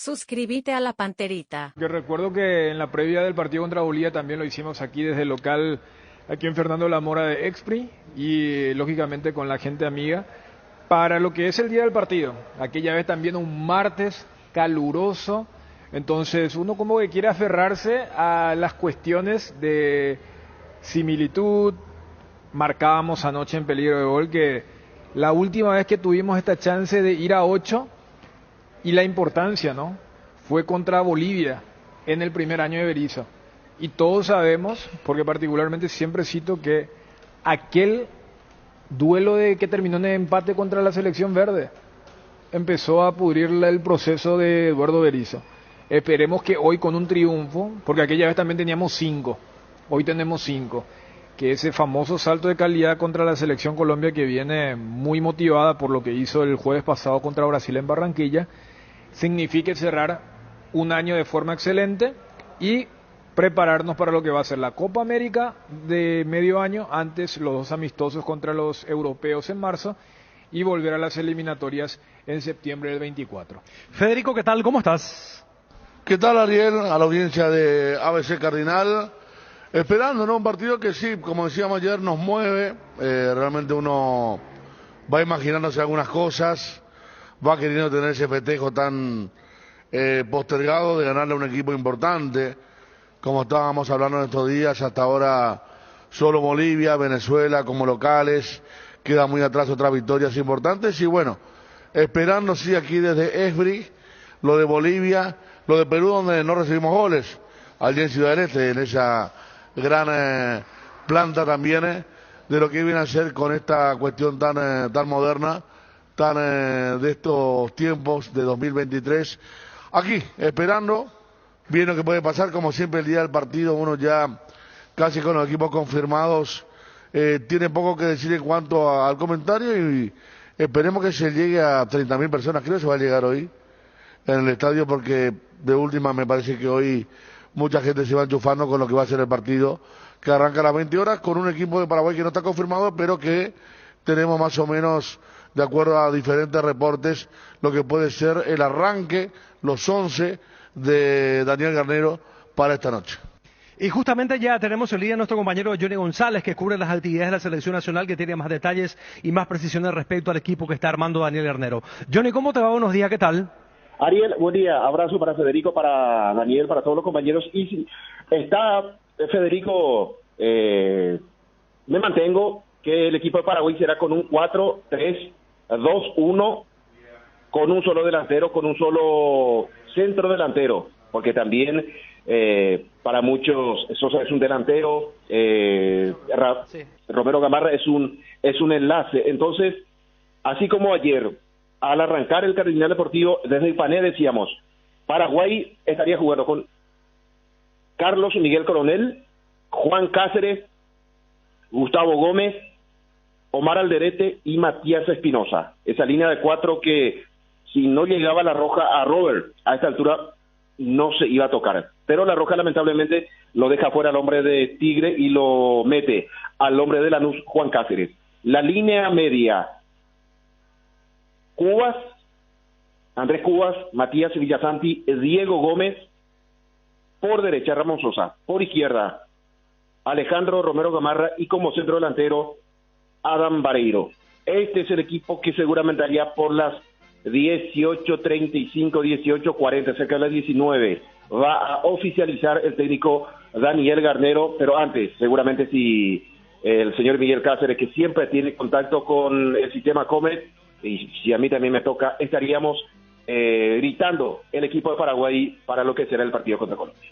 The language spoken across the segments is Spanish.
Suscríbete a la Panterita. Que recuerdo que en la previa del partido contra Bolivia también lo hicimos aquí desde el local, aquí en Fernando La Mora de Expri y lógicamente con la gente amiga, para lo que es el día del partido. Aquella vez también un martes caluroso, entonces uno como que quiere aferrarse a las cuestiones de similitud. Marcábamos anoche en Peligro de Gol que la última vez que tuvimos esta chance de ir a 8 y la importancia, ¿no? Fue contra Bolivia en el primer año de Berizzo. Y todos sabemos, porque particularmente siempre cito que aquel duelo que terminó en empate contra la selección verde empezó a pudrirle el proceso de Eduardo Berizzo. Esperemos que hoy con un triunfo, porque aquella vez también teníamos 5, hoy tenemos 5, que ese famoso salto de calidad contra la selección Colombia que viene muy motivada por lo que hizo el jueves pasado contra Brasil en Barranquilla, signifique cerrar un año de forma excelente y prepararnos para lo que va a ser la Copa América de medio año, antes los 2 amistosos contra los europeos en marzo y volver a las eliminatorias en septiembre del 24. Federico, ¿qué tal? ¿Cómo estás? ¿Qué tal, Ariel? A la audiencia de ABC Cardinal. Esperando, ¿no? Un partido que sí, como decíamos ayer, nos mueve. Realmente uno va imaginándose algunas cosas, va queriendo tener ese festejo tan postergado de ganarle a un equipo importante. Como estábamos hablando en estos días, hasta ahora solo Bolivia, Venezuela como locales. Queda muy atrás otras victorias importantes. Y bueno, esperando sí aquí desde Esbri, lo de Bolivia, lo de Perú donde no recibimos goles. Allí en Ciudad del Este, en esa gran planta también de lo que viene a ser con esta cuestión tan moderna, tan de estos tiempos de 2023. Aquí, esperando, viendo qué puede pasar, como siempre el día del partido, uno ya casi con los equipos confirmados, tiene poco que decir en cuanto al comentario y esperemos que se llegue a 30.000 personas, creo que se va a llegar hoy en el estadio porque de última me parece que hoy mucha gente se va enchufando con lo que va a ser el partido, que arranca a las 20 horas con un equipo de Paraguay que no está confirmado, pero que tenemos más o menos, de acuerdo a diferentes reportes, lo que puede ser el arranque, los 11 de Daniel Garnero para esta noche. Y justamente ya tenemos el día nuestro compañero Johnny González, que cubre las actividades de la selección nacional, que tiene más detalles y más precisiones respecto al equipo que está armando Daniel Garnero. Johnny, ¿cómo te va? Buenos días, ¿qué tal? Ariel, buen día, abrazo para Federico, para Daniel, para todos los compañeros. Y si está Federico, me mantengo que el equipo de Paraguay será con un 4-3-2-1, con un solo delantero, con un solo centro delantero, porque también para muchos Sosa es un delantero, Romero Gamarra es un enlace. Entonces, así como ayer, al arrancar el Cardinal Deportivo, desde el pané decíamos, Paraguay estaría jugando con Carlos Miguel Coronel, Juan Cáceres, Gustavo Gómez, Omar Alderete y Matías Espinosa. Esa línea de 4 que si no llegaba la roja a Robert a esta altura no se iba a tocar. Pero la roja lamentablemente lo deja fuera al hombre de Tigre y lo mete al hombre de Lanús, Juan Cáceres. La línea media, Cubas, Andrés Cubas, Matías Villasanti, Diego Gómez, por derecha Ramón Sosa, por izquierda Alejandro Romero Gamarra y como centro delantero Adam Vareiro. Este es el equipo que seguramente haría por las 18:35, 18:40, cerca de las 19. Va a oficializar el técnico Daniel Garnero, pero antes, seguramente si el señor Miguel Cáceres, que siempre tiene contacto con el sistema Comet, y si a mí también me toca, estaríamos gritando el equipo de Paraguay para lo que será el partido contra Colombia.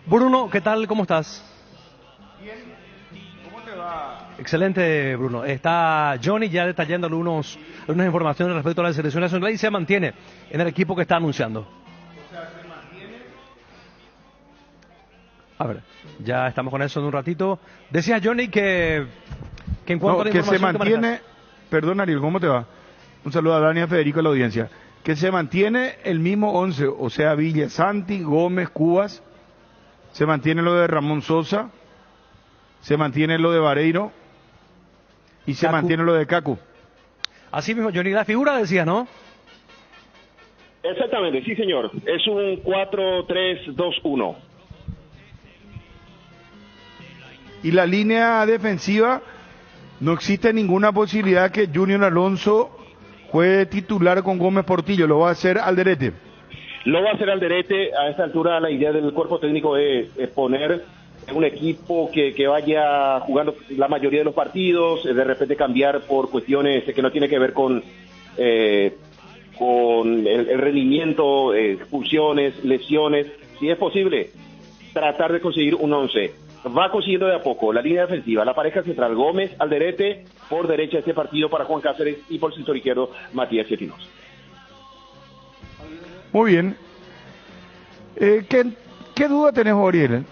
Bruno, ¿qué tal? ¿Cómo estás? Bien, ¿cómo te va? Excelente, Bruno. Está Johnny ya detallándole unas informaciones respecto a la selección nacional y se mantiene en el equipo que está anunciando. O sea, se mantiene. A ver, ya estamos con eso en un ratito. Decía Johnny que en cuanto a la que se información mantiene, perdón Ariel, ¿cómo te va? Un saludo a Dani, a Federico, a la audiencia. Que se mantiene el mismo 11, o sea, Villa, Santi, Gómez, Cubas, se mantiene lo de Ramón Sosa, se mantiene lo de Vareiro y se Cacu. mantiene lo de Cacu. Así mismo, Johnny, la figura decía, ¿no? Exactamente, sí señor. Es un 4-3-2-1. Y la línea defensiva, no existe ninguna posibilidad que Junior Alonso juegue titular con Gómez Portillo, lo va a hacer Alderete. Lo va a hacer Alderete. A esta altura la idea del cuerpo técnico es poner un equipo que vaya jugando la mayoría de los partidos, de repente cambiar por cuestiones que no tiene que ver con el rendimiento, expulsiones, lesiones. Si es posible, tratar de conseguir un 11. Va consiguiendo de a poco la línea defensiva, la pareja central Gómez, Alderete, por derecha este partido para Juan Cáceres y por sector izquierdo Matías Espinosa. Muy bien. ¿Qué duda tenés, Oriel?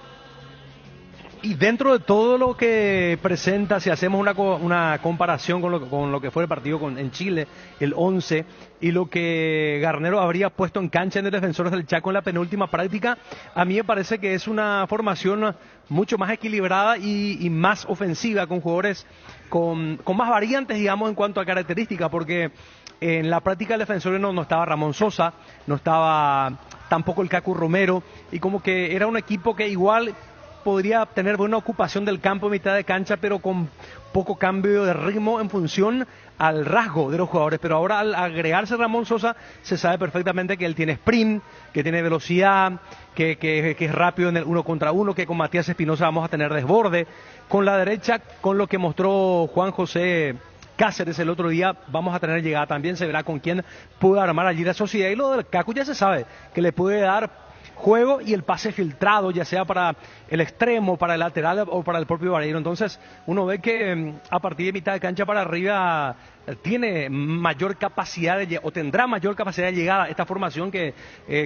Y dentro de todo lo que presenta, si hacemos una comparación con lo que fue el partido en Chile, el 11, y lo que Garnero habría puesto en cancha en el Defensores del Chaco en la penúltima práctica, a mí me parece que es una formación mucho más equilibrada y más ofensiva, con jugadores con más variantes, digamos, en cuanto a características, porque en la práctica del Defensores no estaba Ramón Sosa, no estaba tampoco el Cacu Romero, y como que era un equipo que igual podría tener buena ocupación del campo en mitad de cancha, pero con poco cambio de ritmo en función al rasgo de los jugadores. Pero ahora, al agregarse Ramón Sosa, se sabe perfectamente que él tiene sprint, que tiene velocidad, que es rápido en el 1 contra 1, que con Matías Espinosa vamos a tener desborde. Con la derecha, con lo que mostró Juan José Cáceres el otro día, vamos a tener llegada también. Se verá con quién puede armar allí la sociedad. Y lo del Cacu ya se sabe que le puede dar juego y el pase filtrado, ya sea para el extremo, para el lateral o para el propio Vareiro. Entonces uno ve que a partir de mitad de cancha para arriba tiene mayor capacidad o tendrá mayor capacidad de llegada esta formación que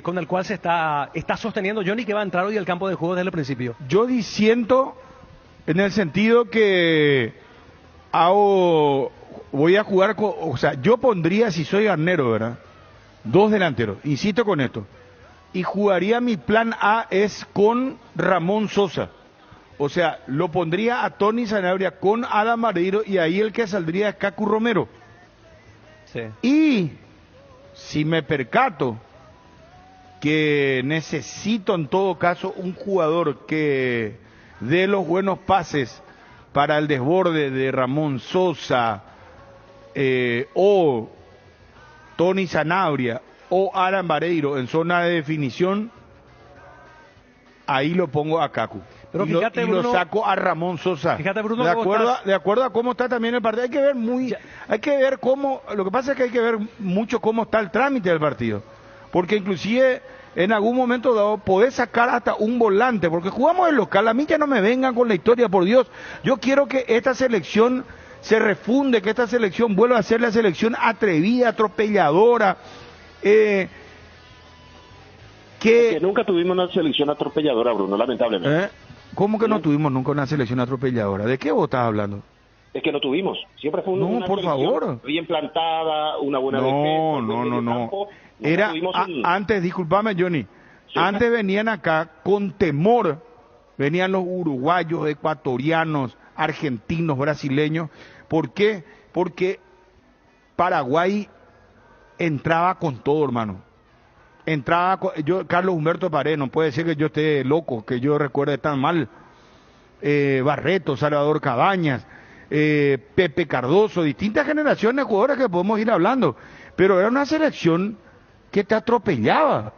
con el cual se está sosteniendo Johnny, que va a entrar hoy al campo de juego desde el principio. Yo disiento en el sentido que voy a jugar o sea, yo pondría, si soy Garnero, ¿verdad?, 2 delanteros, insisto con esto, y jugaría, mi plan A es con Ramón Sosa. O sea, lo pondría a Tony Sanabria con Adam Vareiro, y ahí el que saldría es Cacu Romero. Sí. Y si me percato que necesito en todo caso un jugador que dé los buenos pases para el desborde de Ramón Sosa, o Tony Sanabria, o Alan Vareiro en zona de definición, ahí lo pongo a Cacu. Pero fíjate, Bruno, lo saco a Ramón Sosa. Fíjate, Bruno, de acuerdo a cómo está también el partido. Hay que ver cómo, lo que pasa es que hay que ver mucho cómo está el trámite del partido. Porque inclusive en algún momento dado podés sacar hasta un volante, porque jugamos el local. A mí ya no me vengan con la historia, por Dios. Yo quiero que esta selección se refunde, que esta selección vuelva a ser la selección atrevida, atropelladora, que nunca tuvimos una selección atropelladora, Bruno, lamentablemente. ¿Cómo que no tuvimos nunca una selección atropelladora? ¿De qué vos estás hablando? Es que no tuvimos, siempre fue una por selección favor, bien plantada, una buena defensa. No. Era antes, discúlpame, Johnny, sí, antes venían acá con temor, venían los uruguayos, ecuatorianos, argentinos, brasileños. ¿Por qué? Porque Paraguay entraba con todo, hermano. Carlos Humberto Paredes, no puede ser que yo esté loco, que yo recuerde tan mal. Barreto, Salvador Cabañas, Pepe Cardoso, distintas generaciones de jugadores que podemos ir hablando, pero era una selección que te atropellaba.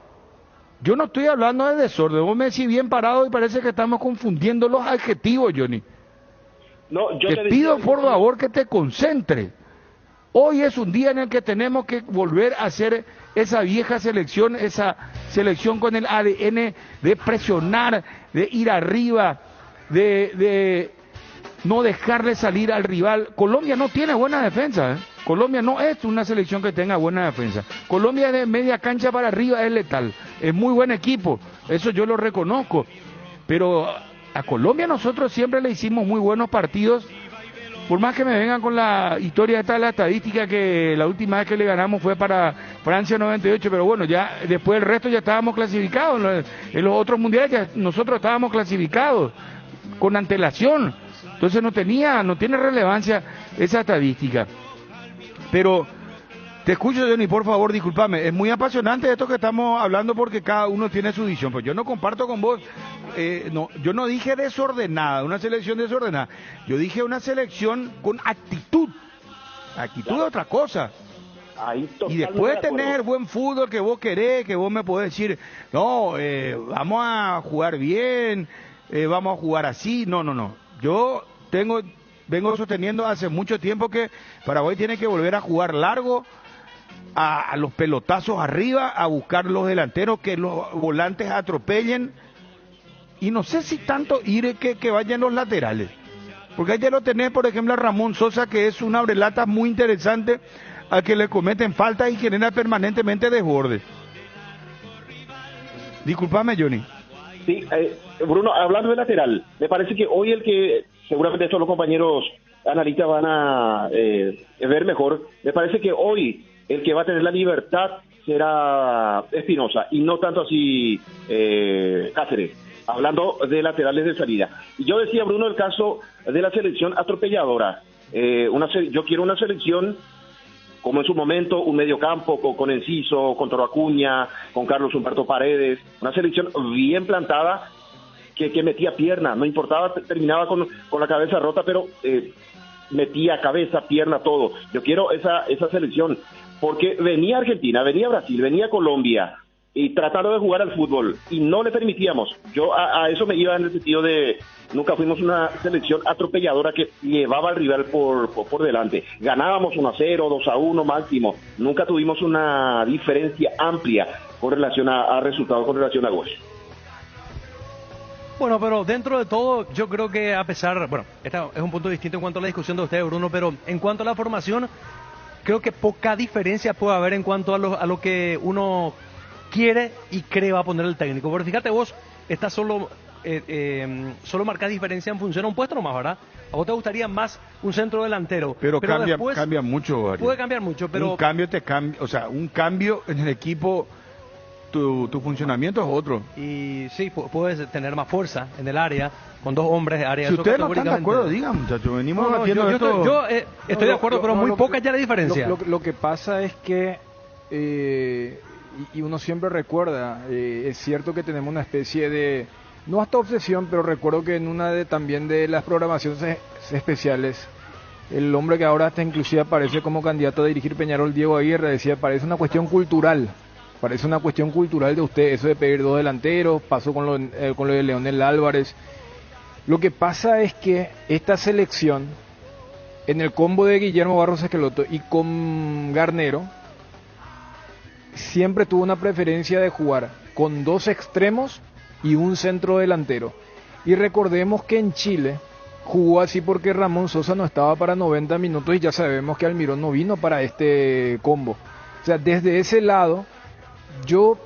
Yo no estoy hablando de desorden, vos me decís bien parado y parece que estamos confundiendo los adjetivos, Johnny. No, yo te pido por favor que te concentres. Hoy es un día en el que tenemos que volver a hacer esa vieja selección, esa selección con el ADN de presionar, de ir arriba, de no dejarle salir al rival. Colombia no tiene buena defensa, ¿eh? Colombia no es una selección que tenga buena defensa. Colombia de media cancha para arriba es letal, es muy buen equipo, eso yo lo reconozco, pero a Colombia nosotros siempre le hicimos muy buenos partidos. Por más que me vengan con la historia esta de la estadística, que la última vez que le ganamos fue para Francia 98, pero bueno, ya después del resto ya estábamos clasificados. En los otros mundiales ya nosotros estábamos clasificados con antelación. Entonces no tiene relevancia esa estadística. Pero Te escucho, Johnny, por favor, discúlpame. Es muy apasionante esto que estamos hablando porque cada uno tiene su visión. Pues yo no comparto con vos. No, yo no dije desordenada, una selección desordenada. Yo dije una selección con actitud. Actitud es otra cosa. Ahí Y después de tener buen fútbol que vos querés, que vos me podés decir, no, vamos a jugar bien, vamos a jugar así. No. Yo vengo sosteniendo hace mucho tiempo que Paraguay tiene que volver a jugar largo, a los pelotazos arriba, a buscar los delanteros, que los volantes atropellen. Y no sé si tanto ir que vayan los laterales. Porque ahí ya lo tenés, por ejemplo, a Ramón Sosa, que es un abrelata muy interesante, al que le cometen faltas y genera permanentemente desbordes. Disculpame, Johnny. Sí, Bruno, hablando de lateral, me parece que hoy el que seguramente estos los compañeros analistas van a ver mejor, me parece que hoy el que va a tener la libertad será Espinosa y no tanto así Cáceres, hablando de laterales de salida. Y yo decía, Bruno, el caso de la selección atropelladora. Yo quiero una selección como en su momento un mediocampo con Enciso, con Toro Acuña, con Carlos Humberto Paredes, una selección bien plantada que metía pierna, no importaba, terminaba con la cabeza rota, pero metía cabeza, pierna, todo. Yo quiero esa selección, porque venía Argentina, venía Brasil, venía Colombia, y trataron de jugar al fútbol, y no le permitíamos. Yo a eso me iba en el sentido de, nunca fuimos una selección atropelladora que llevaba al rival por delante. Ganábamos 1-0, 2-1 máximo. Nunca tuvimos una diferencia amplia con relación a resultados, con relación a goles. Bueno, pero dentro de todo, yo creo que a pesar, bueno, este es un punto distinto en cuanto a la discusión de ustedes, Bruno, pero en cuanto a la formación, creo que poca diferencia puede haber en cuanto a lo que uno quiere y cree va a poner el técnico. Pero fíjate vos, estás solo marcas diferencia en función a un puesto nomás, ¿verdad? A vos te gustaría más un centro delantero. Pero cambia mucho, Ariel. Puede cambiar mucho, pero... Un cambio en el equipo, tu funcionamiento es otro. Y sí, puedes tener más fuerza en el área, con dos hombres de área. Si ustedes no están de acuerdo, digan, muchachos, venimos batiendo esto. Yo estoy de acuerdo, pero muy poca ya la diferencia. Lo que pasa es que... y uno siempre recuerda, es cierto que tenemos una especie de, no hasta obsesión, pero recuerdo que en una también de las programaciones especiales, el hombre que ahora hasta inclusive aparece como candidato a dirigir Peñarol, Diego Aguirre, decía, parece una cuestión cultural de usted, eso de pedir dos delanteros, pasó con lo de Leonel Álvarez. Lo que pasa es que esta selección, en el combo de Guillermo Barros Esqueloto y con Garnero, siempre tuvo una preferencia de jugar con dos extremos y un centro delantero. Y recordemos que en Chile jugó así porque Ramón Sosa no estaba para 90 minutos y ya sabemos que Almirón no vino para este combo. O sea, desde ese lado, yo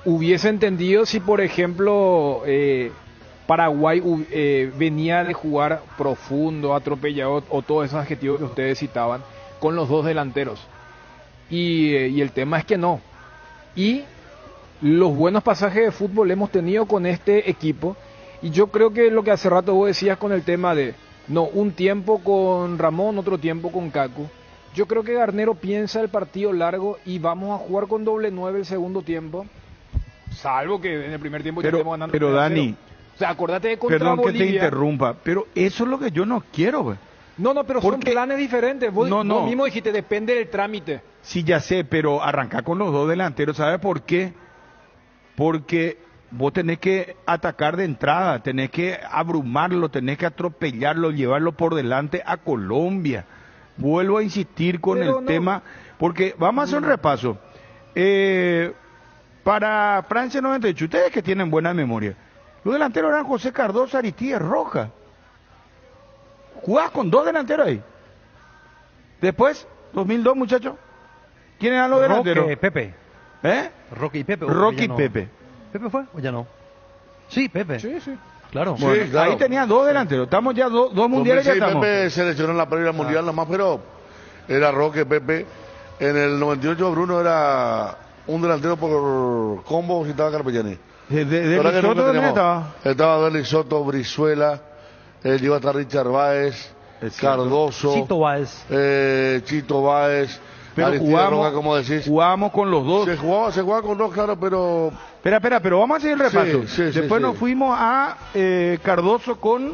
hubiese entendido si, por ejemplo, Paraguay venía de jugar profundo, atropellado, o todos esos adjetivos que ustedes citaban, con los dos delanteros. Y el tema es que no. Y los buenos pasajes de fútbol hemos tenido con este equipo. Y yo creo que lo que hace rato vos decías con el tema de, no, un tiempo con Ramón, otro tiempo con Cacu. Yo creo que Garnero piensa el partido largo y vamos a jugar con doble 9 el segundo tiempo. Salvo que en el primer tiempo ya estemos ganando. Pero Dani, o sea, acordate de contra perdón Bolivia. Que te interrumpa, pero eso es lo que yo no quiero, güey. No, pero son planes diferentes. Vos mismo dijiste, depende del trámite. Sí, ya sé, pero arrancar con los dos delanteros, ¿sabes por qué? Porque vos tenés que atacar de entrada, tenés que abrumarlo, tenés que atropellarlo, llevarlo por delante a Colombia. Vuelvo a insistir con el tema, porque vamos a hacer un repaso. Para Francia 98, ustedes que tienen buena memoria, los delanteros eran José Cardoso, Aristides Rojas. Jugás con dos delanteros ahí. Después, 2002, muchachos. ¿Quién eran los delanteros? Roque, Pepe. Roque y Pepe. Roque y Pepe. ¿Pepe fue o ya no? Sí, Pepe. Sí. Claro. Bueno, sí, claro. Ahí tenían dos delanteros. Estamos ya dos mundiales ya estamos. Pepe seleccionó en la previa mundial nomás, pero era Roque, Pepe. En el 98 Bruno era un delantero por combo si estaba Carpellani. ¿De Soto también estaba? Estaba Deli Soto, Brizuela, llegó hasta Richard Báez, Cardoso, Chito Báez. Chito Báez, pero Aristide Roca, como decís. jugábamos con los dos. Se jugaba con dos, claro, pero... Espera, pero vamos a seguir el repaso. Sí, Después sí. nos fuimos a Cardoso con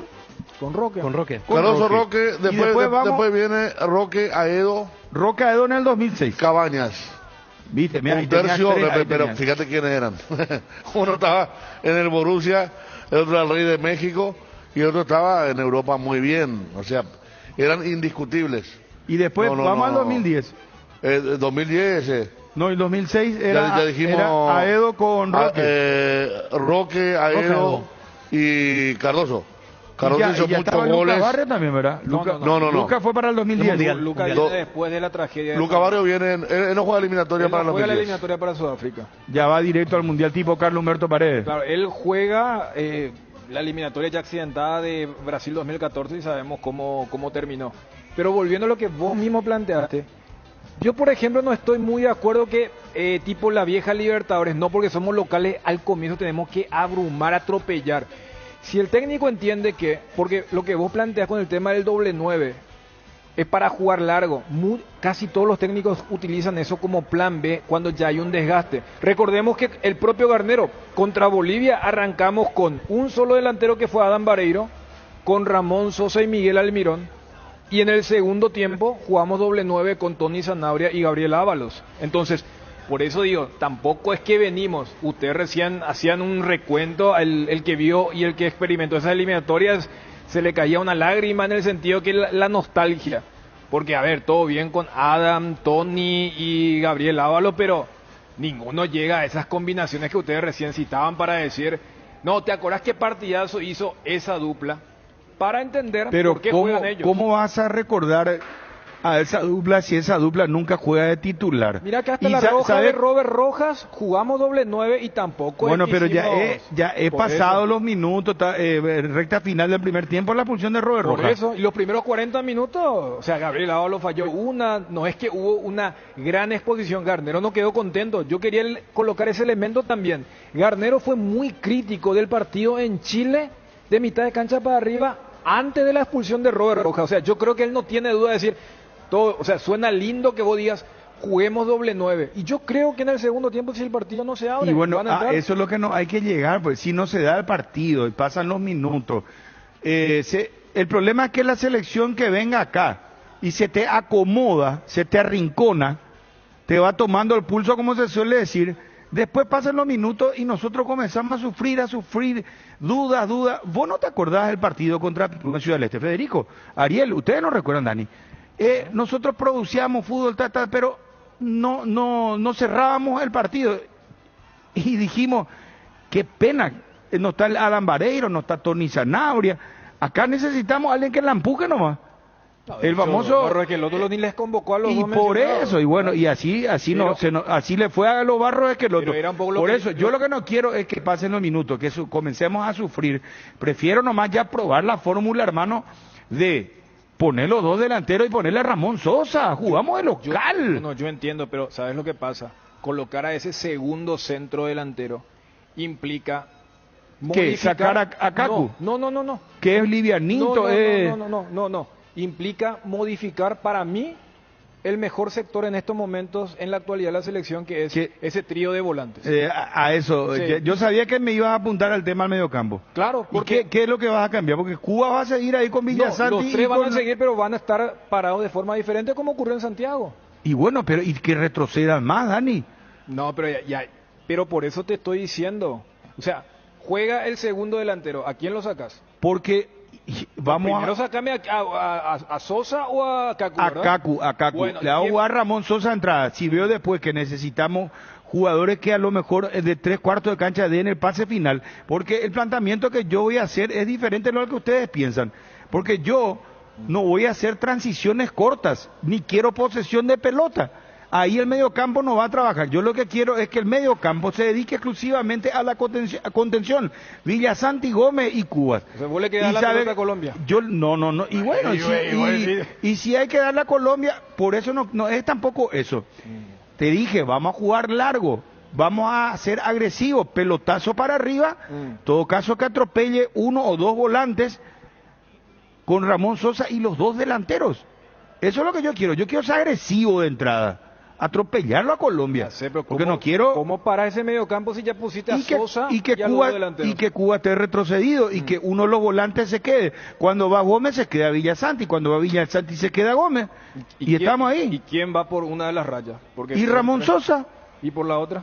Roque. Con Roque. Cardoso, Roque, Y después viene Roque, Aedo, Roca Edo en el 2006. Cabañas. Viste, mira, ahí Un tercio, tenías tres, ahí pero tenías. fíjate quiénes eran. Uno estaba en el Borussia, el otro era el Rey de México, y el otro estaba en Europa muy bien. O sea, eran indiscutibles. Y después No, vamos al no. 2010. 2010, No, el 2006 era, ya dijimos era Aedo con Roque. Roque, Aedo y Cardoso. Cardoso y ya hizo estaba muchos Luca goles. Barrio también, ¿verdad? No. Luca fue para el 2010. Mundial. Luca Mundial. viene después de la tragedia. Luca Barrio viene, él no juega eliminatoria Él para no los juega la 2010. eliminatoria para Sudáfrica. Ya va directo al Mundial tipo Carlos Humberto Paredes. Claro, él juega la eliminatoria ya accidentada de Brasil 2014 y sabemos cómo terminó. Pero volviendo a lo que vos mismo planteaste, yo por ejemplo no estoy muy de acuerdo que tipo la vieja Libertadores, no porque somos locales, al comienzo tenemos que abrumar, atropellar. Si el técnico entiende que, porque lo que vos planteas con el tema del doble 9 es para jugar largo, casi todos los técnicos utilizan eso como plan B cuando ya hay un desgaste. Recordemos que el propio Garnero contra Bolivia arrancamos con un solo delantero que fue Adam Vareiro, con Ramón Sosa y Miguel Almirón, y en el segundo tiempo jugamos doble 9 con Tony Sanabria y Gabriel Ábalos. Entonces, por eso digo, tampoco es que venimos, ustedes recién hacían un recuento, el que vio y el que experimentó esas eliminatorias, se le caía una lágrima en el sentido que la nostalgia, porque a ver, todo bien con Adam, Tony y Gabriel Ábalos, pero ninguno llega a esas combinaciones que ustedes recién citaban para decir, no, ¿te acordás qué partidazo hizo esa dupla? Para entender Pero por qué ¿cómo, juegan ellos. ¿cómo vas a recordar a esa dupla si esa dupla nunca juega de titular? Mira que hasta Y la roja ¿sabe? de Robert Rojas jugamos doble 9 y tampoco Bueno, es que pero hicimos ya he por pasado eso. los minutos, recta final del primer tiempo, la expulsión de Robert Por Rojas. eso, y los primeros 40 minutos, o sea, Gabriel Ábalos falló una, no es que hubo una gran exposición, Garnero no quedó contento, yo quería colocar ese elemento también. Garnero fue muy crítico del partido en Chile, de mitad de cancha para arriba, antes de la expulsión de Robert Rojas, o sea, yo creo que él no tiene duda de decir, todo, o sea, suena lindo que vos digas, juguemos doble 9, y yo creo que en el segundo tiempo si el partido no se abre, Y bueno, van a entrar. eso es lo que no hay que llegar, pues si no se da el partido y pasan los minutos. El problema es que la selección que venga acá y se te acomoda, se te arrincona, te va tomando el pulso, como se suele decir. Después pasan los minutos y nosotros comenzamos a sufrir, dudas. Vos no te acordás del partido contra Ciudad del Este, Federico, Ariel, ustedes no recuerdan, Dani. Nosotros producíamos fútbol, pero no cerrábamos el partido. Y dijimos, qué pena, no está el Adam Vareiro, no está Tony Sanabria. Acá necesitamos a alguien que la empuje nomás. No, El hecho, famoso... Barro, que el otro ni les convocó a los Y dos por mencionados. eso, y bueno, y así así le fue a los Barros es que el Pero otro. era un poco lo Por que eso, yo lo que no quiero es que pasen los minutos, que comencemos a sufrir. Prefiero nomás ya probar la fórmula, hermano, de poner los dos delanteros y ponerle a Ramón Sosa. Jugamos de local. Yo entiendo, pero ¿sabes lo que pasa? Colocar a ese segundo centro delantero implica ¿Qué? ¿Sacar a Kaku? No. Que es livianito. No. Implica modificar para mí el mejor sector en estos momentos en la actualidad de la selección, que es ese trío de volantes. A eso, Sí. yo sabía que me ibas a apuntar al tema del mediocampo. Claro, ¿Y porque qué es lo que vas a cambiar? Porque Cuba va a seguir ahí con no, Villasanti. los y tres van con- a seguir, pero van a estar parados de forma diferente como ocurrió en Santiago. Y bueno, pero y que retrocedan más, Dani. No, pero pero por eso te estoy diciendo. O sea, juega el segundo delantero. ¿A quién lo sacas? Porque vamos Primero sacame a Sosa o a Kaku, a ¿verdad? Kaku. Bueno, Le hago ¿quién- jugar Ramón Sosa de entrada. Si veo después que necesitamos jugadores que a lo mejor de 3/4 de cancha den el pase final, porque el planteamiento que yo voy a hacer es diferente a lo que ustedes piensan. Porque yo no voy a hacer transiciones cortas, ni quiero posesión de pelota. Ahí el mediocampo no va a trabajar. Yo lo que quiero es que el mediocampo se dedique exclusivamente a la contención. Villasanti, Gómez y Cubas. O sea, vos le querés dar la sabe- pelota a Colombia. Yo no. Y bueno, y si hay que darle a Colombia, por eso no es tampoco eso. Te dije, vamos a jugar largo, vamos a ser agresivos, pelotazo para arriba, todo caso que atropelle uno o dos volantes con Ramón Sosa y los dos delanteros. Eso es lo que yo quiero ser agresivo de entrada. atropellarlo a Colombia. Ya sé, pero porque ¿cómo- no quiero ¿Cómo para ese mediocampo si ya pusiste a Sosa y que a los Cuba dos delanteros? y que Cuba esté retrocedido y que uno de los volantes se quede. Cuando va Gómez se queda Villasanti, cuando va Villasanti se queda Gómez y quién- estamos ¿Y ahí. quién va por una de las rayas? Porque Y Ramón Sosa ¿Y por la otra?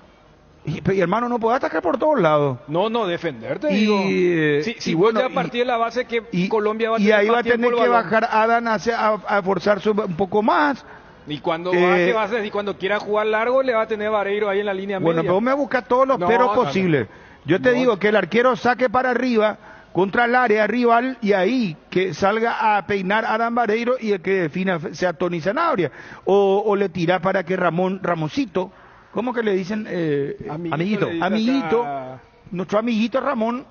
y hermano no puede atacar por todos lados. No, defenderte, Y, digo. Si y vos bueno, ya partís de la base que Colombia va a y tener ahí va a más tiempo tener el que balón. bajar Adán a forzarse un poco más. Y cuando Eh, baje, va a ser, y cuando quiera jugar largo, le va a tener Vareiro ahí en la línea Bueno, media. pero me busca todos los No, peros no, posibles. Yo te No. digo que el arquero saque para arriba contra el área rival y ahí que salga a peinar a Adán Vareiro y el que defina sea Tony Zanabria. O le tira para que Ramoncito, ¿cómo que le dicen? Amiguito le dice amiguito, acá. nuestro amiguito Ramón,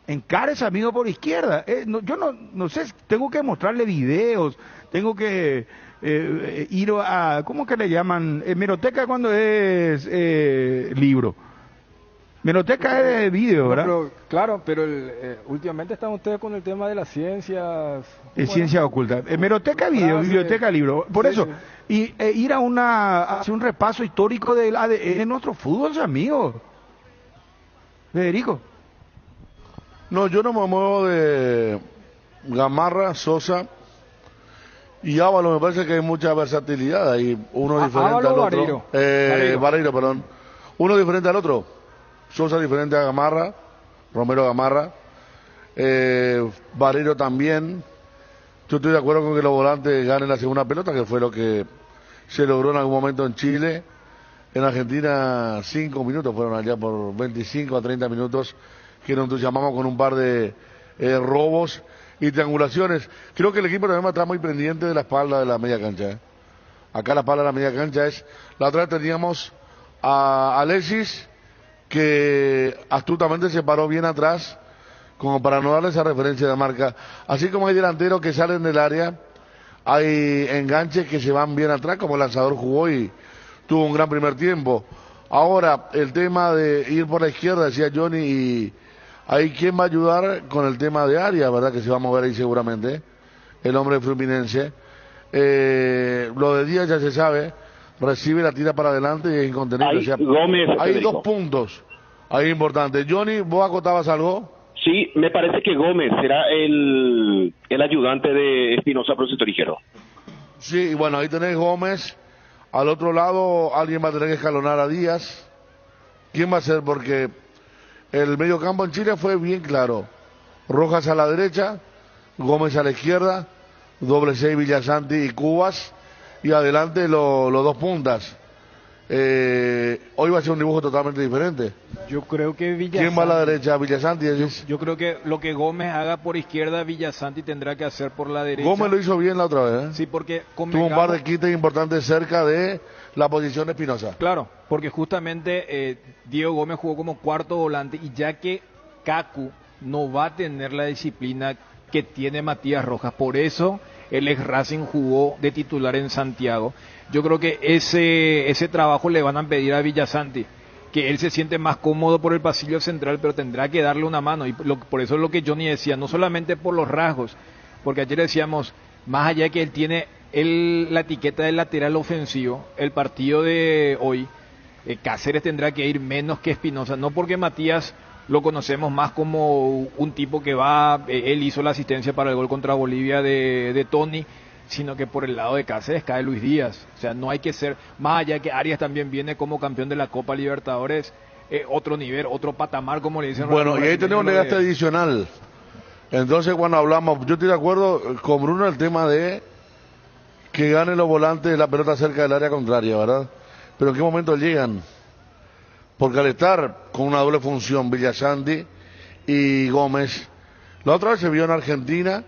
encare ese amigo por izquierda. Yo no sé, tengo que mostrarle videos, tengo que ir a, ¿cómo que le llaman? Hemeroteca cuando es libro. Hemeroteca es de video, No, ¿verdad? pero, claro, pero últimamente están ustedes con el tema de las ciencias. Es ciencia oculta. Hemeroteca video, Frase. biblioteca libro. Por Sí, eso, sí. y ir a hacer un repaso histórico del ADN de nuestro fútbol, amigos. Federico. No, yo no me muevo de Gamarra, Sosa y Ávalo. Me parece que hay mucha versatilidad ahí. Uno diferente ¿Ávalo al o otro. Vareiro? Vareiro, perdón. Uno diferente al otro. Sosa diferente a Gamarra, Romero Gamarra. Vareiro también. Yo estoy de acuerdo con que los volantes ganen la segunda pelota, que fue lo que se logró en algún momento en Chile. En Argentina 5 minutos fueron allá por 25 a 30 minutos que nos entusiasmamos con un par de robos y triangulaciones. Creo que el equipo también está muy pendiente de la espalda de la media cancha. Acá la espalda de la media cancha es... La otra vez teníamos a Alexis, que astutamente se paró bien atrás, como para no darle esa referencia de marca. Así como hay delanteros que salen del área, hay enganches que se van bien atrás, como el lanzador jugó y tuvo un gran primer tiempo. Ahora, el tema de ir por la izquierda, decía Johnny, y ahí quién va a ayudar con el tema de área, ¿verdad? Que se va a mover ahí seguramente, el hombre fluminense. Lo de Díaz ya se sabe, recibe la tira para adelante y es incontenible. Ahí, O sea, Gómez, hay Federico. 2 puntos, ahí importantes. Johnny, ¿vos acotabas algo? Sí, me parece que Gómez será el ayudante de Espinosa por el sector izquierdo. Sí, y bueno, ahí tenés Gómez. Al otro lado, alguien va a tener que escalonar a Díaz. ¿Quién va a ser? Porque el medio campo en Chile fue bien claro. Rojas a la derecha, Gómez a la izquierda, doble 6 Villasanti y Cubas, y adelante los 2 puntas. Hoy va a ser un dibujo totalmente diferente. Yo creo que Villasanti. ¿Quién va a la derecha? Villasanti. Yo creo que lo que Gómez haga por izquierda, Villasanti tendrá que hacer por la derecha. Gómez lo hizo bien la otra vez. Sí, porque Tuvo un par de quites importantes cerca de la posición de Espinosa. Claro, porque justamente Diego Gómez jugó como cuarto volante y ya que Kaku no va a tener la disciplina que tiene Matías Rojas, por eso el ex Racing jugó de titular en Santiago. Yo creo que ese trabajo le van a pedir a Villasanti, que él se siente más cómodo por el pasillo central, pero tendrá que darle una mano. Y por eso es lo que Johnny decía, no solamente por los rasgos, porque ayer decíamos, más allá de que él tiene la etiqueta de lateral ofensivo, el partido de hoy, Cáceres tendrá que ir menos que Espinosa, no porque Matías lo conocemos más como un tipo que va, él hizo la asistencia para el gol contra Bolivia de Tony, sino que por el lado de Cáceres cae Luis Díaz. O sea, no hay que ser, más allá de que Arias también viene como campeón de la Copa Libertadores, otro nivel, otro patamar, como le dicen. Bueno, y ahí tenemos un desgaste adicional. Entonces, cuando hablamos, yo estoy de acuerdo con Bruno en el tema de que ganen los volantes la pelota cerca del área contraria, ¿verdad? Pero ¿en qué momento llegan? Porque al estar con una doble función, Villasanti y Gómez, la otra vez se vio en Argentina,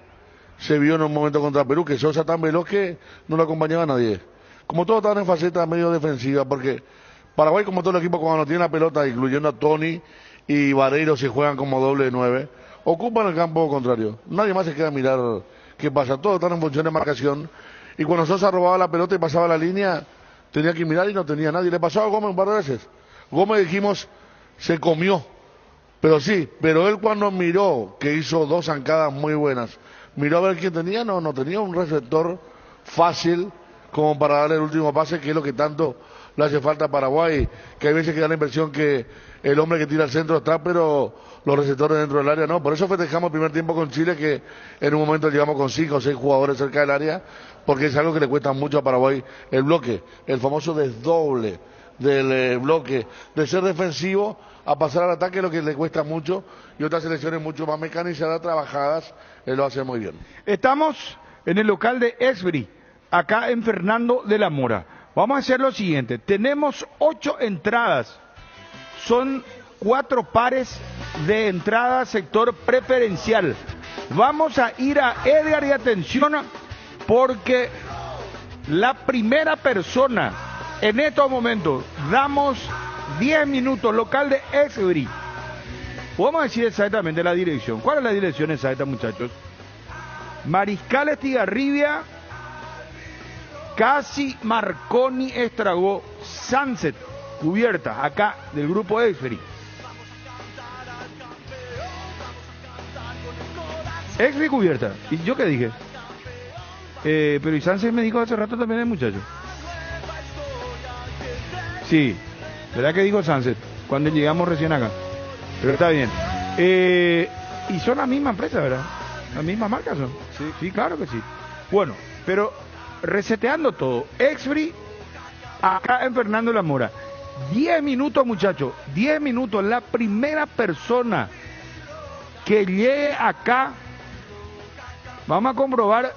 se vio en un momento contra Perú, que Sosa tan veloz que no lo acompañaba a nadie. Como todos estaban en faceta medio defensiva, porque Paraguay, como todo el equipo, cuando tiene la pelota, incluyendo a Tony y Vareiro, se juegan como doble 9, ocupan el campo contrario. Nadie más se queda a mirar qué pasa. Todos están en función de marcación. Y cuando Sosa robaba la pelota y pasaba la línea, tenía que mirar y no tenía nadie. Le pasó a Gómez un par de veces. Gómez, dijimos, se comió. Pero sí, pero él cuando miró, que hizo 2 zancadas muy buenas, miró a ver quién tenía, no tenía un receptor fácil como para darle el último pase, que es lo que tanto le hace falta a Paraguay, que hay veces que da la impresión que el hombre que tira al centro está, pero los receptores dentro del área no. Por eso festejamos el primer tiempo con Chile, que en un momento llegamos con 5 o 6 jugadores cerca del área, porque es algo que le cuesta mucho a Paraguay el bloque, el famoso desdoble del bloque, de ser defensivo a pasar al ataque, lo que le cuesta mucho, y otras selecciones mucho más mecanizadas, trabajadas, lo hacen muy bien. Estamos en el local de Esbri, acá en Fernando de la Mora. Vamos a hacer lo siguiente, tenemos 8 entradas, son 4 pares de entrada sector preferencial. Vamos a ir a Edgar y atención, porque la primera persona en estos momentos, damos 10 minutos, local de Esbri. Vamos a decir exactamente la dirección. ¿Cuál es la dirección exacta, muchachos? Mariscal Estigarribia, Casi Marconi Estragó, Sunset, cubierta, acá del grupo Esbri. Esbri cubierta. ¿Y yo qué dije? Pero y Sunset me dijo hace rato también el muchacho. Sí, ¿verdad que dijo Sunset? Cuando llegamos recién acá. Pero está bien. Y son la misma empresa, ¿verdad? La misma marca son. Sí, claro que sí. Bueno, pero reseteando todo. Esbri, acá en Fernando de la Mora. 10 minutos, muchachos. 10 minutos. La primera persona que llegue acá, vamos a comprobar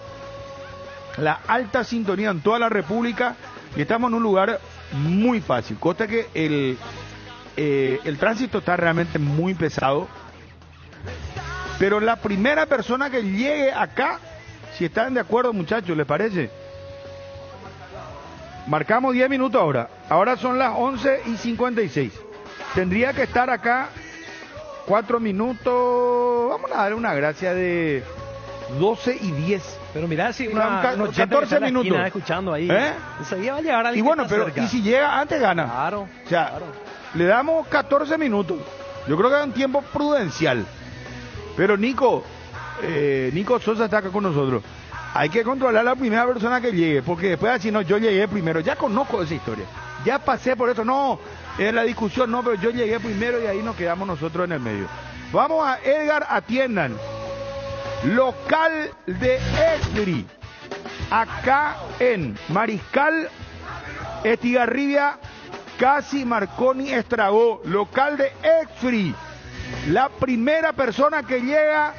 la alta sintonía en toda la República. Y estamos en un lugar muy fácil. Consta que el tránsito está realmente muy pesado. Pero la primera persona que llegue acá, si están de acuerdo, muchachos, ¿les parece? Marcamos 10 minutos ahora. Ahora son las 11:56. Tendría que estar acá 4 minutos. Vamos a darle una gracia de 12:10. Pero mirá, si unos 14 minutos escuchando ahí, enseguida va a llegar alguien. Y bueno, pero cerca. Y si llega antes gana. Claro. O sea, claro, le damos 14 minutos. Yo creo que es un tiempo prudencial. Pero Nico Sosa está acá con nosotros. Hay que controlar a la primera persona que llegue, porque después así no, yo llegué primero. Ya conozco esa historia. Ya pasé por eso. No, en la discusión no, pero yo llegué primero y ahí nos quedamos nosotros en el medio. Vamos a Edgar, atiendan. Local de Esbri, acá en Mariscal Estigarribia, Casi Marconi Estragó, local de Esbri. La primera persona que llega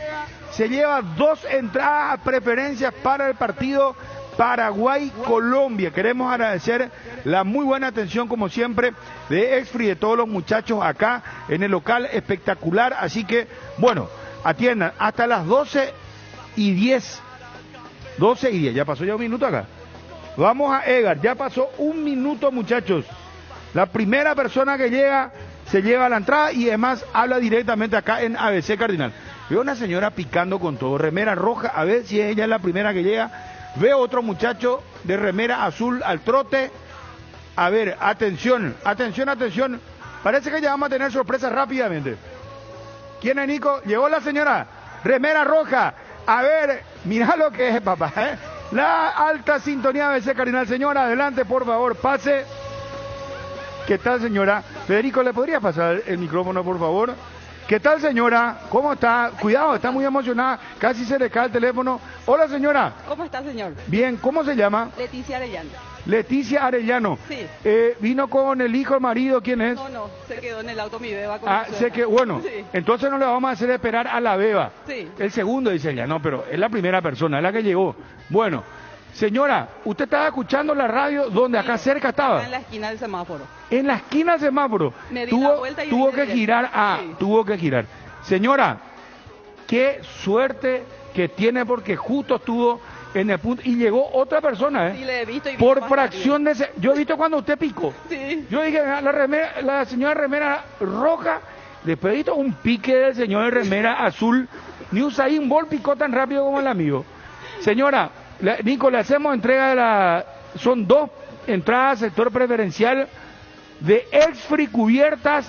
se lleva 2 entradas a preferencias para el partido Paraguay-Colombia. Queremos agradecer la muy buena atención, como siempre, de Esbri y de todos los muchachos acá en el local espectacular. Así que, bueno, atiendan, hasta las 12:10. 12:10, ya pasó ya un minuto acá. Vamos a Edgar, ya pasó un minuto, muchachos. La primera persona que llega se lleva la entrada y además habla directamente acá en ABC Cardinal. Veo una señora picando con todo, remera roja, a ver si ella es la primera que llega. Veo otro muchacho de remera azul al trote. A ver, atención. Parece que ya vamos a tener sorpresas rápidamente. ¿Quién es, Nico? Llegó la señora, remera roja. A ver, mira lo que es, papá, ¿eh? La alta sintonía de ABC Cardinal. Señora, adelante, por favor, pase. ¿Qué tal, señora? Federico, ¿le podría pasar el micrófono, por favor? ¿Qué tal, señora? ¿Cómo está? Cuidado, está muy emocionada. Casi se le cae el teléfono. Hola, señora. ¿Cómo está, señor? Bien, ¿cómo se llama? Leticia Arellano. Leticia Arellano. Sí. ¿Vino con el hijo, el marido? ¿Quién es? No, se quedó en el auto mi beba. Sé que, bueno, sí. Entonces no le vamos a hacer esperar a la beba. Sí. El segundo, dice ella. No, pero es la primera persona, es la que llegó. Bueno, señora, ¿usted estaba escuchando la radio donde acá cerca estaba? En la esquina del semáforo. En la esquina del semáforo. Me di la vuelta y tuvo que girar. Sí. Tuvo que girar. Señora, qué suerte que tiene, porque justo estuvo en el punto y llegó otra persona, ¿eh? Sí, le he visto y por fracción de yo he visto cuando usted picó. Sí. Yo dije, la señora remera roja, después he visto un pique del señor de remera azul. Ni Usain Bolt picó tan rápido como el amigo. Señora, Nico, le hacemos entrega son 2 entradas sector preferencial de Esbri cubiertas.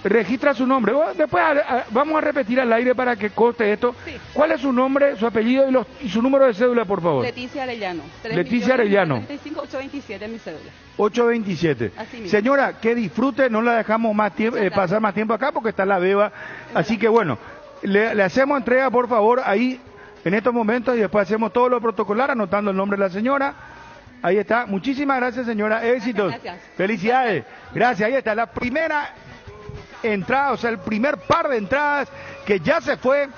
registra su nombre. Después vamos a repetir al aire para que conste esto. Sí. ¿Cuál es su nombre, su apellido y su número de cédula, por favor? Leticia Arellano. Leticia Arellano. 3.827 es mi cédula. 827. Así mismo. Señora, que disfrute, no la dejamos más tiempo, pasar más tiempo acá porque está la beba. Así que bueno, le hacemos entrega, por favor, ahí en estos momentos y después hacemos todo lo protocolar anotando el nombre de la señora. Ahí está. Muchísimas gracias, señora. Éxitos. Gracias. Felicidades. Gracias. Ahí está la primera entrada, o sea, el primer par de entradas que ya se fue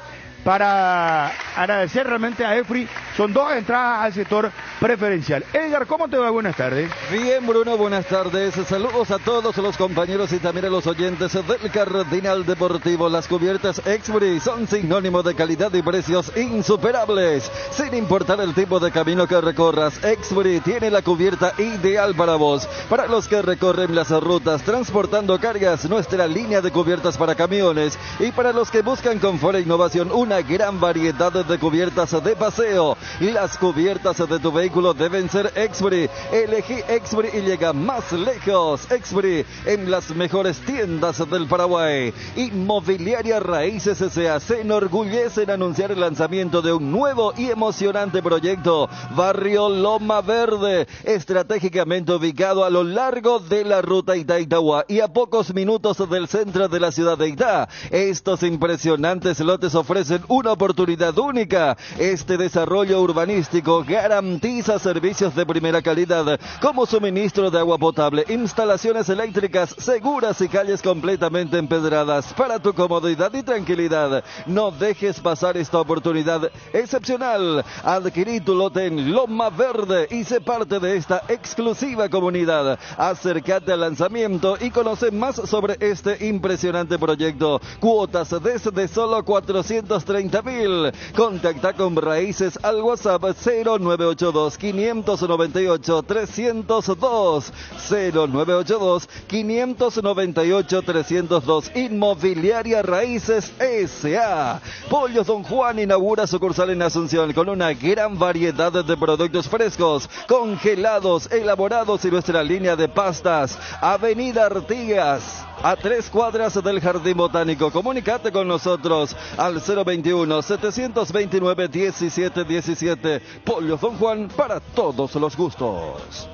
para agradecer realmente a EFRI. Son 2 entradas al sector preferencial. Edgar, ¿cómo te va? Buenas tardes. Bien, Bruno, buenas tardes. Saludos a todos los compañeros y también a los oyentes del Cardinal Deportivo. Las cubiertas Exbury son sinónimo de calidad y precios insuperables. Sin importar el tipo de camino que recorras, Exbury tiene la cubierta ideal para vos. Para los que recorren las rutas transportando cargas, nuestra línea de cubiertas para camiones. Y para los que buscan confort e innovación, una gran variedad de cubiertas de paseo. Las cubiertas de tu vehículo deben ser Exbury. Elegí Exbury y llega más lejos. Exbury en las mejores tiendas del Paraguay. Inmobiliaria Raíces S.A. se enorgullece en anunciar el lanzamiento de un nuevo y emocionante proyecto. Barrio Loma Verde, estratégicamente ubicado a lo largo de la ruta Itá-Itagua y a pocos minutos del centro de la ciudad de Itá. Estos impresionantes lotes ofrecen una oportunidad única. Este desarrollo urbanístico garantiza servicios de primera calidad como suministro de agua potable, instalaciones eléctricas seguras y calles completamente empedradas. Para tu comodidad y tranquilidad, no dejes pasar esta oportunidad excepcional. Adquirí tu lote en Loma Verde y sé parte de esta exclusiva comunidad. Acércate al lanzamiento y conoce más sobre este impresionante proyecto. Cuotas desde solo 430.000. Contacta con Raíces al WhatsApp 0982 598 302 0982 598 302. Inmobiliaria Raíces S.A. Pollos Don Juan inaugura sucursal en Asunción con una gran variedad de productos frescos, congelados, elaborados y nuestra línea de pastas. Avenida Artigas, a 3 cuadras del Jardín Botánico. Comunicate con nosotros al 021-729-1717. Pollos Don Juan para todos los gustos.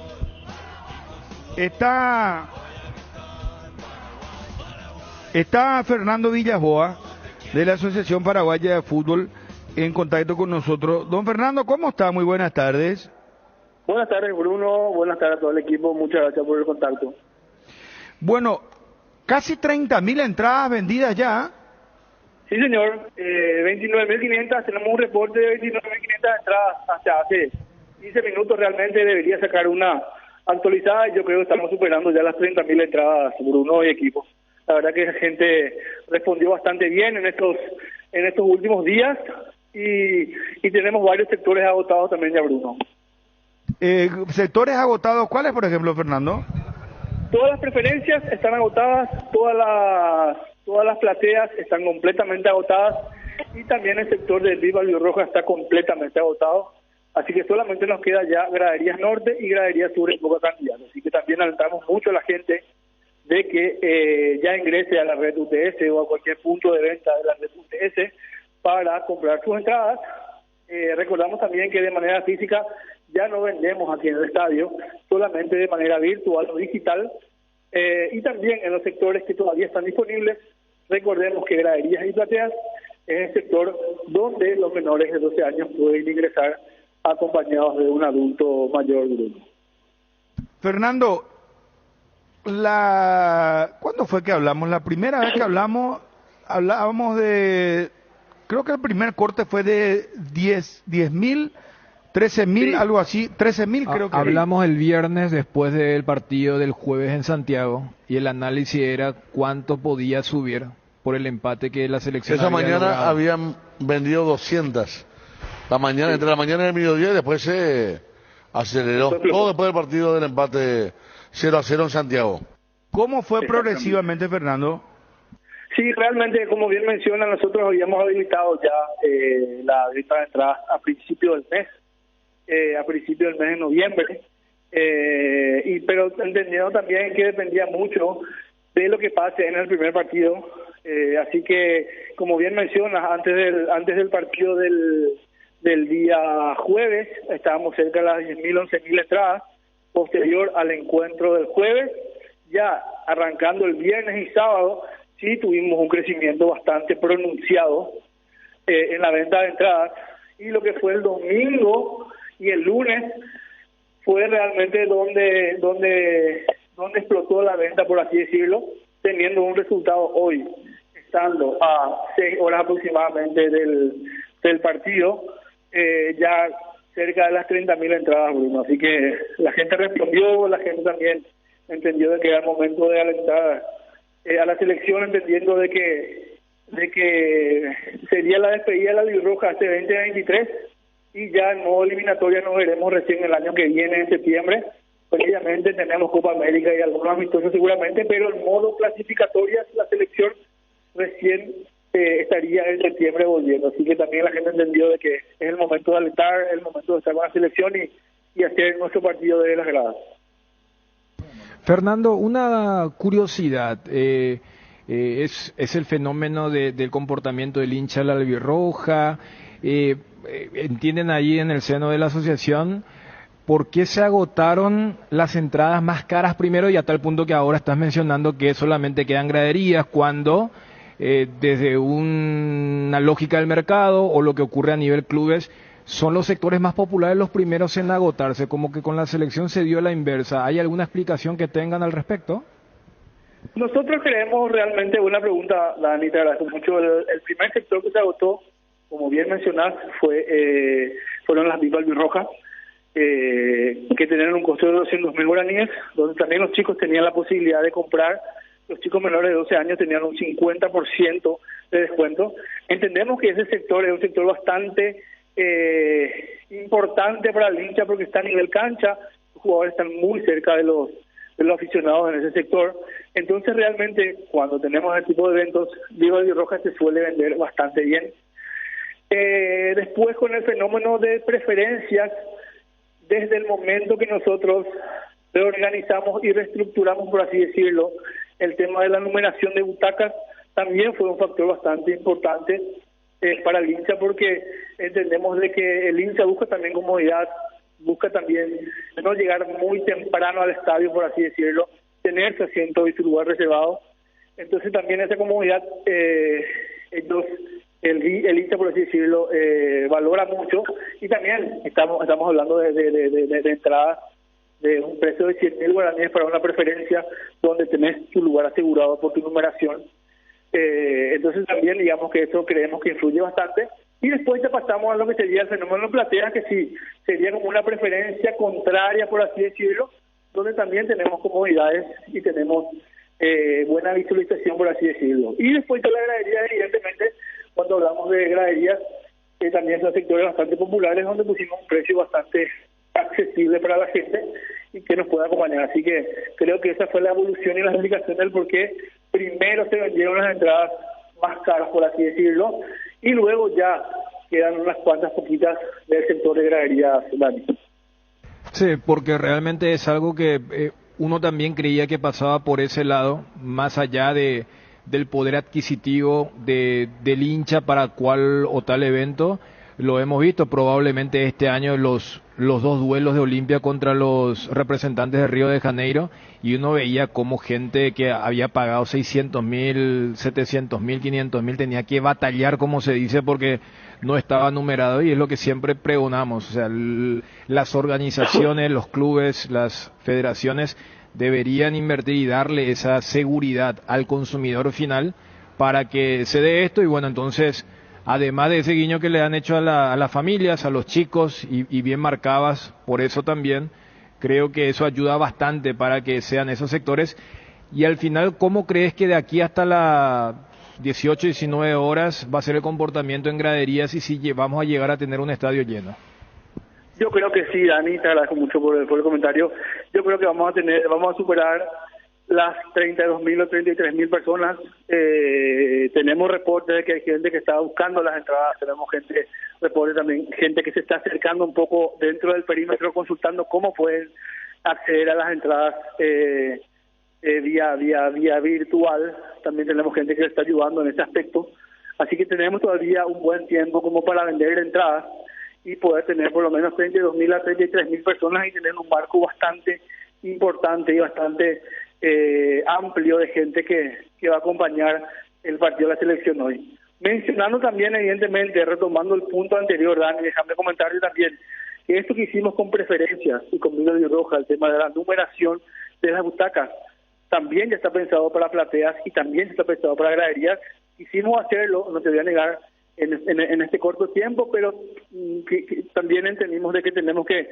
Está Fernando Villajoa de la Asociación Paraguaya de Fútbol en contacto con nosotros. Don Fernando, ¿cómo está? Muy buenas tardes. Buenas tardes, Bruno. Buenas tardes a todo el equipo. Muchas gracias por el contacto. Bueno, casi 30.000 entradas vendidas ya. Sí, señor. 29.500. Tenemos un reporte de 29.500 entradas hasta hace 15 minutos. Realmente debería sacar una actualizada y yo creo que estamos superando ya las 30.000 entradas, Bruno y equipo. La verdad que la gente respondió bastante bien en estos últimos días y tenemos varios sectores agotados también ya, Bruno. Sectores agotados, ¿cuáles, por ejemplo, Fernando? Todas las preferencias están agotadas, todas las plateas están completamente agotadas y también el sector del Viva Río Roja está completamente agotado. Así que solamente nos queda ya graderías norte y graderías sur en poca cantidad. Así que también alentamos mucho a la gente de que ya ingrese a la red UTS o a cualquier punto de venta de la red UTS para comprar sus entradas. Recordamos también que de manera física ya no vendemos aquí en el estadio, solamente de manera virtual o digital, y también en los sectores que todavía están disponibles. Recordemos que graderías y plateas es el sector donde los menores de 12 años pueden ingresar acompañados de un adulto mayor. Fernando, ¿cuándo fue que hablamos? La primera vez que hablábamos de, creo que el primer corte fue de 10.000, 13.000, sí, algo así, 13.000 creo que. Hablamos el viernes después del partido del jueves en Santiago y el análisis era cuánto podía subir por el empate que la selección esa había mañana logrado. Habían vendido 200. La mañana, sí, entre la mañana y el mediodía, y después se aceleró. Todo después del partido del empate 0-0 en Santiago. ¿Cómo fue progresivamente, Fernando? Sí, realmente, como bien menciona, nosotros habíamos habilitado ya la venta de entradas a principio del mes de noviembre, pero entendiendo también que dependía mucho de lo que pase en el primer partido. Así que, como bien mencionas, antes del partido del día jueves, estábamos cerca de las 10.000, 11.000 entradas. Posterior al encuentro del jueves, ya arrancando el viernes y sábado, sí tuvimos un crecimiento bastante pronunciado en la venta de entradas, y lo que fue el domingo y el lunes fue realmente donde explotó la venta, por así decirlo, teniendo un resultado hoy, estando a 6 horas aproximadamente del partido, ya cerca de las 30.000 entradas, Bruno. Así que la gente respondió, la gente también entendió de que era el momento de alentar a la selección, entendiendo de que sería la despedida de la albirroja este 2023, y ya en modo eliminatoria nos veremos recién el año que viene, en septiembre. Obviamente tenemos Copa América y algunos amistosos seguramente, pero en modo clasificatoria la selección recién estaría en septiembre volviendo. Así que también la gente entendió de que es el momento de alentar, el momento de estar con la selección y hacer nuestro partido de las gradas. Fernando, una curiosidad, es el fenómeno del comportamiento del hincha de la albirroja. ¿Entienden ahí en el seno de la asociación por qué se agotaron las entradas más caras primero, y a tal punto que ahora estás mencionando que solamente quedan graderías, cuando desde una lógica del mercado o lo que ocurre a nivel clubes son los sectores más populares los primeros en agotarse? Como que con la selección se dio la inversa. ¿Hay alguna explicación que tengan al respecto? Nosotros creemos realmente, una pregunta, Dani, te agradezco mucho. El primer sector que se agotó, como bien mencionás, fueron las VIP albirrojas, que tenían un costo de 200.000 guaraníes, donde también los chicos tenían la posibilidad de comprar. Los chicos menores de 12 años tenían un 50% de descuento. Entendemos que ese sector es un sector bastante importante para el hincha, porque está a nivel cancha, los jugadores están muy cerca de los aficionados en ese sector. Entonces realmente cuando tenemos ese tipo de eventos, Viva y Roja se suele vender bastante bien. Después, con el fenómeno de preferencias, desde el momento que nosotros reorganizamos y reestructuramos, por así decirlo, el tema de la numeración de butacas, también fue un factor bastante importante para el hincha, porque entendemos de que el hincha busca también comodidad, busca también no llegar muy temprano al estadio, por así decirlo, tener su asiento y su lugar reservado. Entonces también esa comodidad el hincha, por así decirlo, valora mucho. Y también estamos hablando de entradas de un precio de 100.000 guaraníes para una preferencia donde tenés tu lugar asegurado por tu numeración. Entonces también digamos que eso creemos que influye bastante. Y después ya pasamos a lo que sería el fenómeno platea, que sí sería como una preferencia contraria, por así decirlo, donde también tenemos comodidades y tenemos buena visualización, por así decirlo. Y después de la gradería, evidentemente, cuando hablamos de graderías, también son sectores bastante populares, donde pusimos un precio bastante accesible para la gente y que nos pueda acompañar. Así que creo que esa fue la evolución y la explicación del por qué primero se vendieron las entradas más caras, por así decirlo, y luego ya quedan unas cuantas poquitas del sector de graderías, Dani. Sí, porque realmente es algo que uno también creía que pasaba por ese lado, más allá del poder adquisitivo del hincha para cual o tal evento. Lo hemos visto probablemente este año los dos duelos de Olimpia contra los representantes de Río de Janeiro, y uno veía como gente que había pagado 600.000, 700.000, 500.000 tenía que batallar, como se dice, porque no estaba numerado, y es lo que siempre pregonamos. O sea, las organizaciones, los clubes, las federaciones deberían invertir y darle esa seguridad al consumidor final para que se dé esto. Y bueno, entonces, además de ese guiño que le han hecho a las familias, a los chicos, y bien marcadas, por eso también creo que eso ayuda bastante para que sean esos sectores. Y al final, ¿cómo crees que de aquí hasta las 18, 19 horas va a ser el comportamiento en graderías, y si vamos a llegar a tener un estadio lleno? Yo creo que sí, Dani, te agradezco mucho por el comentario. Yo creo que vamos a superar las 32.000 o 33.000 personas. Tenemos reportes de que hay gente que está buscando las entradas, tenemos reportes también, gente que se está acercando un poco dentro del perímetro, consultando cómo pueden acceder a las entradas vía virtual. También tenemos gente que está ayudando en ese aspecto. Así que tenemos todavía un buen tiempo como para vender entradas y poder tener por lo menos 32.000 a 33.000 personas y tener un marco bastante importante y bastante amplio de gente que va a acompañar el partido de la selección hoy. Mencionando también, evidentemente, retomando el punto anterior, Dani, déjame comentarle también que esto que hicimos con preferencias y con Vino y Roja, el tema de la numeración de las butacas, también ya está pensado para plateas y también está pensado para graderías. Quisimos hacerlo, no te voy a negar, en este corto tiempo, pero que también entendimos de que tenemos que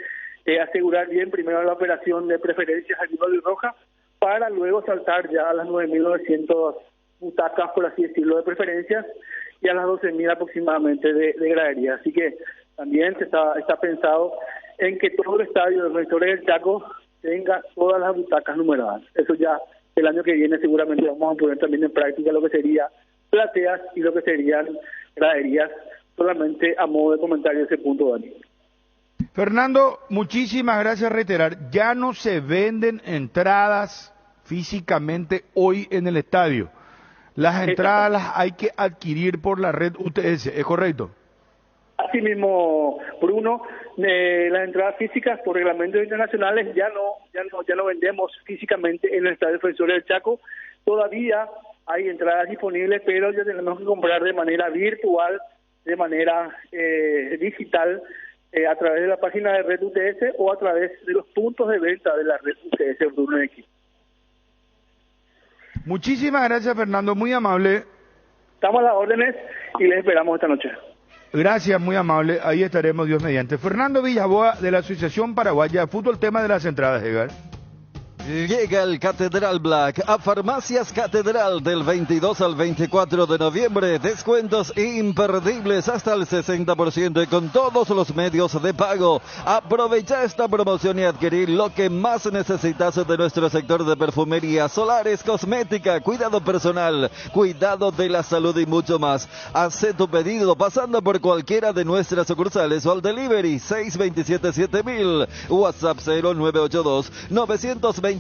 asegurar bien primero la operación de preferencias a Vino y Roja para luego saltar ya a las 9.900 butacas, por así decirlo, de preferencias y a las 12.000 aproximadamente de gradería. Así que también está pensado en que todo el estadio de Defensores del Chaco tenga todas las butacas numeradas. Eso ya el año que viene seguramente vamos a poner también en práctica lo que sería plateas y lo que serían graderías, solamente a modo de comentario ese punto, Dani. Fernando, muchísimas gracias. Reiterar, ya no se venden entradas físicamente hoy en el estadio. Las entradas las hay que adquirir por la red UTS, ¿es correcto? Así mismo, Bruno, las entradas físicas por reglamentos internacionales ya no vendemos físicamente en el Estadio Defensores del Chaco. Todavía hay entradas disponibles, pero ya tenemos que comprar de manera virtual, de manera digital, a través de la página de Red UTS o a través de los puntos de venta de la Red UTS Bruno X. Muchísimas gracias, Fernando, muy amable. Estamos a las órdenes y les esperamos esta noche. Gracias, muy amable. Ahí estaremos, Dios mediante. Fernando Villaboa, de la Asociación Paraguaya de Fútbol, tema de las entradas, Edgar. Llega el Catedral Black a Farmacias Catedral del 22 al 24 de noviembre. Descuentos imperdibles hasta el 60% y con todos los medios de pago. Aprovecha esta promoción y adquirir lo que más necesitas de nuestro sector de perfumería, solares, cosmética, cuidado personal, cuidado de la salud y mucho más. Haz tu pedido pasando por cualquiera de nuestras sucursales o al delivery 627-7000, WhatsApp 0982-927-610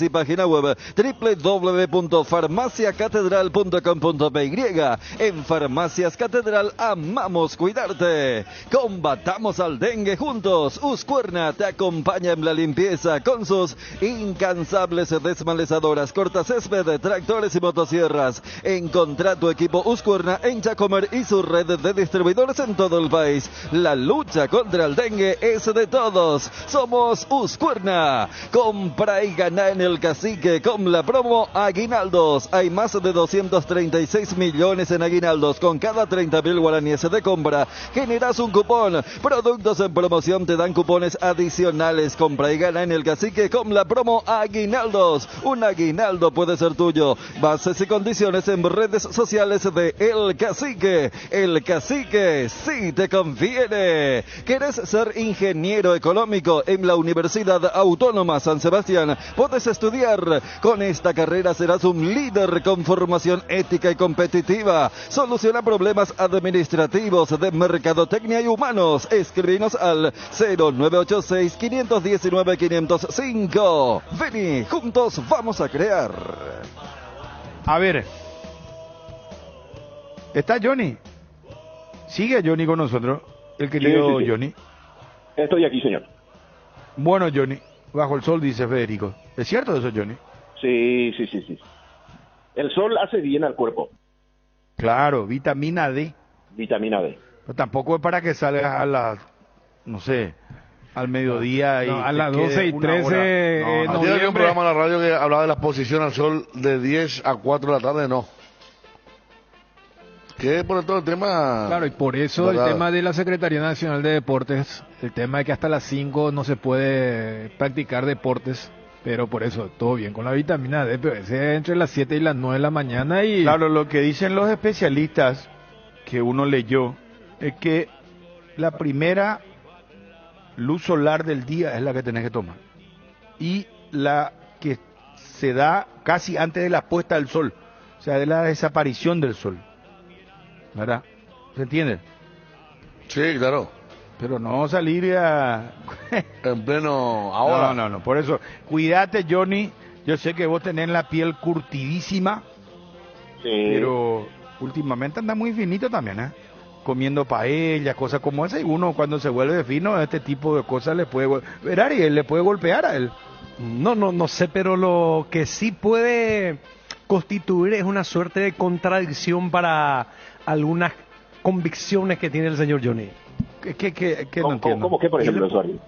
y página web www.farmaciacatedral.com.py. En Farmacias Catedral amamos cuidarte. Combatamos al dengue juntos. Uscuerna te acompaña en la limpieza con sus incansables desmalezadoras, cortacésped, tractores y motosierras. Encontrá tu equipo Uscuerna en Chacomer y su red de distribuidores en todo el país. La lucha contra el dengue es de todos. Somos Uscuerna. Compra y gana en el Cacique con la promo Aguinaldos. Hay más de 236 millones en aguinaldos. Con cada 30.000 guaraníes de compra generas un cupón. Productos en promoción te dan cupones adicionales. Compra y gana en el Cacique con la promo Aguinaldos. Un aguinaldo puede ser tuyo. Bases y condiciones en redes sociales de El Cacique. El Cacique sí te conviene. ¿Quieres ser ingeniero económico en la Universidad Autónoma San Sebastián? Puedes estudiar. Con esta carrera serás un líder con formación ética y competitiva. Soluciona problemas administrativos, de mercadotecnia y humanos. Escríbenos al 0986-519-505. Vení, juntos vamos a crear. A ver, ¿está Johnny? ¿Sigue Johnny con nosotros? El querido Sí. Johnny. Estoy aquí, señor. Bueno, Johnny, bajo el sol, dice Federico. ¿Es cierto eso, Johnny? Sí. El sol hace bien al cuerpo. Claro, vitamina D. Vitamina D. Pero tampoco es para que salgas a las, no sé, al mediodía y No, a te las quede 12 y una 13 hora. en Ayer había un noviembre. programa en la radio que hablaba de la exposición al sol de 10 a 4 de la tarde, no. Que por todo el tema... Claro, y por eso ¿verdad? el tema de la Secretaría Nacional de Deportes, el tema de que hasta las 5 no se puede practicar deportes, pero por eso todo bien con la vitamina D, pero ese entre las 7 y las 9 de la mañana y... Claro, lo que dicen los especialistas que uno leyó es que la primera luz solar del día es la que tenés que tomar. Y la que se da casi antes de la puesta del sol, o sea, de la desaparición del sol. ¿Verdad? ¿Se entiende? Sí, claro. Pero no salir a... En pleno... Ahora. No, por eso, cuídate, Johnny, Yo sé que vos tenés la piel curtidísima, Sí. pero últimamente anda muy finito también, ¿eh? Comiendo paellas, cosas como esa, y uno cuando se vuelve fino, este tipo de cosas le puede... Ver, Ariel, le puede golpear a él. No sé, pero lo que sí puede constituir es una suerte de contradicción para algunas convicciones que tiene el señor Johnny. ¿Qué no entiendo? ¿Cómo que, por ejemplo, eso, Ariel?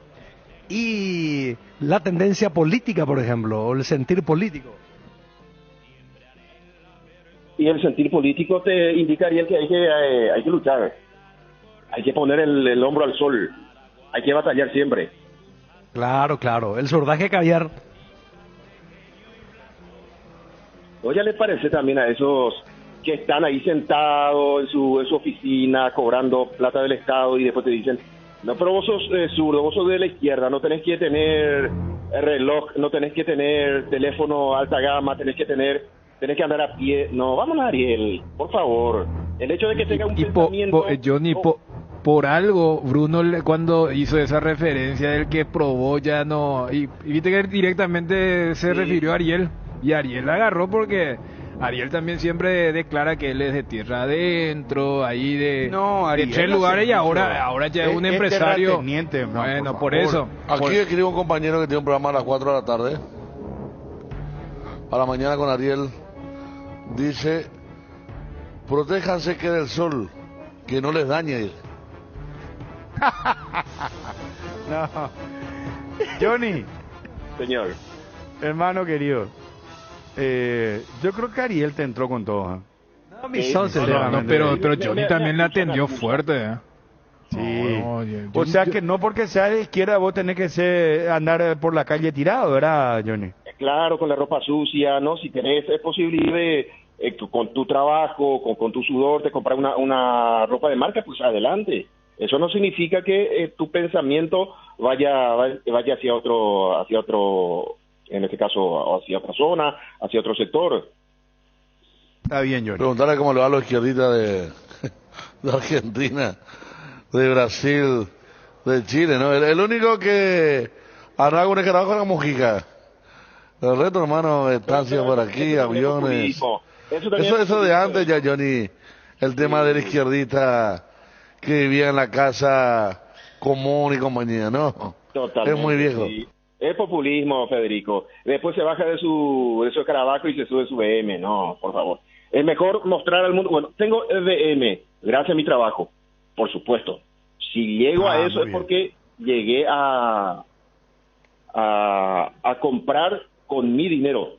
Y la tendencia política, por ejemplo, o el sentir político. Y el sentir político te indicaría que hay que luchar, hay que poner el hombro al sol, hay que batallar siempre. Claro, el sordaje caviar. ¿O ya le parece también a esos que están ahí sentados en su oficina cobrando plata del Estado y después te dicen, no, pero vos sos zurdo, vos sos de la izquierda, no tenés que tener reloj, no tenés que tener teléfono alta gama, tenés que andar a pie? No, vamos a Ariel, por favor. El hecho de que tenga un pensamiento... Johnny, por algo, Bruno cuando hizo esa referencia del que probó ya no... Y viste que directamente se refirió a Ariel. Y Ariel agarró porque Ariel también siempre declara que él es de tierra adentro, ahí de 3 lugares, y ahora ya es un empresario. Bueno, por eso. Aquí escribe un compañero que tiene un programa a las 4 de la tarde. A la mañana con Ariel. Dice, protéjanse que del sol, que no les dañe. No. Johnny, Señor. hermano querido, yo creo que Ariel te entró con todo, ¿eh? Pero Johnny también la atendió fuerte, ¿eh? Sí. O sea que no porque sea de izquierda vos tenés que andar por la calle tirado, ¿verdad, Johnny? Claro, con la ropa sucia, ¿no? Si tenés es posible con tu trabajo, con tu sudor, te comprar una ropa de marca, pues adelante. Eso no significa que tu pensamiento vaya hacia otro, en este caso, hacia otra zona, hacia otro sector. Está bien, Johnny. Preguntarle cómo le va a los izquierdistas de Argentina, de Brasil, de Chile, ¿no? El único que hará con el carajo es la Mujica. El resto, hermano, estancias por aquí, aviones. Eso de antes ya, Johnny. El tema del izquierdista que vivía en la casa común y compañía, ¿no? Totalmente, es muy viejo. Sí. Es populismo, Federico. Después se baja de su escarabajo y se sube su BM. No, por favor. Es mejor mostrar al mundo. Bueno, tengo el BM, gracias a mi trabajo, por supuesto. Si llego a eso es porque llegué a comprar con mi dinero.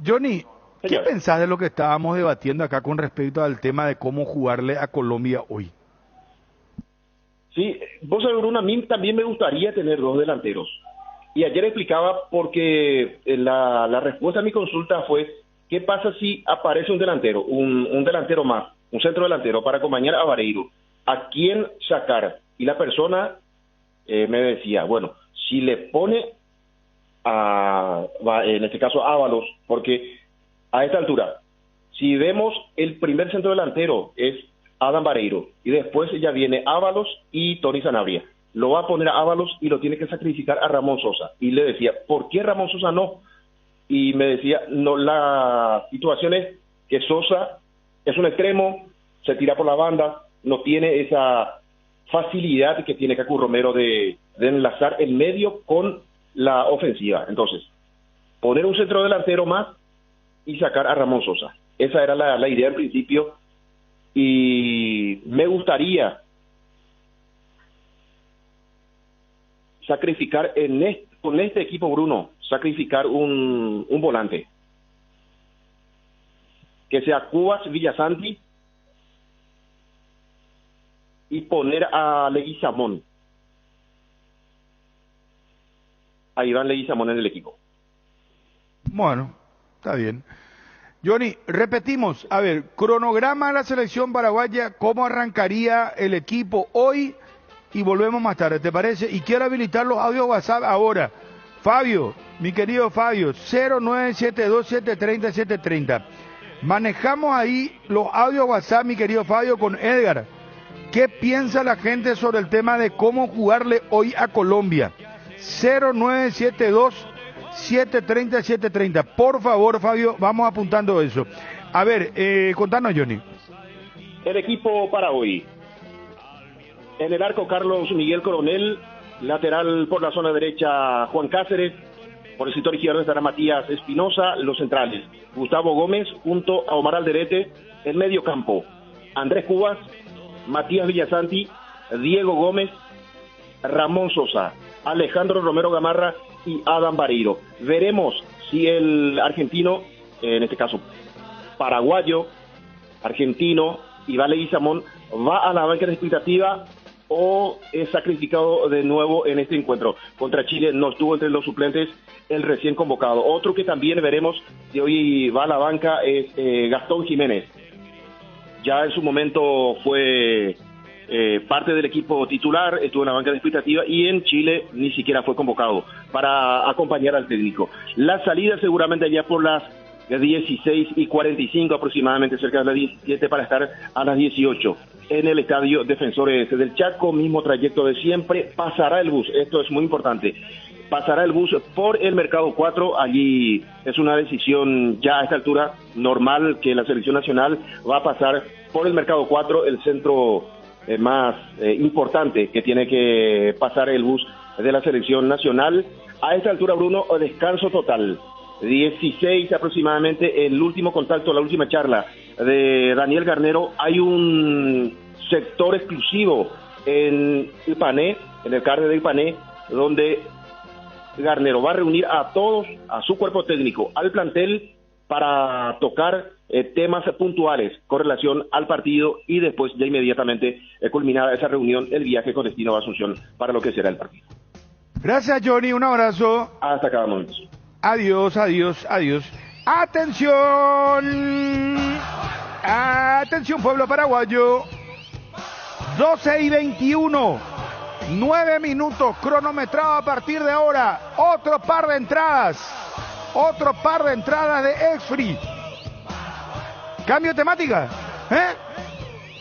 Johnny, ¿qué pensás de lo que estábamos debatiendo acá con respecto al tema de cómo jugarle a Colombia hoy? Sí, vos sabés, Bruno, a mí también me gustaría tener 2 delanteros. Y ayer explicaba porque la respuesta a mi consulta fue, ¿qué pasa si aparece un delantero, un delantero más, un centro delantero para acompañar a Vareiro? ¿A quién sacar? Y la persona me decía, bueno, si le pone en este caso Ábalos, porque a esta altura, si vemos el primer centro delantero es Adam Vareiro, y después ya viene Ábalos y Tony Sanabria. Lo va a poner a Ábalos y lo tiene que sacrificar a Ramón Sosa. Y le decía, ¿por qué Ramón Sosa no? Y me decía, no, la situación es que Sosa es un extremo, se tira por la banda, no tiene esa facilidad que tiene Cacu Romero de enlazar el medio con la ofensiva. Entonces, poner un centro delantero más y sacar a Ramón Sosa. Esa era la idea al principio, y me gustaría sacrificar con este equipo, Bruno, sacrificar un volante. Que sea Cubas, Villasanti, y poner a Leguizamón. A Iván Leguizamón en el equipo. Bueno, está bien. Johnny, repetimos, a ver, cronograma de la selección paraguaya, ¿cómo arrancaría el equipo hoy? Y volvemos más tarde, ¿te parece? Y quiero habilitar los audios WhatsApp ahora. Fabio, mi querido Fabio, 0972730730. Manejamos ahí los audios WhatsApp, mi querido Fabio, con Edgar. ¿Qué piensa la gente sobre el tema de cómo jugarle hoy a Colombia? 7:30, 7:30. Por favor, Fabio, vamos apuntando eso. A ver, contanos, Johnny. El equipo para hoy. En el arco, Carlos Miguel Coronel. Lateral por la zona derecha, Juan Cáceres. Por el sector izquierdo estará Matías Espinosa. Los centrales, Gustavo Gómez junto a Omar Alderete. El medio campo, Andrés Cubas, Matías Villasanti, Diego Gómez, Ramón Sosa, Alejandro Romero Gamarra y Adam Vareiro. Veremos si el argentino, en este caso paraguayo, argentino, Iván Leguizamón, va a la banca de expectativa o es sacrificado de nuevo en este encuentro. Contra Chile no estuvo entre los suplentes el recién convocado. Otro que también veremos si hoy va a la banca es Gastón Jiménez. Ya en su momento fue parte del equipo titular, estuvo en la banca de expectativa y en Chile ni siquiera fue convocado para acompañar al técnico. La salida seguramente allá por las 16:45 aproximadamente, cerca de las 17 para estar a las 18 en el Estadio Defensores del Chaco, mismo trayecto de siempre. Pasará el bus, esto es muy importante, pasará el bus por el Mercado 4, allí es una decisión ya a esta altura normal que la selección nacional va a pasar por el Mercado 4, el centro más importante que tiene que pasar el bus de la selección nacional. A esta altura, Bruno, descanso total. 16 aproximadamente, el último contacto, la última charla de Daniel Garnero. Hay un sector exclusivo en Ipané, en el CAR de Ipané, donde Garnero va a reunir a todos, a su cuerpo técnico, al plantel, para tocar temas puntuales con relación al partido y después ya inmediatamente culminada esa reunión, el viaje con destino a Asunción para lo que será el partido. Gracias, Johnny, un abrazo. Hasta cada momento. Adiós, adiós, adiós. ¡Atención! ¡Atención, pueblo paraguayo! 12:21. 9 minutos, cronometrado a partir de ahora. Otro par de entradas. Otro par de entradas de Exfree. ¿Cambio de temática?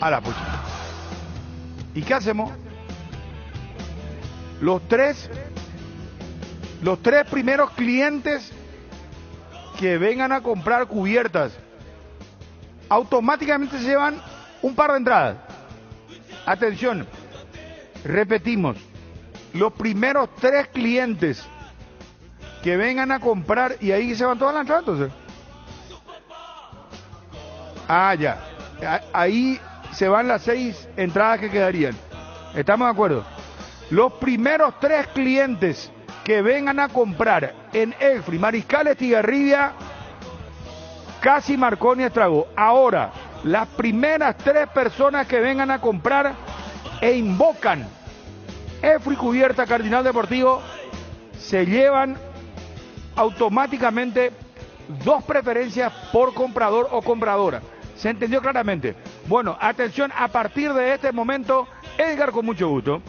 A la pucha. ¿Y qué hacemos? Los tres primeros clientes que vengan a comprar cubiertas automáticamente se llevan un par de entradas. Atención, repetimos, los primeros 3 clientes que vengan a comprar, y ahí se van todas las entradas entonces. Ya, ahí se van las 6 entradas que quedarían. ¿Estamos de acuerdo? Los primeros 3 clientes que vengan a comprar en Exfree, Mariscal Estigarribia, Casi Marconi Estrago. Ahora, las primeras 3 personas que vengan a comprar e invocan Exfree Cubierta Cardinal Deportivo se llevan automáticamente 2 preferencias por comprador o compradora. ¿Se entendió claramente? Bueno, atención, a partir de este momento, Edgar, con mucho gusto.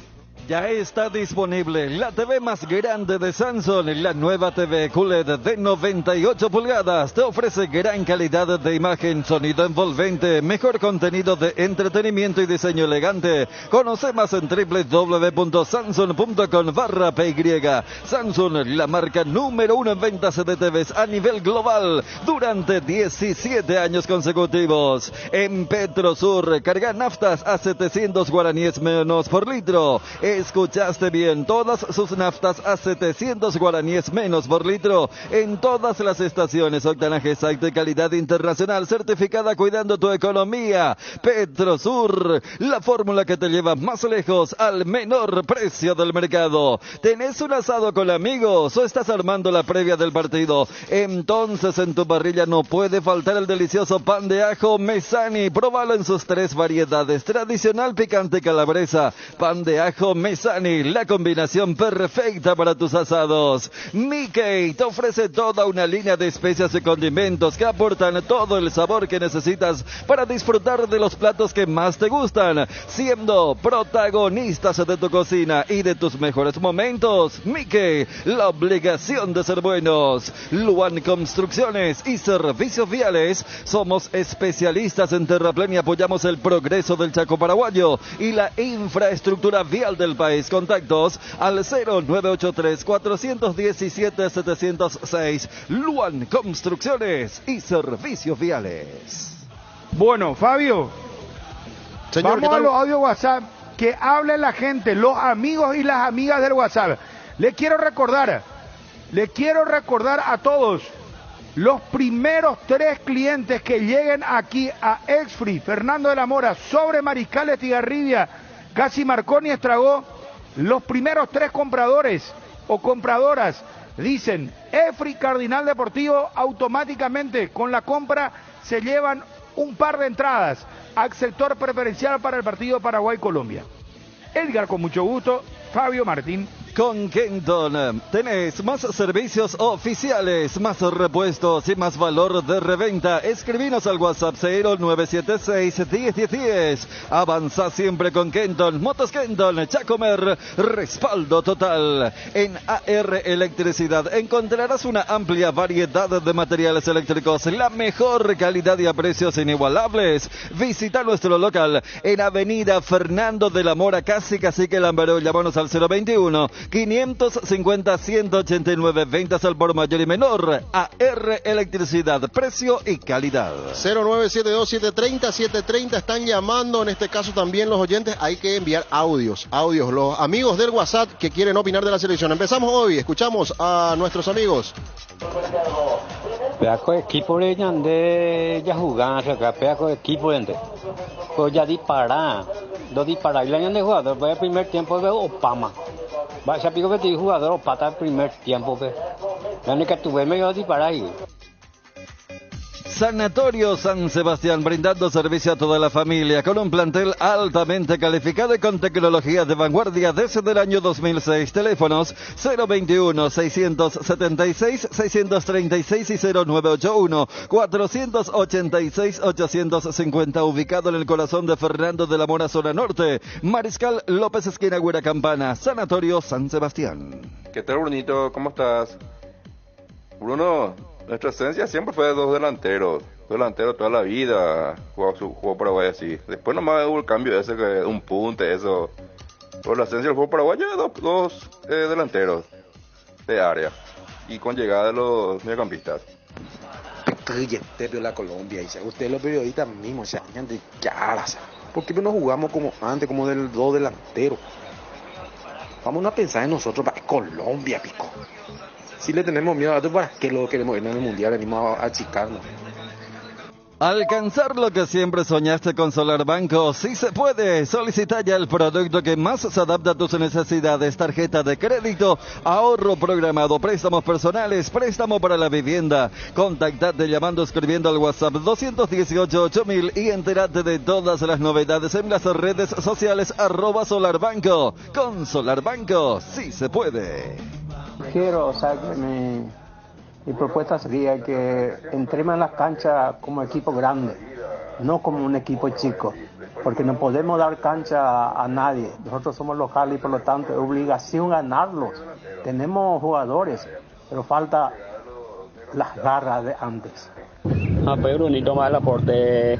Ya está disponible la TV más grande de Samsung, la nueva TV QLED de 98 pulgadas. Te ofrece gran calidad de imagen, sonido envolvente, mejor contenido de entretenimiento y diseño elegante. Conoce más en www.samsung.com/PY. Samsung, la marca número 1 en ventas de TVs a nivel global durante 17 años consecutivos. En Petrosur, carga naftas a 700 guaraníes menos por litro. Escuchaste bien, todas sus naftas a 700 guaraníes menos por litro en todas las estaciones. Octanaje exacto y calidad internacional certificada, cuidando tu economía. Petrosur, la fórmula que te lleva más lejos al menor precio del mercado. ¿Tenés un asado con amigos o estás armando la previa del partido? Entonces en tu parrilla no puede faltar el delicioso pan de ajo Mesani. Próbalo en sus 3 variedades: tradicional, picante, calabresa. Pan de ajo Mesani, la combinación perfecta para tus asados. Mickey te ofrece toda una línea de especias y condimentos que aportan todo el sabor que necesitas para disfrutar de los platos que más te gustan, siendo protagonistas de tu cocina y de tus mejores momentos. Mickey, la obligación de ser buenos. Luan Construcciones y Servicios Viales, somos especialistas en terraplén y apoyamos el progreso del Chaco paraguayo y la infraestructura vial del el país. Contactos al 0983-417-706. Luan Construcciones y Servicios Viales. Bueno, Fabio, Señor, vamos a los audios WhatsApp, que hable la gente, los amigos y las amigas del WhatsApp. Les quiero recordar a todos, los primeros 3 clientes que lleguen aquí a Exfree, Fernando de la Mora, sobre Mariscal Estigarribia, casi Marconi Estragó, los primeros 3 compradores o compradoras dicen Exfree Cardinal Deportivo, automáticamente con la compra se llevan un par de entradas al sector preferencial para el partido Paraguay-Colombia. Edgar, con mucho gusto. Fabio Martín. Con Kenton tenés más servicios oficiales, más repuestos y más valor de reventa. Escribinos al WhatsApp 0976-1010. Avanza siempre con Kenton. Motos Kenton, Chacomer, respaldo total. En AR Electricidad encontrarás una amplia variedad de materiales eléctricos, la mejor calidad y a precios inigualables. Visita nuestro local en Avenida Fernando de la Mora, casi Cacique Lambaró. Llámanos al 021 550-189, ventas al por mayor y menor. AR Electricidad, precio y calidad. 0972-730-730 están llamando, en este caso también los oyentes. Hay que enviar audios, los amigos del WhatsApp que quieren opinar de la selección. Empezamos hoy, escuchamos a nuestros amigos. Pedazo de equipo de ya jugar, pedazo de equipo de pues ya disparar, y la de jugador, voy al primer tiempo de Opama. Va, se pico que te jugador o pata el primer tiempo, pues. La única que tuve medio disparar ahí. Sanatorio San Sebastián, brindando servicio a toda la familia, con un plantel altamente calificado y con tecnología de vanguardia desde el año 2006. Teléfonos 021-676-636 y 0981-486-850, ubicado en el corazón de Fernando de la Mora, zona norte. Mariscal López, esquina Güera Campana. Sanatorio San Sebastián. ¿Qué tal, Brunito? ¿Cómo estás? Bruno, nuestra esencia siempre fue de 2 delanteros. Toda la vida jugó Paraguay así. Después nomás hubo el cambio ese, que un punte, eso. Pero la esencia del juego paraguayo es dos delanteros de área. Y con llegada de los mediocampistas. De la Colombia, dice. Ustedes los periodistas mismos se hayan de caras. ¿Por qué no jugamos como antes, como del 2 delanteros? Vamos a pensar en nosotros para Colombia, pico. Si le tenemos miedo a esto, ¿para qué lo queremos ir en el mundial? Venimos a achicarnos. Alcanzar lo que siempre soñaste con Solar Banco, sí se puede. Solicita ya el producto que más se adapta a tus necesidades. Tarjeta de crédito, ahorro programado, préstamos personales, préstamo para la vivienda. Contactate llamando, escribiendo al WhatsApp 218-8000 y entérate de todas las novedades en las redes sociales @Solarbanco. Con Solar Banco, sí se puede. Quiero, mi propuesta sería que entremos en las canchas como equipo grande, no como un equipo chico, porque no podemos dar cancha a nadie. Nosotros somos locales y por lo tanto es obligación ganarlos. Tenemos jugadores, pero falta las garras de antes. Pues Brunito va el aporte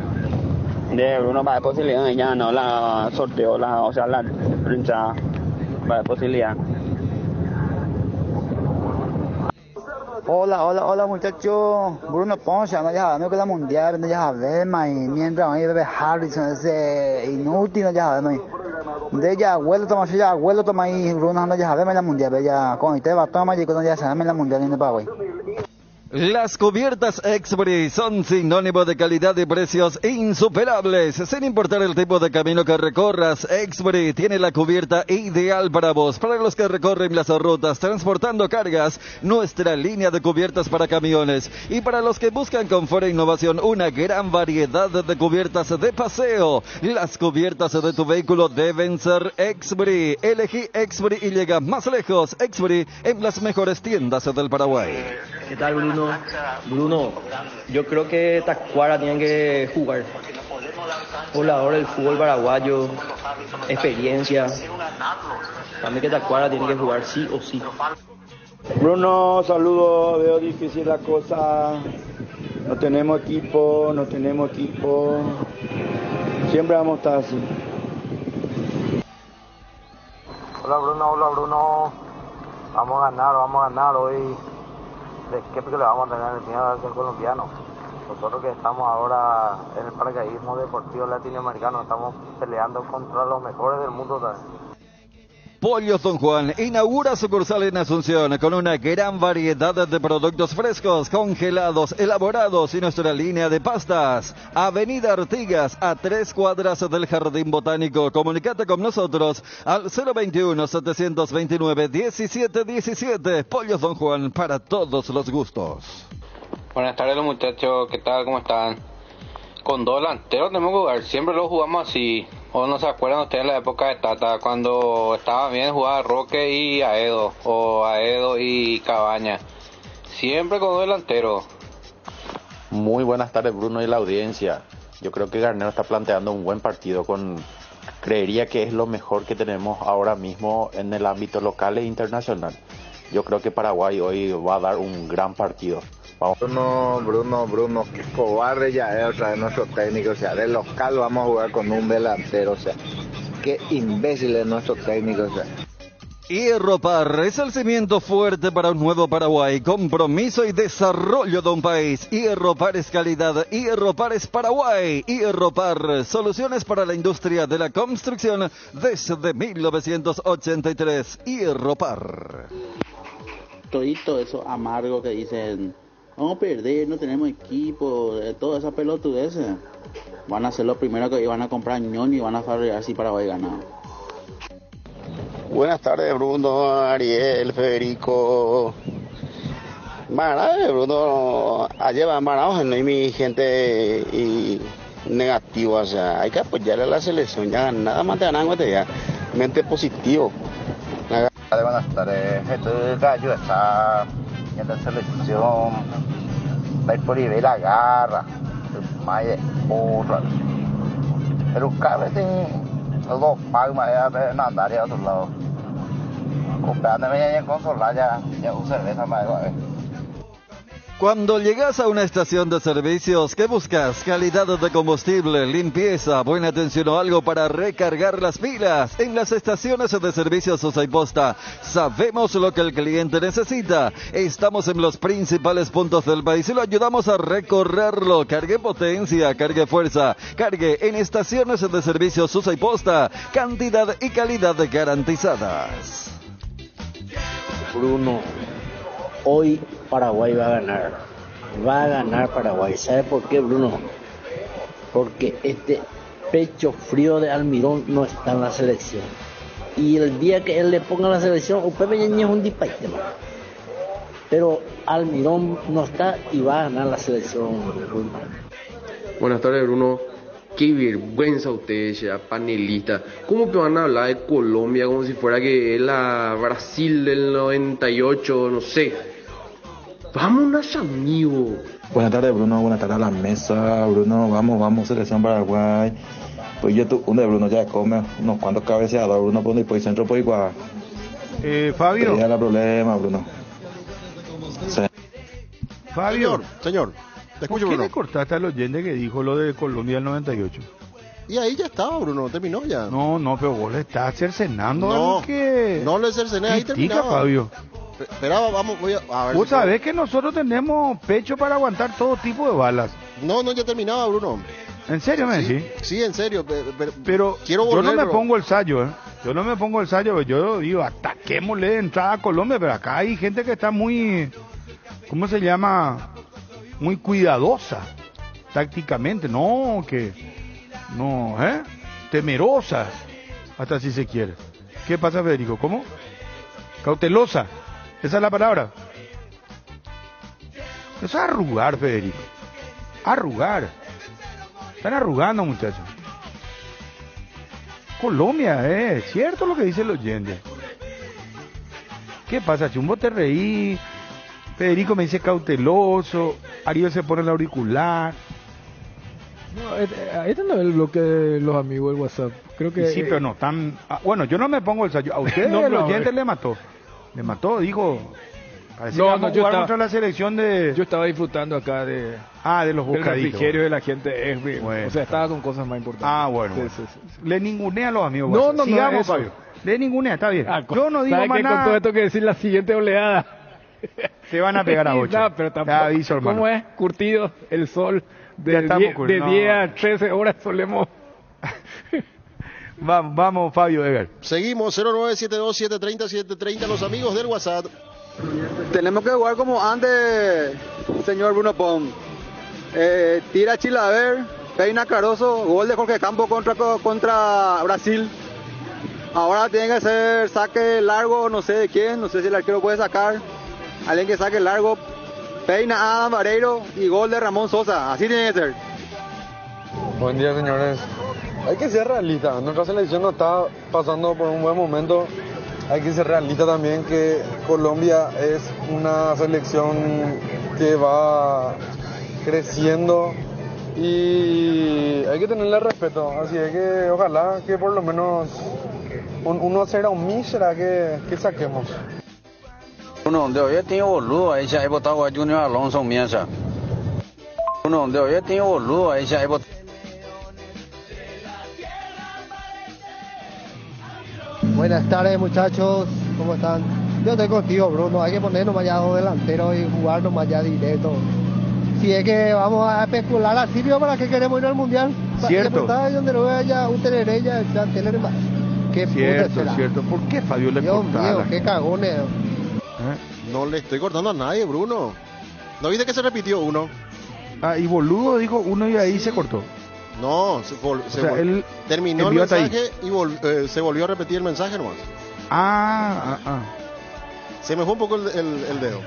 de Bruno, va de posibilidad, ya no la sorteo, la prensa va de posibilidad. Hola muchachos, Bruno Ponce, no ya sabemos que la mundial, no ya sabemos, y mientras ahí bebe Harrison, ese inútil, no ya sabemos, de ya abuelo toma ahí, Bruno, no ya sabemos la mundial, ya con este va toma y no ya sabemos la mundial en el Paraguay. Las cubiertas Exfree son sinónimo de calidad y precios insuperables. Sin importar el tipo de camino que recorras, Exfree tiene la cubierta ideal para vos. Para los que recorren las rutas transportando cargas, nuestra línea de cubiertas para camiones. Y para los que buscan confort e innovación, una gran variedad de cubiertas de paseo. Las cubiertas de tu vehículo deben ser Exfree. Elegí Exfree y llega más lejos. Exfree en las mejores tiendas del Paraguay. ¿Qué tal, Bruno, yo creo que Tacuara tiene que jugar. Volador del fútbol paraguayo, experiencia. También que Tacuara tiene que jugar sí o sí. Bruno, saludos, veo difícil la cosa. No tenemos equipo. Siempre vamos a estar así. Hola Bruno. Vamos a ganar hoy. ¿De qué porque le vamos a tener miedo al colombiano? Nosotros que estamos ahora en el paracaidismo deportivo latinoamericano, estamos peleando contra los mejores del mundo también. Pollos Don Juan inaugura sucursal en Asunción con una gran variedad de productos frescos, congelados, elaborados y nuestra línea de pastas. Avenida Artigas, a 3 cuadras del Jardín Botánico. Comunicate con nosotros al 021-729-1717. Pollos Don Juan, para todos los gustos. Buenas tardes muchachos, ¿qué tal? ¿Cómo están? Con 2 delanteros tenemos que jugar, siempre lo jugamos así. ¿O no se acuerdan ustedes de la época de Tata, cuando estaba bien jugaba Roque y Aedo, o Aedo y Cabaña? Siempre con 2 delanteros. Muy buenas tardes Bruno y la audiencia. Yo creo que Garnero está planteando un buen partido creería que es lo mejor que tenemos ahora mismo en el ámbito local e internacional. Yo creo que Paraguay hoy va a dar un gran partido. Vamos. Bruno, qué cobarde ya es otra vez nuestro técnico, o sea, de local vamos a jugar con un delantero, o sea, qué imbécil es nuestro técnico, o sea. Hierropar es el cimiento fuerte para un nuevo Paraguay, compromiso y desarrollo de un país. Hierropar es calidad, Hierropar es Paraguay. Hierropar, soluciones para la industria de la construcción desde 1983. Hierropar. Todito eso amargo que dicen, vamos a perder, no tenemos equipo, toda esa pelotudez. Van a ser lo primero que van a comprar ñoño y van a fabricar si Paraguay gana. Buenas tardes Bruno, Ariel, Federico. Bruno, ayer van parados, no hay mi gente y negativa, o sea, hay que apoyarle a la selección, ya nada más te ganan, ya, mente positivo. Buenas tardes, este gallo está en la selección, va por ahí la garra, más de otra. Pero cada vez los dos palmas ya no andaría a otro lado. Comprándome ya en consolar ya un cerveza más de. Cuando llegas a una estación de servicios, ¿qué buscas? Calidad de combustible, limpieza, buena atención o algo para recargar las pilas. En las estaciones de servicios Sosa y Posta, sabemos lo que el cliente necesita. Estamos en los principales puntos del país y lo ayudamos a recorrerlo. Cargue potencia, cargue fuerza, cargue en estaciones de servicios Sosa y Posta. Cantidad y calidad garantizadas. Bruno, hoy Paraguay va a ganar Paraguay. ¿Sabe por qué, Bruno? Porque este pecho frío de Almirón no está en la selección. Y el día que él le ponga la selección, usted me es un disparate, ¿no? Pero Almirón no está y va a ganar la selección, Bruno. Buenas tardes, Bruno. Qué vergüenza ustedes, ya, panelista. ¿Cómo que van a hablar de Colombia como si fuera que es la Brasil del 98, no sé? Vámonos, amigo. Buenas tardes, Bruno. Buenas tardes a la mesa, Bruno. Vamos, selección Paraguay. Pues yo Bruno ya come unos cuantos cabeceadores, Bruno, por y centro por igual. Fabio. Ya el problema, Bruno. Sí. Fabio. Señor. Te escucho, ¿Por qué Bruno? le cortaste al oyente que dijo lo de Colombia del 98? Y ahí ya estaba, Bruno, terminó ya. No, pero vos le estás cercenando No, algo que... no le cercené, ahí critica, terminaba. Fabio. Esperaba, voy a ver. Vos sabés que nosotros tenemos pecho para aguantar todo tipo de balas. No, ya terminaba, Bruno. ¿En serio me decís? Sí, en serio. Pero quiero yo volver, no me pero... pongo el sallo, Yo no me pongo el sallo, yo digo, ataquémosle de entrada a Colombia, pero acá hay gente que está muy, ¿cómo se llama? Muy cuidadosa, tácticamente, temerosa, hasta si se quiere. ¿Qué pasa, Federico? ¿Cómo? Cautelosa, esa es la palabra. Eso es arrugar, Federico. Arrugar. Están arrugando, muchachos. Colombia, es cierto lo que dice el oyente. ¿Qué pasa, Chumbo? Te reí. Federico me dice cauteloso. Ariel se pone el auricular. No, este no es el bloque de los amigos del WhatsApp. Creo que sí, pero no tan... bueno, yo no me pongo el sallo. A usted no, el oyente le mató. Le mató, dijo... Parece que vamos a jugar contra la selección de... Yo estaba disfrutando acá de... de los del bocaditos. refrigerio de la gente de Esbri. Bueno. O sea, estaba con cosas más importantes. Bueno. Sí. Le ningunea a los amigos. No, sigamos, eso. Fabio. Le ningunea, está bien. Yo no digo ¿sabe más qué? nada. Con todo esto que decir la siguiente oleada. Se van a pegar a 8. No, pero tampoco. Te aviso, hermano. ¿Cómo es? Curtido el sol. Ya estamos De 10 a 13 horas solemos... Vamos, Fabio, Edgar. Seguimos, 0972-730-730, los amigos del WhatsApp. Tenemos que jugar como antes, señor Bruno Pom. Tira Chilaver, peina Caroso, gol de Jorge Campos contra Brasil. Ahora tiene que ser saque largo, no sé de quién, no sé si el arquero puede sacar. Alguien que saque largo, peina a Adam Vareiro y gol de Ramón Sosa. Así tiene que ser. Buen día, señores. Hay que ser realista. Nuestra selección no está pasando por un buen momento. Hay que ser realista también que Colombia es una selección que va creciendo y hay que tenerle respeto. Así es que ojalá que por lo menos un 1-0 un mísera que saquemos. Uno de hoy tiene boludo ahí se ha votado a Junior Alonso Miesa. Uno de hoy tiene boludo ahí se ha votado. Buenas tardes, muchachos, ¿cómo están? Yo estoy contigo, Bruno, hay que ponernos allá dos delanteros y jugarnos allá directo. Si es que vamos a especular así, ¿para qué queremos ir al Mundial? Cierto. Qué Cierto. ¿Por qué Fabio le cortaba? Qué cagones. No le estoy cortando a nadie, Bruno. ¿No viste que se repitió uno? Y boludo dijo uno y ahí se cortó. No, él terminó el mensaje y se volvió a repetir el mensaje nomás. Se me fue un poco el dedo.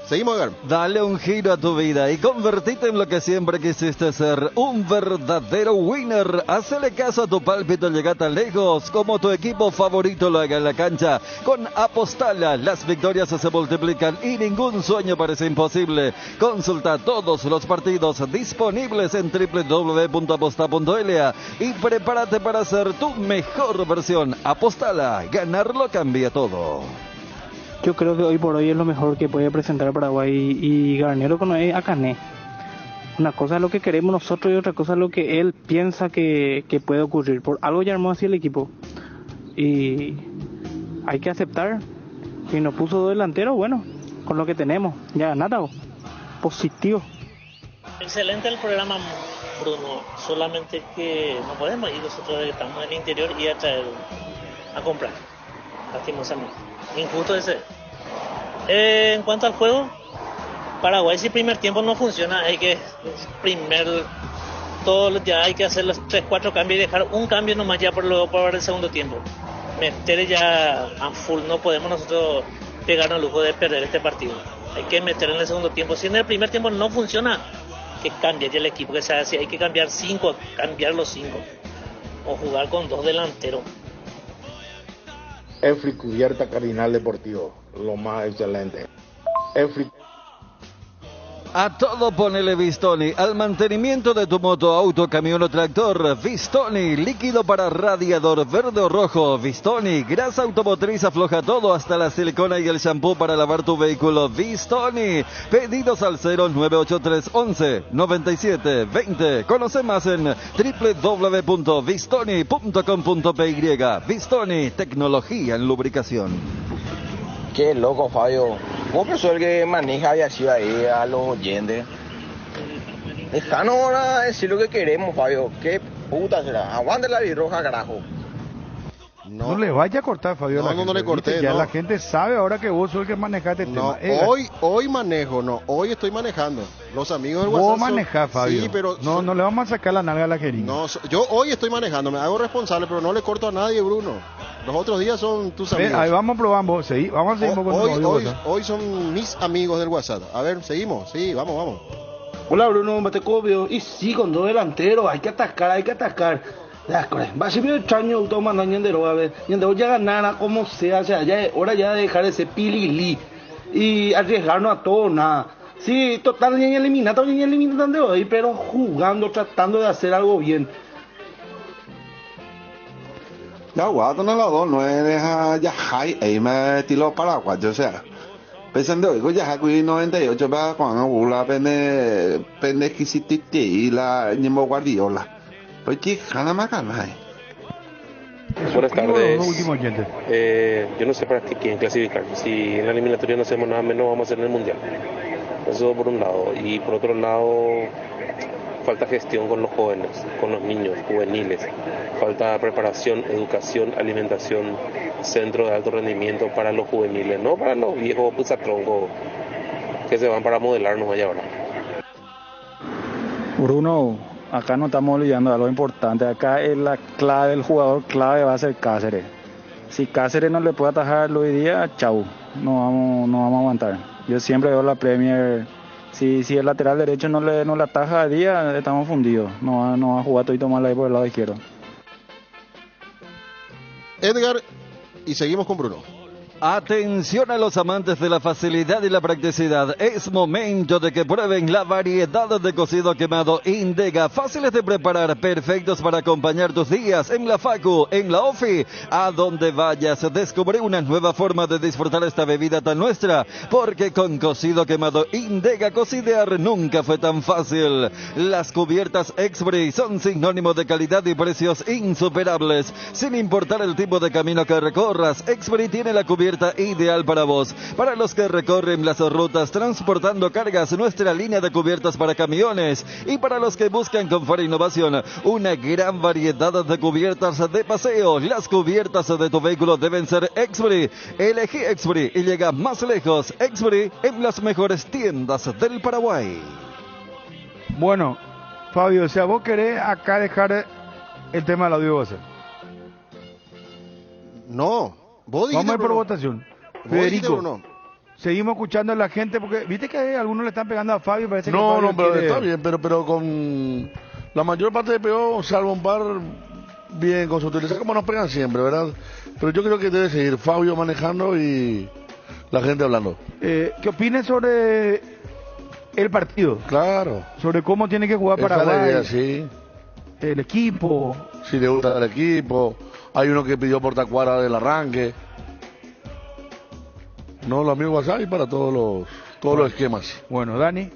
Seguimos, Edgar. Dale un giro a tu vida y convertite en lo que siempre quisiste ser, un verdadero winner. Hacele caso a tu pálpito, llega tan lejos como tu equipo favorito lo haga en la cancha. Con Apostala, las victorias se multiplican y ningún sueño parece imposible. Consulta todos los partidos disponibles en www.aposta.la y prepárate para ser tu mejor versión. Apostala, ganarlo cambia todo. Yo creo que hoy por hoy es lo mejor que puede presentar Paraguay y Garnero con a Cané. Una cosa es lo que queremos nosotros y otra cosa es lo que él piensa que puede ocurrir. Por algo ya armó así el equipo. Y hay que aceptar. Si nos puso dos delanteros, bueno, con lo que tenemos, ya nada, positivo. Excelente el programa, Bruno. Solamente que no podemos ir nosotros que estamos en el interior y a traer a comprar. Lastimosamente. Injusto ese. En cuanto al juego, Paraguay si el primer tiempo no funciona, hay que ya hay que hacer los 3-4 cambios y dejar un cambio nomás ya por el segundo tiempo. Meter ya a full, no podemos nosotros pegarnos el lujo de perder este partido. Hay que meter en el segundo tiempo. Si en el primer tiempo no funciona, que cambie ya el equipo, que sea así, hay que cambiar los 5 o jugar con 2 delanteros. Efri Cubierta Cardinal Deportivo, lo más excelente. A todo ponele Vistoni, al mantenimiento de tu moto, auto, camión o tractor. Vistoni, líquido para radiador verde o rojo. Vistoni, grasa automotriz afloja todo, hasta la silicona y el shampoo para lavar tu vehículo. Vistoni, pedidos al 0983 11 97 20. Conoce más en www.vistoni.com.py. Vistoni, tecnología en lubricación. Qué loco, Fabio. ¿Cómo persona que maneja y así ahí a los oyentes? Dejanos ahora decir lo que queremos, Fabio. ¿Qué puta será? Aguante la birroja, carajo. No le vaya a cortar, Fabio. No le corté. Ya la gente sabe ahora que vos sos el que manejaste el tema. Hoy manejo, hoy estoy manejando. Los amigos del WhatsApp. Vos manejás, Fabio. Sí, pero no le vamos a sacar la nalga a la jeringa. No, yo hoy estoy manejando, me hago responsable, pero no le corto a nadie, Bruno. Los otros días son tus amigos. Ahí vamos probando, vamos a seguir hoy son mis amigos del WhatsApp. A ver, seguimos, sí, vamos. Hola, Bruno, Matecobio. Y sí, con 2 delanteros, hay que atacar. Va a ser bien extraño tomando Ñandero, a ver. Ñandero ya ganara como sea, o sea, ya es hora ya de dejar ese pililí y arriesgarnos a todo, nada. Sí, total, ni eliminatan de hoy, pero jugando, tratando de hacer algo bien. Ya guardo en la 2, no es deja ya high, ahí me estilo paraguayo, o sea, Pensando que ya hay 98 va cuando bula pende exquisitite y la Ñemo Guardiola. Pues chica, más canay. Buenas tardes. Yo no sé para qué quieren clasificar. Si en la eliminatoria no hacemos nada menos, vamos a hacer en el mundial. Eso por un lado. Y por otro lado, falta gestión con los jóvenes, con los niños juveniles. Falta preparación, educación, alimentación, centro de alto rendimiento para los juveniles, no para los viejos pusatroncos que se van para modelarnos allá ahora. Bruno, acá no estamos olvidando algo importante. Acá es la clave, el jugador clave va a ser Cáceres. Si Cáceres no le puede atajar hoy día, chau, no vamos a aguantar. Yo siempre veo la Premier. Si el lateral derecho no le ataja a día, estamos fundidos. No va a jugar todo mal ahí por el lado izquierdo. Edgar, y seguimos con Bruno. Atención a los amantes de la facilidad y la practicidad. Es momento de que prueben la variedad de cocido quemado Indega. Fáciles de preparar, perfectos para acompañar tus días en la facu, en la ofi, a donde vayas. Descubre una nueva forma de disfrutar esta bebida tan nuestra, porque con cocido quemado Indega cocidear nunca fue tan fácil. Las cubiertas Expri son sinónimo de calidad y precios insuperables. Sin importar el tipo de camino que recorras, Expri tiene la cubierta ideal para vos. Para los que recorren las rutas transportando cargas, nuestra línea de cubiertas para camiones. Y para los que buscan confort e innovación, una gran variedad de cubiertas de paseo. Las cubiertas de tu vehículo deben ser Expri. Elegí Expri y llega más lejos. Expri en las mejores tiendas del Paraguay. Bueno, Fabio, o sea, vos querés acá dejar el tema del audio base. No. Vamos a ir por votación. Federico, seguimos escuchando a la gente porque viste que algunos le están pegando a Fabio. Parece no, que no, pero quiere... está bien, pero con la mayor parte de pegó, salvo un par, bien con su utilización, como nos pegan siempre, ¿verdad? Pero yo creo que debe seguir Fabio manejando y la gente hablando. ¿Qué opinas sobre el partido? Claro. Sobre cómo tiene que jugar Paraguay. Esa es la idea, sí. El equipo. Si le gusta el equipo. Hay uno que pidió por Tacuara del arranque. No, los amigos WhatsApp y para todos los esquemas. Bueno, Dani.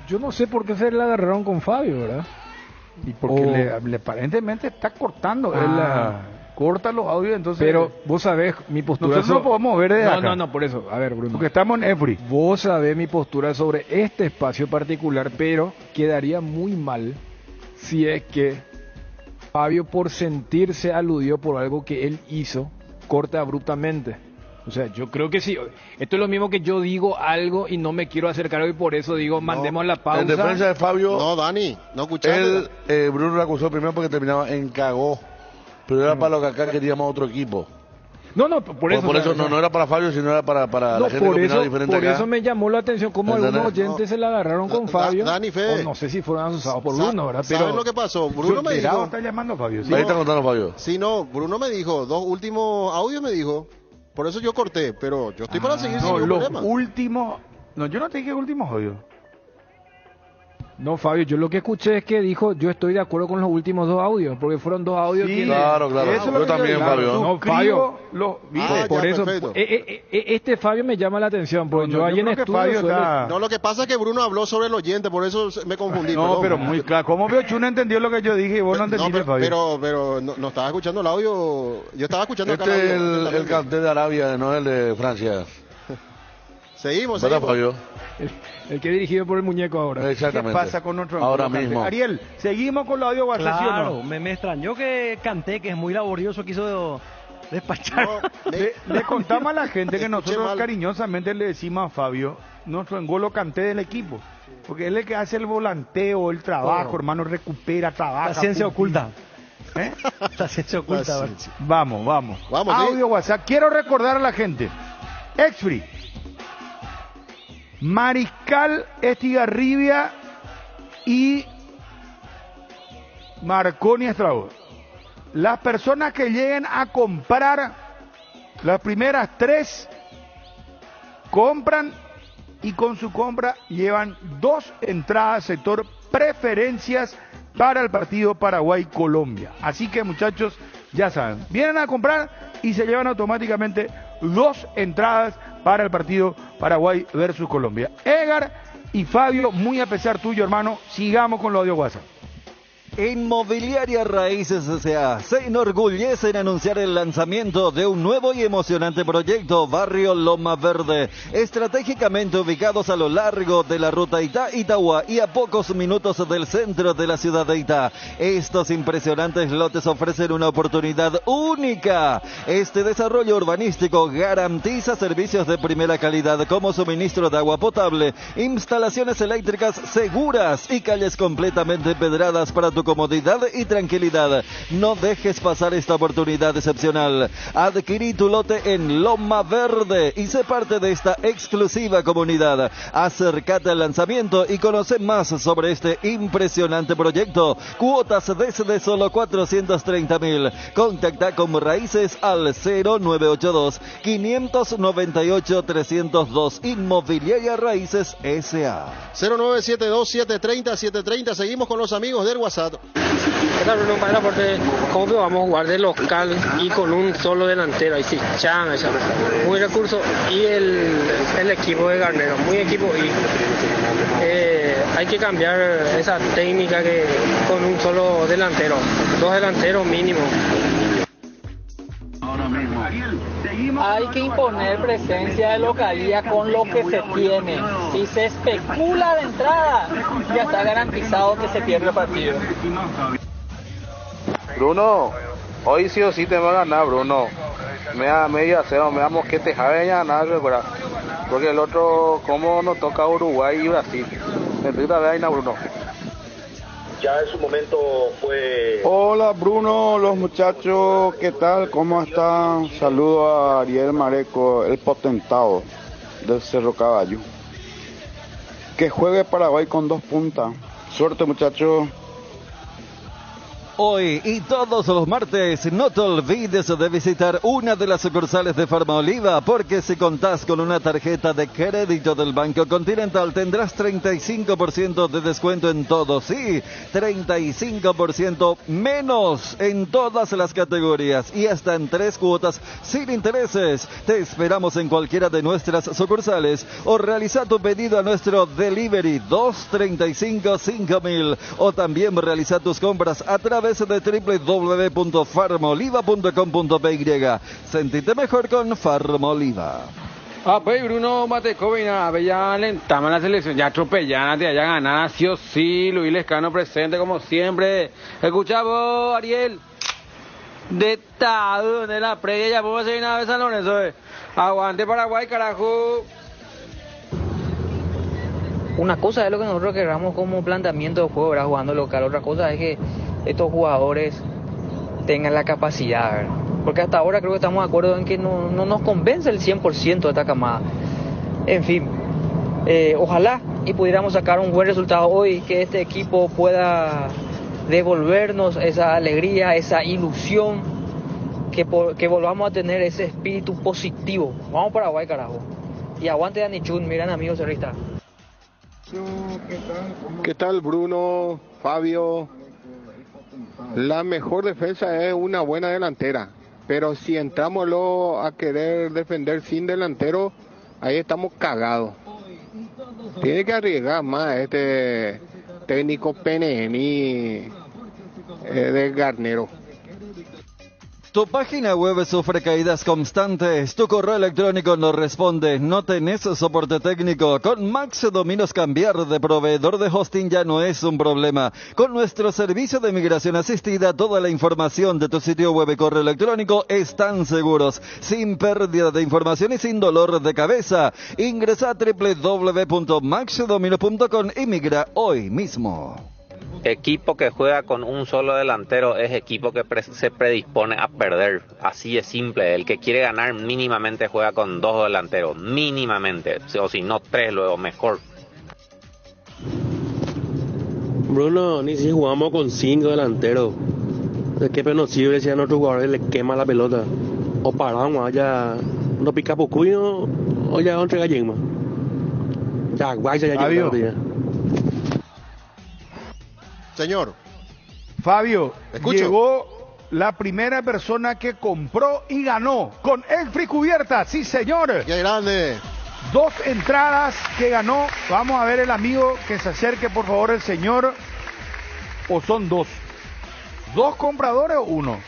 Yo no sé por qué se le agarraron con Fabio, ¿verdad? Y porque le aparentemente está cortando. Él corta los audios, entonces... Pero vos sabés mi postura... Nosotros no podemos ver de acá. No, por eso. A ver, Bruno. Porque estamos en EFRI. Vos sabés mi postura sobre este espacio particular, pero quedaría muy mal si es que Fabio, por sentirse aludido por algo que él hizo, corta abruptamente. O sea, yo creo que sí. Esto es lo mismo que yo digo algo y no me quiero hacer cargo y por eso digo, mandemos la pausa. En defensa de Fabio... No, Dani, no escuchaste. Bruno lo acusó primero porque terminaba en cagó. Pero era para lo que acá queríamos otro equipo. No, por eso. Por eso no era para Fabio, sino era para la gente que opinaba diferente por acá. eso me llamó la atención cómo algunos oyentes se la agarraron con Fabio. Dani, Fede. O no sé si fueron asusados por Bruno, ¿verdad? Pero ¿sabes lo que pasó? Bruno me dijo... está llamando a Fabio. ¿Sí? Ahí está contando Fabio. Sí, no, Bruno me dijo, 2 últimos audios me dijo. Por eso yo corté, pero yo estoy para seguir sin ningún problema. Últimos... No, yo no te dije últimos audios. No, Fabio, yo lo que escuché es que dijo, yo estoy de acuerdo con los últimos 2 audios, porque fueron 2 audios sí, que... Claro. Yo también, Fabio. No, Fabio, por eso, perfecto. Este Fabio me llama la atención, porque yo ahí en estudio... Fabio está... No, lo que pasa es que Bruno habló sobre el oyente, por eso me confundí. No, pero muy claro. ¿Cómo veo Chuna entendió lo que yo dije y vos no entendiste, Fabio? Pero no estaba escuchando el audio, yo estaba escuchando acá el audio. El cartel de Arabia, no el de Francia. Seguimos. Fabio? El que es dirigido por el muñeco ahora. Exactamente. ¿Qué pasa con nuestro ahora mismo? Ariel, seguimos con la audio WhatsApp. Claro, me extrañó que Kanté, que es muy laborioso, quiso despachar. Le contamos a la gente que nosotros cariñosamente le decimos a Fabio nuestro N'Golo Kanté del equipo. Porque él es el que hace el volanteo, el trabajo, hermano, recupera, trabaja. La ciencia oculta. La ciencia oculta. Vamos. Audio WhatsApp. Quiero recordar a la gente. Expri. Mariscal Estigarribia y Marconi Estrabón. Las personas que lleguen a comprar las primeras 3 compran y con su compra llevan 2 entradas sector preferencias para el partido Paraguay-Colombia. Así que muchachos, ya saben, vienen a comprar y se llevan automáticamente 2 entradas para el partido Paraguay versus Colombia. Edgar y Fabio, muy a pesar tuyo, hermano, sigamos con lo audio WhatsApp. Inmobiliaria Raíces S.A. se enorgullece en anunciar el lanzamiento de un nuevo y emocionante proyecto, Barrio Loma Verde, estratégicamente ubicados a lo largo de la ruta Itá-Itagua y a pocos minutos del centro de la ciudad de Itá. Estos impresionantes lotes ofrecen una oportunidad única. Este desarrollo urbanístico garantiza servicios de primera calidad como suministro de agua potable, instalaciones eléctricas seguras y calles completamente empedradas para tu comodidad y tranquilidad. No dejes pasar esta oportunidad excepcional. Adquirí tu lote en Loma Verde y sé parte de esta exclusiva comunidad. Acércate al lanzamiento y conoce más sobre este impresionante proyecto. Cuotas desde solo 430.000. Contacta con Raíces al 0982-598-302. Inmobiliaria Raíces S.A. 0972-730-730. Seguimos con los amigos del WhatsApp. Claro, no para porque como que vamos a jugar de local y con un solo delantero, ahí sí, chan, esa, muy recurso, y el equipo de Garnero, muy equipo, y hay que cambiar esa técnica que con un solo delantero, 2 delanteros mínimo. Hay que imponer presencia de localía con lo que se tiene. Si se especula de entrada, ya está garantizado que se pierde el partido. Bruno, hoy sí o sí te va a ganar, Bruno. Me da media cero, me da mosquete, jabe ya ganar, ¿verdad? Porque el otro, como nos toca Uruguay y Brasil. Me pido a Bruno. Ya en su momento fue... Hola Bruno, los muchachos, ¿qué tal? ¿Cómo están? Saludo a Ariel Mareco, el potentado del Cerro Caballo. Que juegue Paraguay con 2 puntas. Suerte muchachos. Hoy y todos los martes, no te olvides de visitar una de las sucursales de Farmaoliva, porque si contás con una tarjeta de crédito del Banco Continental tendrás 35% de descuento en todo, sí, 35% menos en todas las categorías y hasta en 3 cuotas sin intereses. Te esperamos en cualquiera de nuestras sucursales o realiza tu pedido a nuestro delivery 235-5000 o también realiza tus compras a través de www.farmaoliva.com.py. Sentite mejor con Farmaoliva. Pues Bruno Matecovina, ya alentamos la selección, ya atropellada, ya ganada, sí o sí, Luis Lescano presente como siempre. Escuchamos, Ariel, de Tado, de la previa, ya podemos hacer una vez a Lorenzo, aguante Paraguay, carajo. Una cosa es lo que nosotros queramos como planteamiento de juego, ¿verdad? Jugando local. Otra cosa es que estos jugadores tengan la capacidad, ¿verdad? Porque hasta ahora creo que estamos de acuerdo en que no nos convence el 100% de esta camada. En fin, ojalá y pudiéramos sacar un buen resultado hoy, que este equipo pueda devolvernos esa alegría, esa ilusión, que volvamos a tener ese espíritu positivo. Vamos Paraguay, carajo. Y aguante Dani Chun, miran amigos cerristas. ¿Qué tal Bruno, Fabio? La mejor defensa es una buena delantera, pero si entramos a querer defender sin delantero, ahí estamos cagados. Tiene que arriesgar más este técnico PNN de Garnero. Tu página web sufre caídas constantes, tu correo electrónico no responde, no tenés soporte técnico. Con Max Dominos cambiar de proveedor de hosting ya no es un problema. Con nuestro servicio de migración asistida, toda la información de tu sitio web y correo electrónico están seguros, sin pérdida de información y sin dolor de cabeza. Ingresa a www.maxdomino.com y migra hoy mismo. Equipo que juega con un solo delantero es equipo que se predispone a perder. Así es simple. El que quiere ganar mínimamente juega con 2 delanteros. Mínimamente. O si no 3 luego mejor. Bruno, ni si jugamos con 5 delanteros. ¿De qué pena sirve si a nuestros jugadores le quema la pelota? O paramos, ya no pica pocuyo o ya no entrega yema. Ya, guay, ya llega. Señor Fabio, escucho. la primera persona que compró y ganó con Expri Cubierta. Sí, señor. ¡Qué grande! 2 entradas que ganó. Vamos a ver el amigo que se acerque, por favor, el señor. ¿O son 2? ¿2 compradores o 1?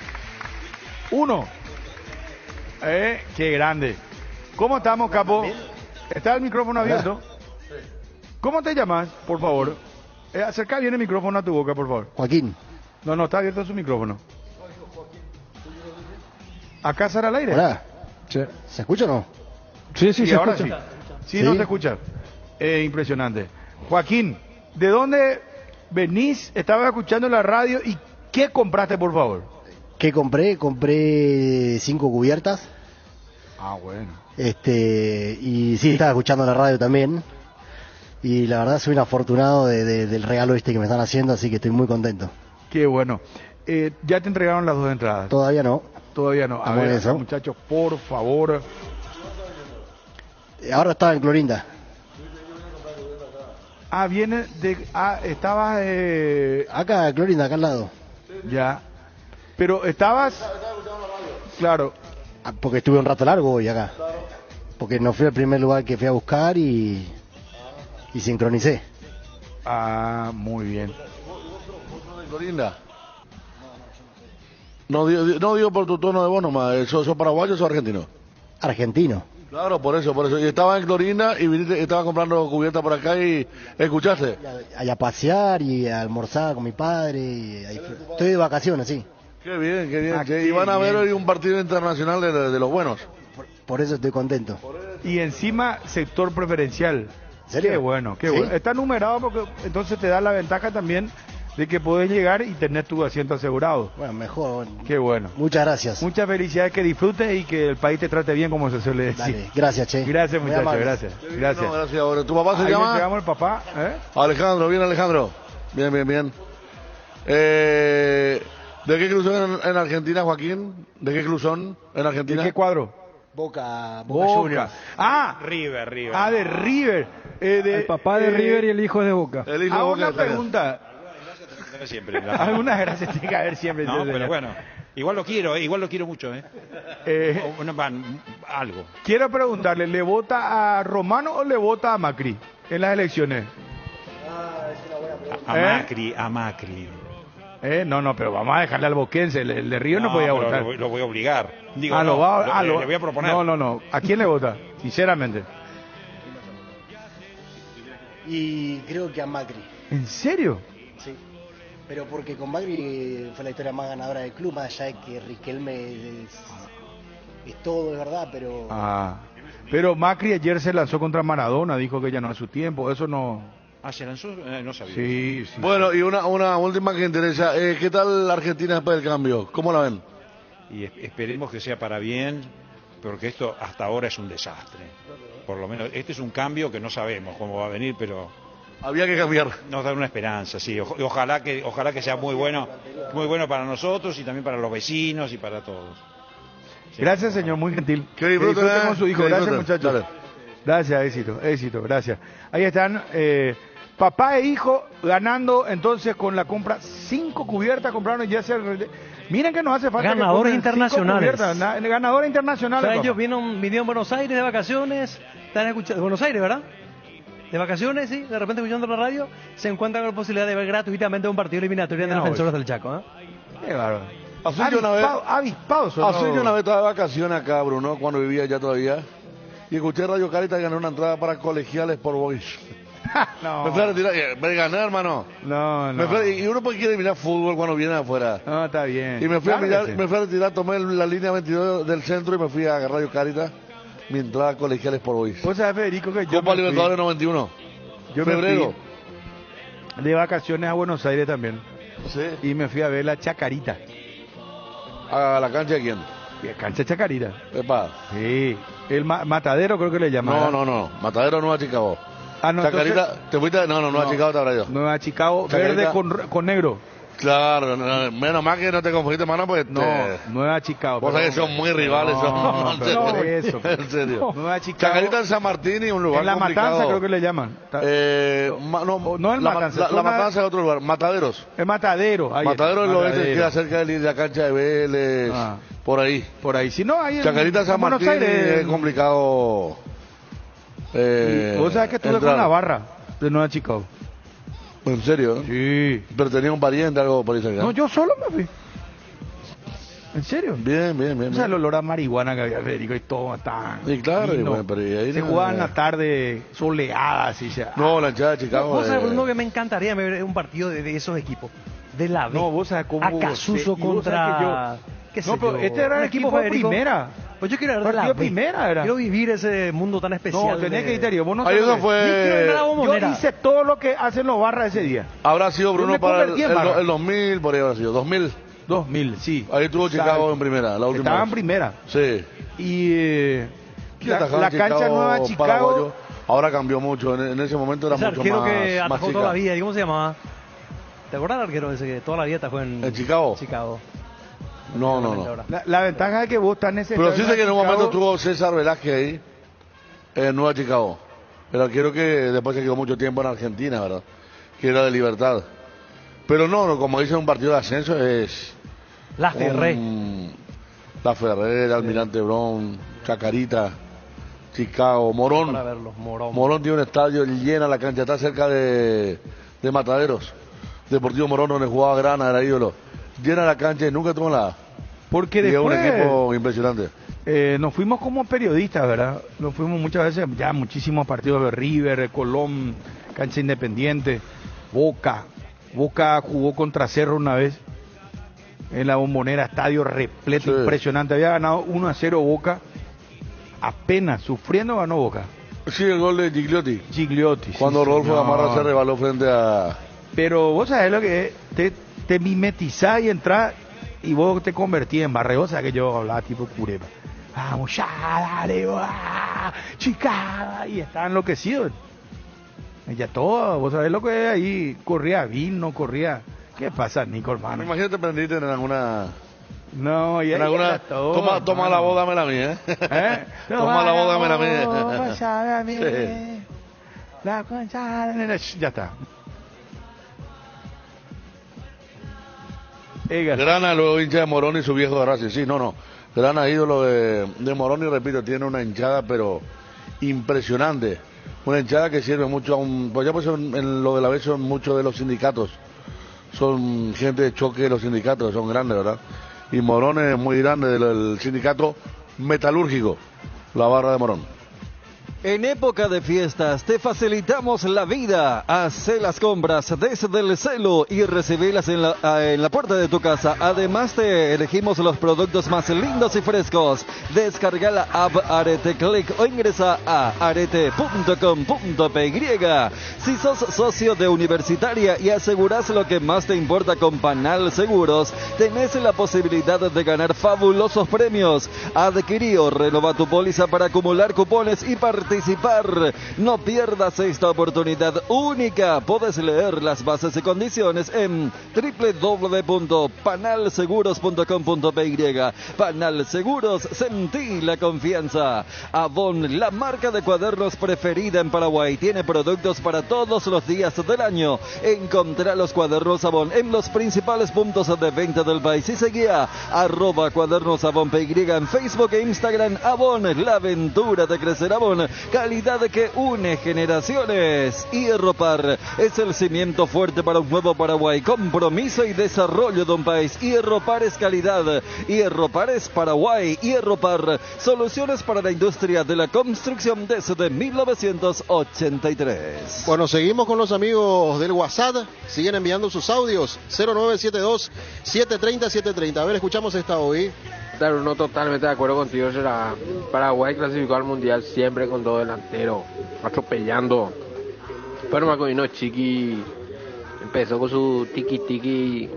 1. Qué grande. ¿Cómo estamos, capo? ¿Está el micrófono abierto? ¿Cómo te llamas, por favor? Acerca bien el micrófono a tu boca, por favor. Joaquín. No, está abierto su micrófono. ¿Acá será al aire? Hola. ¿Se escucha o no? Sí, se ahora escucha. Sí, no se escucha. Impresionante. Joaquín, ¿de dónde venís? Estabas escuchando la radio y ¿qué compraste, por favor? ¿Qué compré? Compré 5 cubiertas. Ah, bueno. Y sí, estaba escuchando la radio también. Y la verdad soy un afortunado del regalo que me están haciendo, así que estoy muy contento. Qué bueno. ¿Ya te entregaron las 2 entradas? Todavía no. Todavía no. A ver, eso. Muchachos, por favor. Ahora estaba en Clorinda. Viene de... estabas... Acá, Clorinda, acá al lado. Ya. Pero estabas... Claro. Porque estuve un rato largo hoy acá. Porque no fui al primer lugar que fui a buscar y sincronicé. Muy bien. Clorinda. No digo por tu tono de voz nomás. ¿Sos paraguayo o sos argentino? Argentino. Claro, por eso. Y estaba en Clorinda y viniste, estaba comprando cubierta por acá y ¿escuchaste? A pasear y a almorzar con mi padre. Estoy de vacaciones, sí. Qué bien. Y van a ver hoy un partido internacional de los buenos. Por eso estoy contento. Y encima, sector preferencial. ¿Serio? Qué bueno. ¿Sí? Está numerado porque entonces te da la ventaja también de que podés llegar y tener tu asiento asegurado. Bueno, mejor. Qué bueno. Muchas gracias. Muchas felicidades, que disfrutes y que el país te trate bien, como se suele decir. Dale, gracias, Che. Gracias, muchachos, gracias. Gracias. Ahora, ¿tu papá se llama? Entregamos el papá. Alejandro, bien Alejandro. Bien. ¿De qué club son en Argentina, Joaquín? ¿De qué club son en Argentina? ¿De qué cuadro? Boca Juniors. River. De River. El papá de River y el hijo de Boca. El hijo de Boca. Una pregunta. Siempre. Algunas gracias tiene que haber siempre. No, pero bueno, igual lo quiero mucho, algo. Quiero preguntarle, ¿le vota a Romano o le vota a Macri en las elecciones? A Macri. No, pero vamos a dejarle al boquense, el de Río no podía votar. Lo voy a obligar. Digo, le voy a proponer. No. ¿A quién le vota? Sinceramente. Y creo que a Macri. ¿En serio? Sí. Pero porque con Macri fue la historia más ganadora del club, más allá de que Riquelme es todo, de verdad, pero... Pero Macri ayer se lanzó contra Maradona, dijo que ya no es su tiempo, eso no... ¿Se lanzó? No sabía. Sí. Bueno, y una última que interesa, ¿qué tal la Argentina después del cambio? ¿Cómo la ven? Y esperemos que sea para bien, porque esto hasta ahora es un desastre. Por lo menos, este es un cambio que no sabemos cómo va a venir, pero... Había que cambiar. Nos da una esperanza, sí. Ojalá que sea muy bueno para nosotros y también para los vecinos y para todos. Sí. Gracias, señor, muy gentil. Que disfruten con su hijo. Gracias, muchachos. Dale. Gracias, éxito, gracias. Ahí están, papá e hijo ganando entonces con la compra. 5 cubiertas compraron y ya se... Miren que nos hace falta. Ganadores internacionales. Ganadores internacionales. O sea, ellos vinieron en Buenos Aires de vacaciones, están escuchando, Buenos Aires, ¿verdad? De vacaciones, sí, de repente escuchando la radio, se encuentran con la posibilidad de ver gratuitamente un partido eliminatorio de Defensores del Chaco. Qué bárbaro. Avispado. Yo una vez estaba de vacaciones acá, Bruno, cuando vivía allá todavía, y escuché Radio Carita y gané una entrada para colegiales por Boys. No. Me fui a retirar, me gané, hermano. No. Y uno quiere mirar fútbol cuando viene afuera. No, está bien. Y me fui a retirar, tomé la línea 22 del centro y me fui a Radio Carita. Mi entrada a colegiales por Boys. Pues sabes, Federico, que yo Copa Libertadores 91. Febrero. De vacaciones a Buenos Aires también. Sí. Y me fui a ver la Chacarita. ¿A la cancha de quién? Cancha Chacarita. Epa. Sí. El Matadero creo que le llaman. No. Matadero Nueva Chicago. No, Chacarita, entonces... ¿te fuiste? No, Nueva Chicago te habrá ido. Nueva Chicago, Chacarita. verde con negro. Claro, menos mal que no te confundiste, mano, pues Nueva Chicago. Vos sabés que son muy rivales. Eso. En serio. Nueva Chicago. Chacarita en San Martín y un lugar en La complicado. Matanza creo que le llaman. No es Matanza. La Matanza es otro lugar. Mataderos. Es Matadero. Matadero es lo que queda cerca de la cancha de Vélez. Por ahí. Si no, ahí Chacarita en San Martín es complicado. Vos sabés que estuve con la barra de Nueva Chicago. ¿En serio? Sí. ¿Pero tenía un pariente algo por ahí cerca? No, yo solo me fui. ¿En serio? Bien. O sea, el olor a marihuana que había, Federico, y todo tan... Sí, claro. Pero ahí se jugaba en la tarde soleada, así ya. No, la hinchada de Chicago... Vos sabés, Bruno, que me encantaría ver un partido de esos equipos. De la B. No, vos sabés cómo... Acasuso contra... No, pero este era el equipo de primera. Pues yo quiero ver de la B. Primera era. Quiero vivir ese mundo tan especial. No, tenés criterio. Vos no ahí eso fue... Yo hice todo lo que hacen los barras ese día. Habrá sido, Bruno, para el 2000, por ahí habrá sido. 2000, sí. Ahí estuvo Chicago en primera, la última. Estaba en primera. Sí. Y la cancha Nueva Chicago... Paraguayo, ahora cambió mucho. En ese momento era mucho más que atajó chica. Toda la vida. ¿Y cómo se llamaba? ¿Te acuerdas del arquero ese que toda la vida atajó en Chicago? Chicago. No. La ventaja es que vos estás en ese... Pero sí sé que en un momento tuvo César Velázquez ahí, en Nueva Chicago. El arquero que después se quedó mucho tiempo en Argentina, ¿verdad? Que era de Libertad. Pero no, como dice, un partido de ascenso es... La Ferré. La Ferré, Almirante Brown, Chacarita, Chicago, Morón. Para verlos, Morón tiene un estadio, llena la cancha, está cerca de Mataderos. Deportivo Morón, donde jugaba Grana, era ídolo. Llena la cancha y nunca tuvo nada. Porque después... un equipo impresionante. Nos fuimos como periodistas, ¿verdad? Nos fuimos muchas veces, ya muchísimos partidos de River, Colón, cancha Independiente, Boca jugó contra Cerro una vez en la Bombonera, estadio repleto, impresionante. Había ganado 1-0 Boca, apenas sufriendo ganó Boca. Sí, el gol de Gigliotti. Cuando sí, Rodolfo Gamarra se rebaló frente a... Pero vos sabés lo que es, te mimetizás y entras y vos te convertís en barrio. O sea que yo hablaba tipo Cureba. Vamos, ya, dale, chica. Y estaban enloquecidos. Ella todo, vos sabés lo que es ahí. Corría vino, corría. ¿Qué pasa, Nico, hermano? Imagínate prendiste en alguna... No, y en alguna... Toma la boda, me la mía, ¿eh? Toma la boda, me la mía. Ya está. Grana, luego hincha de Morón y su viejo de Racing. Sí, no. Grana, ídolo de Morón, y repito, tiene una hinchada, pero impresionante. Una hinchada que sirve mucho pues ya pues en lo de la vez son muchos de los sindicatos. Son gente de choque de los sindicatos, son grandes, ¿verdad? Y Morón es muy grande del sindicato metalúrgico, la barra de Morón. En época de fiestas te facilitamos la vida. Haz las compras desde el celu y recibirlas en la puerta de tu casa. Además te elegimos los productos más lindos y frescos. Descarga la app Arete Click o ingresa a arete.com.py. Si sos socio de Universitaria y aseguras lo que más te importa con Panal Seguros, tenés la posibilidad de ganar fabulosos premios. Adquirí o renova tu póliza para acumular cupones y participar. No pierdas esta oportunidad única. Puedes leer las bases y condiciones en www.panalseguros.com.py. Panal Seguros, sentí la confianza. Avon, la marca de cuadernos preferida en Paraguay, tiene productos para todos los días del año. Encontrá los cuadernos Avon en los principales puntos de venta del país y seguía @cuadernosavon.py en Facebook e Instagram. Avon, la aventura de crecer. Avon, calidad que une generaciones. Hierropar es el cimiento fuerte para un nuevo Paraguay. Compromiso y desarrollo de un país. Hierropar es calidad. Hierropar es Paraguay. Hierropar, soluciones para la industria de la construcción desde 1983. Bueno, seguimos con los amigos del WhatsApp. Siguen enviando sus audios. 0972-730-730. A ver, escuchamos esta hoy. Claro, no, totalmente de acuerdo contigo. Será Paraguay clasificó al mundial siempre con dos delanteros, atropellando. Pero Macoino Chiqui empezó con su tiki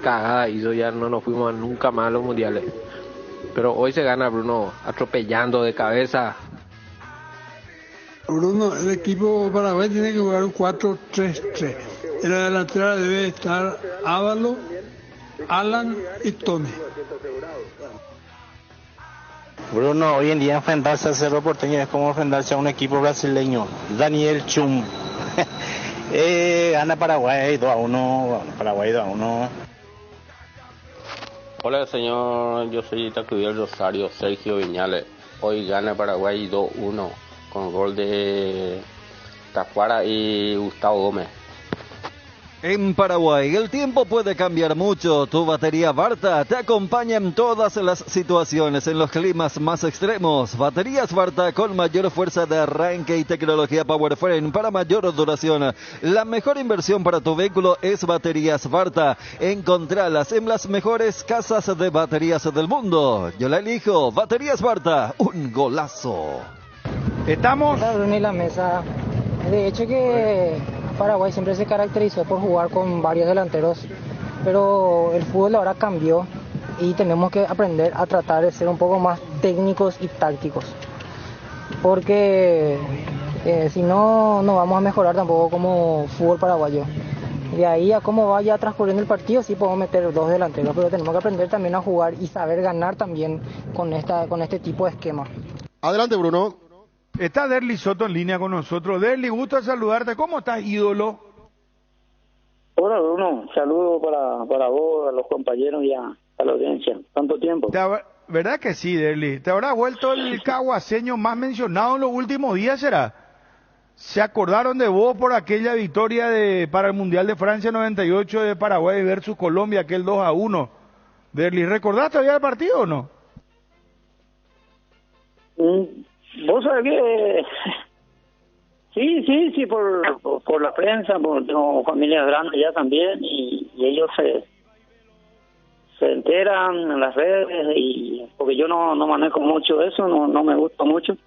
cagada, hizo, ya no nos fuimos nunca más a los mundiales. Pero hoy se gana, Bruno, atropellando de cabeza. Bruno, el equipo Paraguay tiene que jugar un 4-3-3. En la delantera debe estar Ávalo, Alan y Tome. Bruno, hoy en día enfrentarse a Cerro Porteño es como enfrentarse a un equipo brasileño. Daniel Chum. Gana Paraguay 2-1. Paraguay 2-1. Hola señor, yo soy Itacubiel Rosario, Sergio Viñales. Hoy gana Paraguay 2-1 con gol de Tacuara y Gustavo Gómez. En Paraguay el tiempo puede cambiar mucho. Tu batería Varta te acompaña en todas las situaciones, en los climas más extremos. Baterías Varta con mayor fuerza de arranque y tecnología Powerframe para mayor duración. La mejor inversión para tu vehículo es Baterías Varta. Encontralas en las mejores casas de baterías del mundo. Yo la elijo. Baterías Varta, un golazo. Estamos. En la mesa. De hecho que Paraguay siempre se caracterizó por jugar con varios delanteros, pero el fútbol ahora cambió y tenemos que aprender a tratar de ser un poco más técnicos y tácticos, porque si no, no vamos a mejorar tampoco como fútbol paraguayo. De ahí a cómo vaya transcurriendo el partido, sí podemos meter dos delanteros, pero tenemos que aprender también a jugar y saber ganar también con este tipo de esquema. Adelante, Bruno. Está Derly Soto en línea con nosotros. Derly, gusto saludarte. ¿Cómo estás, ídolo? Hola, Bruno. Saludos para vos, a los compañeros y a la audiencia. ¿Tanto tiempo? ¿Verdad que sí, Derly? ¿Te habrá vuelto el caguaseño más mencionado en los últimos días, será? ¿Se acordaron de vos por aquella victoria para el Mundial de Francia 98 de Paraguay versus Colombia, aquel 2-1? Derly, ¿recordaste todavía el partido o no? Vos sabés que sí, por la prensa, tengo familias grandes ya también y ellos se enteran en las redes, y porque yo no manejo mucho eso, no me gusta mucho.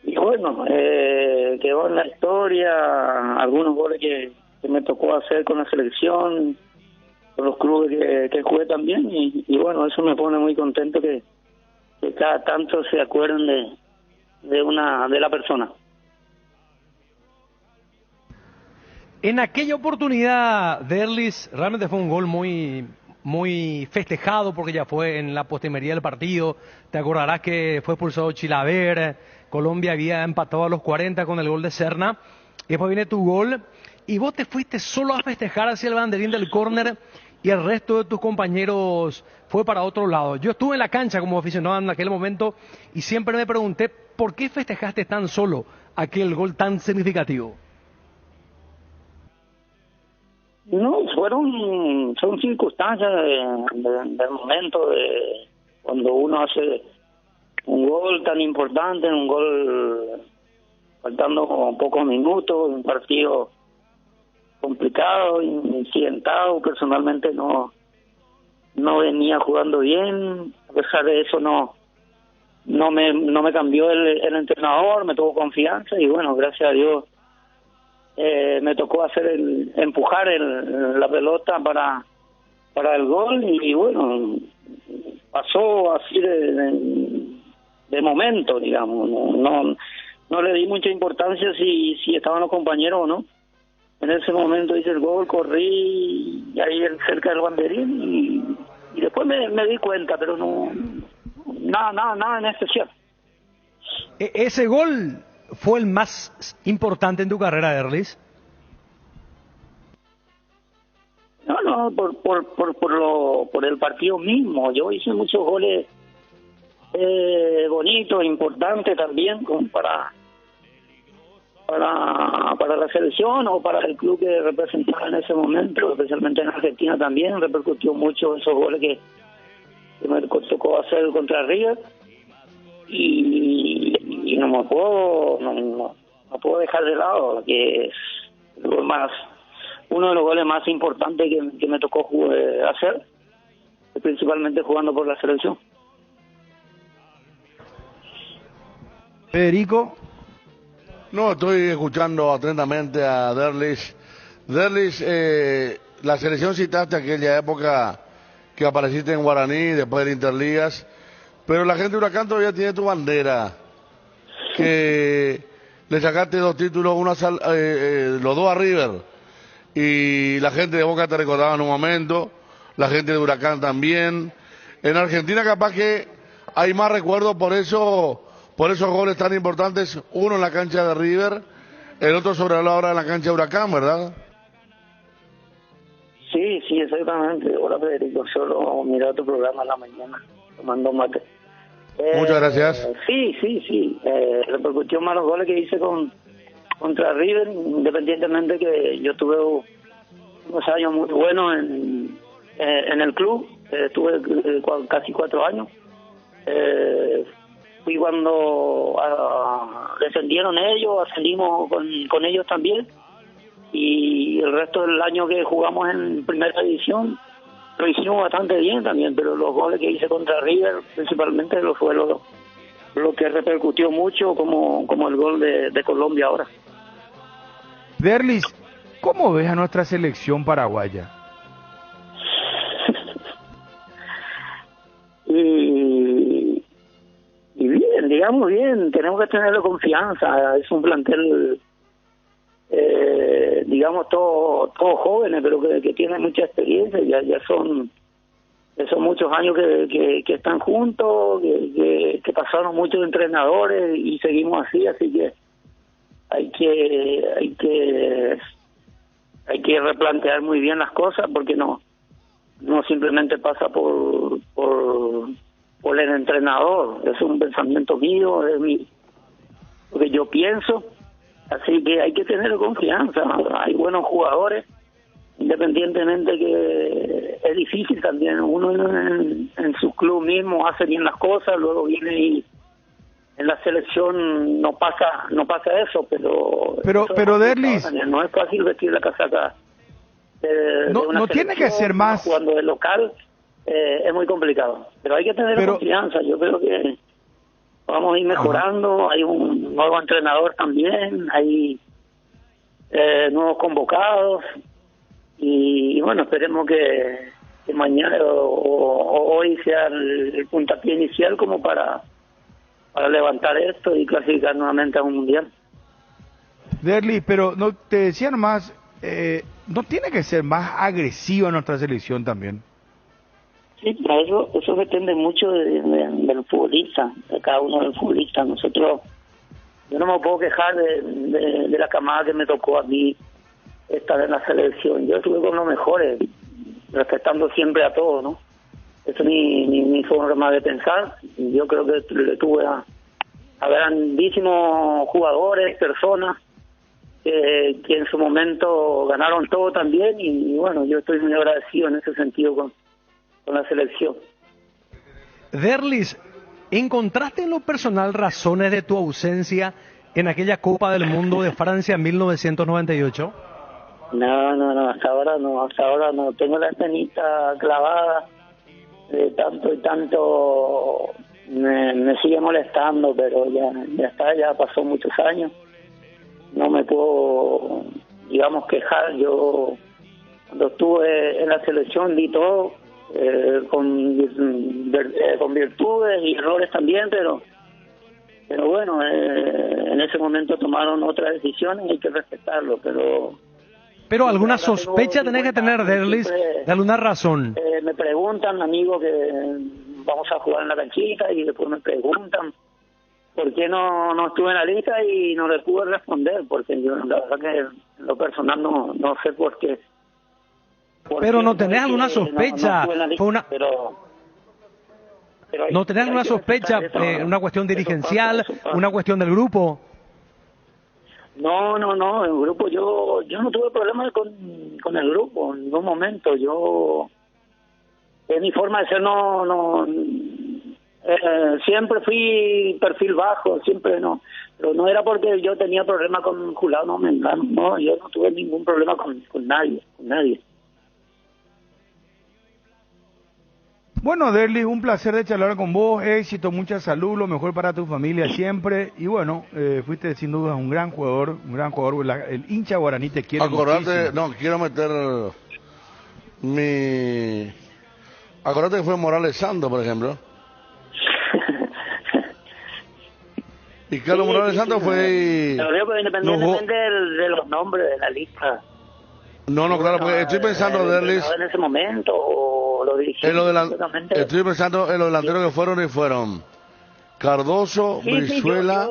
Y bueno, quedó en la historia algunos goles que me tocó hacer con la selección, con los clubes que jugué también, y bueno, eso me pone muy contento que cada tanto se acuerden de la persona. En aquella oportunidad, Derlis, realmente fue un gol muy festejado porque ya fue en la postrimería del partido. Te acordarás que fue expulsado Chilaver, Colombia había empatado a los 40 con el gol de Serna, y después viene tu gol y vos te fuiste solo a festejar hacia el banderín del córner y el resto de tus compañeros fue para otro lado. Yo estuve en la cancha como aficionado en aquel momento y siempre me pregunté por qué festejaste tan solo aquel gol tan significativo. No, son circunstancias del momento, de cuando uno hace un gol tan importante, un gol faltando pocos minutos, un partido complicado, incidentado. Personalmente no venía jugando bien, a pesar de eso no me cambió el entrenador, me tuvo confianza y bueno, gracias a Dios me tocó empujar la pelota para el gol y bueno, pasó así de momento, digamos. No le di mucha importancia si estaban los compañeros o no. En ese momento hice el gol, corrí ahí cerca del banderín y después me di cuenta, pero nada en especial. ¿Ese gol fue el más importante en tu carrera, Derlis? No, por el partido mismo. Yo hice muchos goles bonitos, importantes también, como para la selección o para el club que representaba en ese momento, especialmente en Argentina también repercutió mucho esos goles que me tocó hacer contra River y no puedo dejar de lado que es uno de los goles más importantes que me tocó hacer, principalmente jugando por la selección. Federico. No, estoy escuchando atentamente a Derlis. Derlis, la selección citaste aquella época que apareciste en Guaraní, después del Interligas, pero la gente de Huracán todavía tiene tu bandera, que le sacaste 2 títulos, los 2 a River, y la gente de Boca te recordaba en un momento, la gente de Huracán también. En Argentina capaz que hay más recuerdos por esos goles tan importantes, uno en la cancha de River, el otro sobre la hora en la cancha de Huracán, ¿verdad? Sí, exactamente. Hola, Federico. Solo miré tu programa en la mañana, tomando mate. Muchas gracias. Sí. Repercutió más los goles que hice contra River, independientemente que yo tuve unos años muy buenos en el club. Estuve casi 4 años. Fui cuando descendieron ellos, ascendimos con ellos también. Y el resto del año que jugamos en primera división lo hicimos bastante bien también, pero los goles que hice contra River principalmente fue lo que repercutió mucho como el gol de Colombia ahora. Derlis, ¿cómo ves a nuestra selección paraguaya? y bien, digamos bien, tenemos que tenerle confianza. Es un plantel digamos todos jóvenes, pero que tienen mucha experiencia. Ya son muchos años que están juntos, que pasaron muchos entrenadores y seguimos así que hay que replantear muy bien las cosas, porque no simplemente pasa por el entrenador. Es un pensamiento mío, es lo que yo pienso. Así que hay que tener confianza. Hay buenos jugadores, independientemente que es difícil también. Uno en su club mismo hace bien las cosas, luego viene y en la selección no pasa eso, pero Derlis, no es fácil vestir la casaca no tiene que ser más cuando es local. Es muy complicado, pero hay que tener confianza. Yo creo que vamos a ir mejorando. Hay un nuevo entrenador también, hay nuevos convocados y bueno, esperemos que mañana o hoy sea el puntapié inicial como para levantar esto y clasificar nuevamente a un mundial. Derlis, pero no te decía nomás, no tiene que ser más agresiva nuestra selección también. Sí, pero eso depende mucho del futbolista, de cada uno del futbolista. Yo no me puedo quejar de la camada que me tocó a mí estar en la selección. Yo estuve con los mejores, respetando siempre a todos, ¿no? Eso es mi forma de pensar. Yo creo que le tuve a grandísimos jugadores, personas que en su momento ganaron todo también y bueno, yo estoy muy agradecido en ese sentido con la selección. Derlis, ¿encontraste en lo personal razones de tu ausencia en aquella Copa del Mundo de Francia en 1998? No, hasta ahora no. Tengo la espinita clavada de tanto y tanto, me sigue molestando, pero ya está, ya pasó muchos años. No me puedo, digamos, quejar. Yo cuando estuve en la selección di todo, con virtudes y errores también, pero bueno, en ese momento tomaron otras decisiones y hay que respetarlo, pero alguna sospecha tenés que tener, Derlis, de alguna razón. Me preguntan, amigos, que vamos a jugar en la canchita y después me preguntan por qué no estuve en la lista y no les pude responder, porque yo la verdad que en lo personal no sé por qué. Pero no tenés alguna sospecha, no tenés alguna sospecha, una cuestión dirigencial, una cuestión del grupo. No, el grupo, yo no tuve problemas con el grupo en ningún momento. Mi forma de ser siempre fui perfil bajo, siempre no, pero no era porque yo tenía problemas con Julano Mengano, no, yo no tuve ningún problema con nadie. Bueno, Derlis, un placer de charlar con vos, éxito, mucha salud, lo mejor para tu familia siempre, y bueno, fuiste sin duda un gran jugador, el hincha guaraní te quiere muchísimo. Quiero meter acordate que fue Morales Santos, por ejemplo. Y Carlos Morales Santos fue... Pero independientemente de los nombres de la lista, No, claro, porque estoy pensando, Derlis, en ese momento o lo dirigí. Estoy pensando en los delanteros que fueron Cardoso, Brizuela,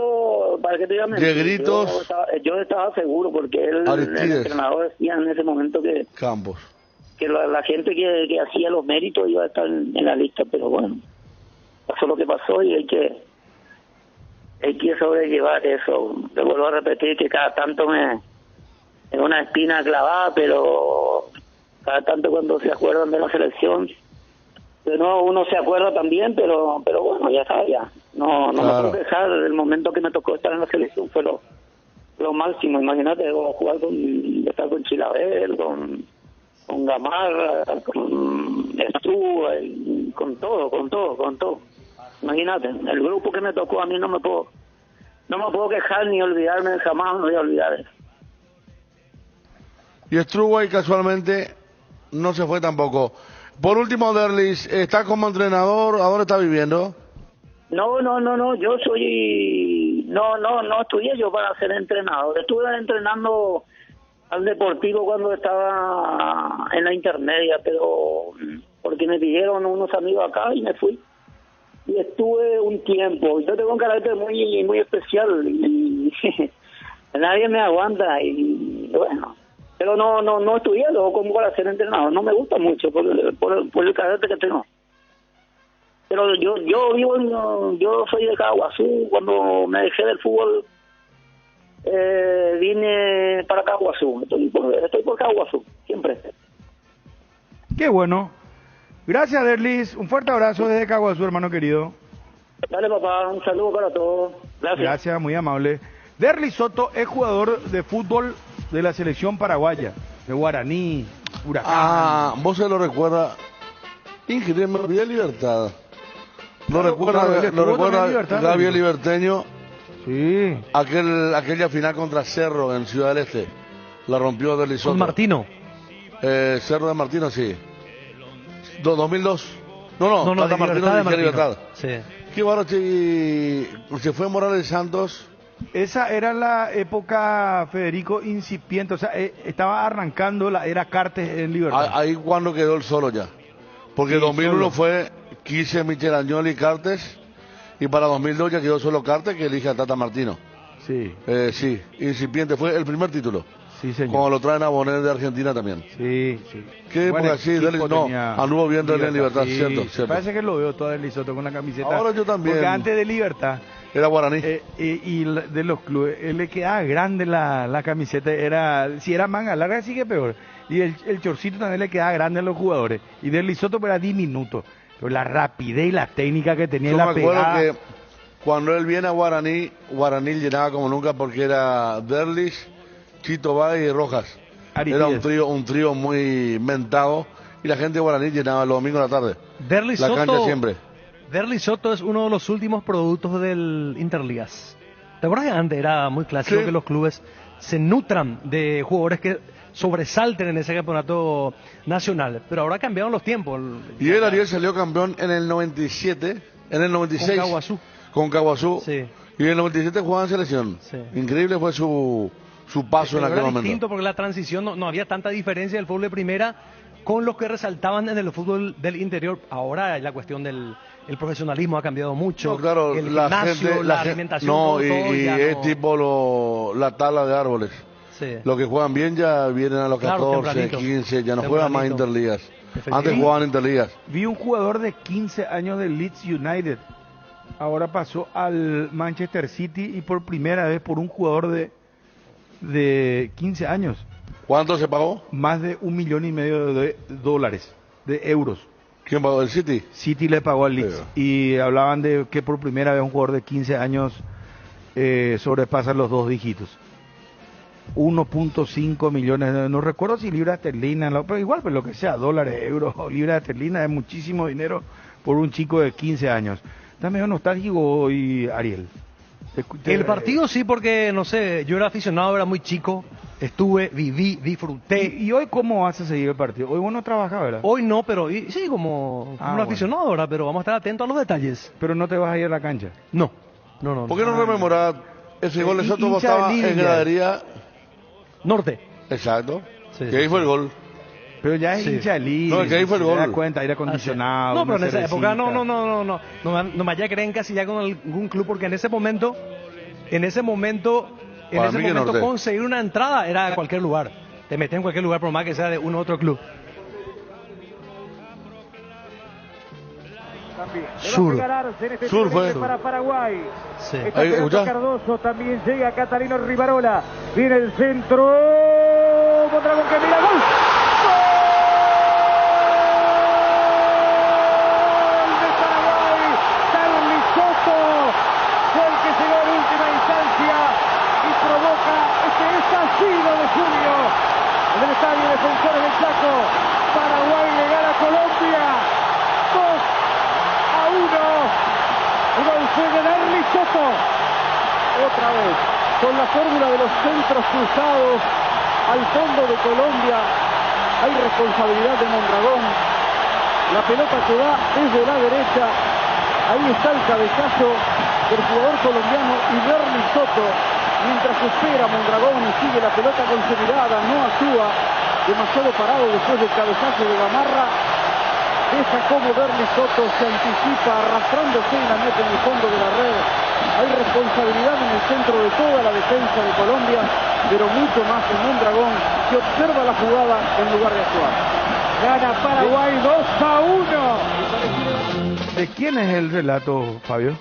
para que te diga mentira, Gritos. Yo estaba seguro porque el entrenador decía en ese momento que Campos, que la gente que hacía los méritos iba a estar en la lista, pero bueno, pasó lo que pasó y hay que sobrellevar eso. Te vuelvo a repetir que cada tanto es una espina clavada, pero cada tanto cuando se acuerdan de la selección, de nuevo uno se acuerda también, pero bueno, ya está, ya. No me puedo quejar del momento que me tocó estar en la selección, fue lo máximo. Imagínate, estar con Chilaver, con Gamarra, con Estrúa, con todo. Imagínate, el grupo que me tocó a mí no me puedo quejar ni olvidarme, jamás me voy a olvidar eso. Y Struway casualmente no se fue tampoco. Por último, Derlis, ¿está como entrenador? ¿A dónde está viviendo? No, yo soy... No estudié yo para ser entrenador. Estuve entrenando al Deportivo cuando estaba en la intermedia, pero porque me pidieron unos amigos acá y me fui. Y estuve un tiempo. Yo tengo un carácter muy muy especial y nadie me aguanta y bueno... Pero no estudié luego como para ser entrenador. No me gusta mucho por el carácter que tengo. Pero yo soy de Caguazú. Cuando me dejé del fútbol vine para Caguazú. Estoy por Caguazú, siempre. Qué bueno. Gracias, Derlis. Un fuerte abrazo desde Caguazú, hermano querido. Dale, papá. Un saludo para todos. Gracias, muy amable. Derlis Soto es jugador de fútbol de la selección paraguaya, de Guaraní, Huracán. Vos se lo recuerda, Ingrid, me olvidé Libertad. Lo recuerda Gabriel Liberteño. Sí. Aquella final contra Cerro en Ciudad del Este. La rompió Derlis Soto. Con Martino. Cerro de Martino, sí. 2002. No, Libertad. Sí. Qué bárbaro, se fue Morales Santos. Esa era la época, Federico, incipiente, o sea, estaba arrancando la era Cartes en Libertad. Ahí cuando quedó el solo ya. Porque 2001 fue Quise, Michel Añoli y Cartes, y para 2002 ya quedó solo Cartes, que elige a Tata Martino. Sí. Sí, incipiente, fue el primer título. Sí, señor. Como lo traen a Bonet de Argentina también. Sí. ¿Qué época así? Anduvo viendo en Libertad, sí, cierto. Parece que lo veo todo Derlis Soto con la camiseta. Ahora yo también. Porque antes de Libertad era Guaraní. Y de los clubes, él le quedaba grande la camiseta, si era manga larga, sí que peor. Y el chorcito también le quedaba grande a los jugadores. Y Derlis Soto era diminuto. Pero la rapidez y la técnica que tenía, la pegada. Yo me acuerdo que cuando él viene a Guaraní llenaba como nunca porque era Derlis, Chito Bay y Rojas. Era un trío muy mentado y la gente de Guaraní llenaba los domingos a la tarde. Derlis la Soto, cancha siempre. Derlis Soto es uno de los últimos productos del Interligas. ¿Te acuerdas que antes era muy clásico que los clubes se nutran de jugadores que sobresalten en ese campeonato nacional? Pero ahora cambiaron los tiempos. Y Ariel salió campeón en el 97, en el 96. Con Caguazú. Sí. Y en el 97 jugaba en selección. Sí. Increíble fue su paso en aquel momento. Distinto porque la transición no había tanta diferencia del fútbol de primera con los que resaltaban en el fútbol del interior. Ahora la cuestión del profesionalismo ha cambiado mucho. No, claro, el gimnasio, la alimentación. Es tipo la tabla de árboles. Sí. Los que juegan bien ya vienen a los 14, 15, ya no juegan más interligas. Antes jugaban interligas. Vi un jugador de 15 años del Leeds United. Ahora pasó al Manchester City y por primera vez por un jugador de 15 años. ¿Cuánto se pagó? Más de $1,5 millones de dólares, de euros. ¿Quién pagó? ¿El City? City le pagó al Leeds. Y hablaban de que por primera vez un jugador de 15 años sobrepasa los 2 dígitos. 1.5 millones, no recuerdo si libras esterlinas, pero igual, pues lo que sea, dólares, euros o libras esterlinas, es muchísimo dinero por un chico de 15 años. ¿Está medio nostálgico hoy, Ariel? El partido sí, porque, no sé, yo era aficionado, era muy chico, estuve, viví, disfruté. ¿Y hoy cómo vas a seguir el partido? Hoy vos no trabajás, ¿verdad? Hoy no, pero sí, como un aficionado ahora, pero vamos a estar atentos a los detalles. ¿Pero no te vas a ir a la cancha? No. ¿Por qué no rememorás ese gol de Soto? Vos estabas en gradería norte. Exacto. que ahí fue el gol. Pero ya es hincha de Liga. No, que ahí fue el gol. Se da cuenta, aire acondicionado. No, pero en esa época no me vaya a creer encasillar con algún club, porque en ese momento conseguir una entrada era a cualquier lugar. Te metes en cualquier lugar, por más que sea de uno u otro club. Sur fue para Paraguay. Sí. Está Cardoso, también llega Catalino Rivarola. Viene el centro. Mondragón que mira, gol. En el estadio Defensores del Chaco, Paraguay le gana a Colombia 2-1. El gol fue de Darly Soto. Otra vez, con la fórmula de los centros cruzados al fondo de Colombia, hay responsabilidad de Mondragón. La pelota que va desde la derecha, ahí está el cabezazo del jugador colombiano y Darly Soto. Mientras espera Mondragón y sigue la pelota con su mirada, no actúa, demasiado parado después del cabezazo de Gamarra, deja como Darly Soto se anticipa arrastrándose y la mete en el fondo de la red. Hay responsabilidad en el centro de toda la defensa de Colombia, pero mucho más en Mondragón, que observa la jugada en lugar de actuar. Gana Paraguay 2-1. ¿De quién es el relato, Fabio?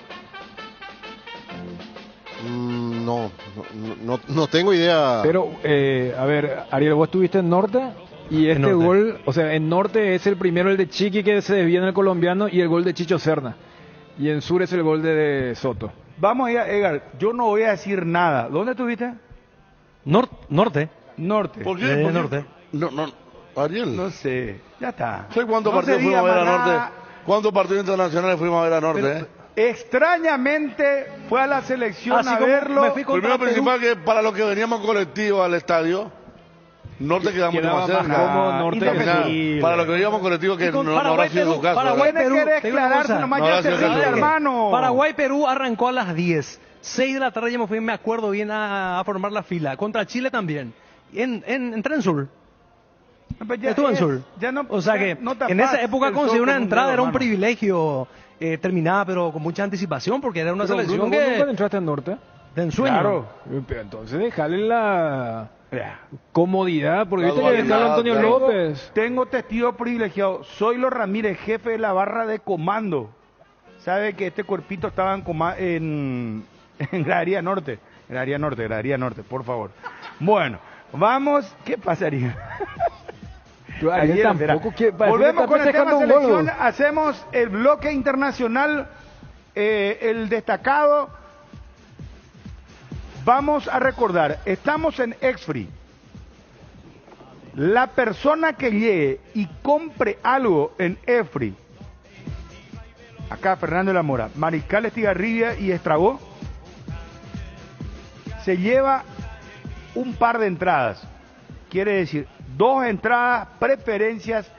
No tengo idea. Pero, a ver, Ariel, vos estuviste en Norte y este gol, o sea, en Norte es el primero, el de Chiqui, que se desvía en el colombiano, y el gol de Chicho Serna. Y en Sur es el gol de Soto. Vamos a Edgar, yo no voy a decir nada. ¿Dónde estuviste? Norte. ¿Por qué? Norte. No, Ariel. No sé, ya está. ¿Sabes cuántos partidos fuimos a ver a Norte? ¿Cuántos partidos internacionales fuimos a ver a Norte? Extrañamente fue a la selección a verlo. Primero principal, que para los que veníamos colectivos al estadio, Norte quedaba mucho más cerca. Para los que veníamos colectivos, que no habrá sido su caso. Paraguay-Perú, hermano. Paraguay-Perú arrancó a las 10. 6 de la tarde ya me acuerdo bien a formar la fila. Contra Chile también. Entré en Sur. Estuve en Sur. O sea que en esa época conseguir una entrada era un privilegio. Terminada, pero con mucha anticipación, porque era una selección que... ¿Nunca entraste al Norte? De ensueño. Claro, pero entonces déjale la comodidad, porque viste que dejarlo Antonio López. Tengo testigo privilegiado. Soy Los Ramírez, jefe de la barra de comando. Sabe que este cuerpito estaba en Gradería Norte. Gradería Norte, por favor. Bueno, vamos. ¿Qué pasaría? Volvemos con el tema selección, hacemos el bloque internacional, el destacado. Vamos a recordar, estamos en Exfree. La persona que llegue y compre algo en Exfree, acá Fernando de la Mora, Mariscal Estigarribia y Estrabó, se lleva un par de entradas. Quiere decir, 2 entradas, preferencias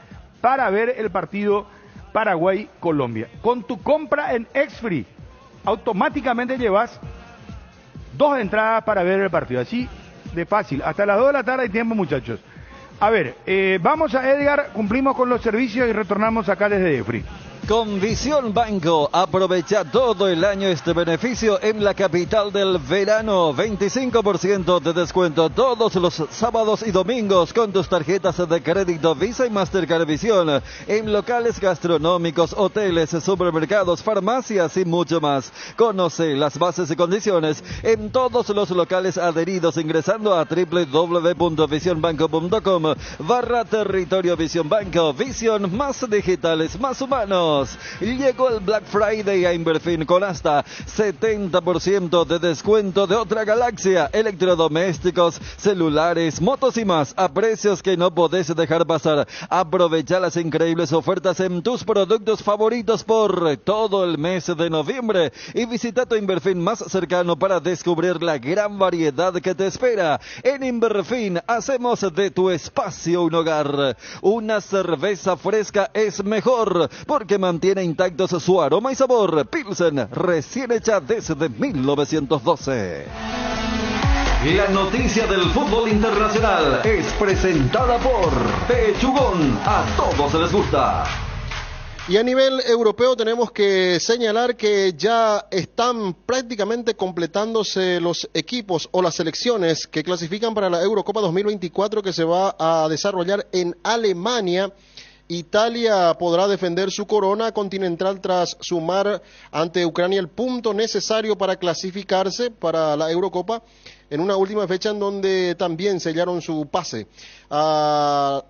para ver el partido Paraguay-Colombia. Con tu compra en Exfree, automáticamente llevas 2 entradas para ver el partido. Así de fácil. Hasta las 2 de la tarde hay tiempo, muchachos. A ver, vamos a Edgar, cumplimos con los servicios y retornamos acá desde Exfree. Con Visión Banco, aprovecha todo el año este beneficio en la capital del verano. 25% de descuento todos los sábados y domingos con tus tarjetas de crédito Visa y Mastercard Visión en locales gastronómicos, hoteles, supermercados, farmacias y mucho más. Conoce las bases y condiciones en todos los locales adheridos ingresando a www.visionbanco.com/territorio Visión Banco. Visión, más digitales, más humanos. Llegó el Black Friday a Inverfin con hasta 70% de descuento de otra galaxia. Electrodomésticos, celulares, motos y más a precios que no podés dejar pasar. Aprovecha las increíbles ofertas en tus productos favoritos por todo el mes de noviembre y visita tu Inverfin más cercano para descubrir la gran variedad que te espera. En Inverfin hacemos de tu espacio un hogar. Una cerveza fresca es mejor porque mantiene intactos su aroma y sabor. Pilsen, recién hecha desde 1912. La noticia del fútbol internacional es presentada por Pechugón. A todos les gusta. Y a nivel europeo tenemos que señalar que ya están prácticamente completándose los equipos o las selecciones que clasifican para la Eurocopa 2024 que se va a desarrollar en Alemania. Italia podrá defender su corona continental tras sumar ante Ucrania el punto necesario para clasificarse para la Eurocopa en una última fecha en donde también sellaron su pase a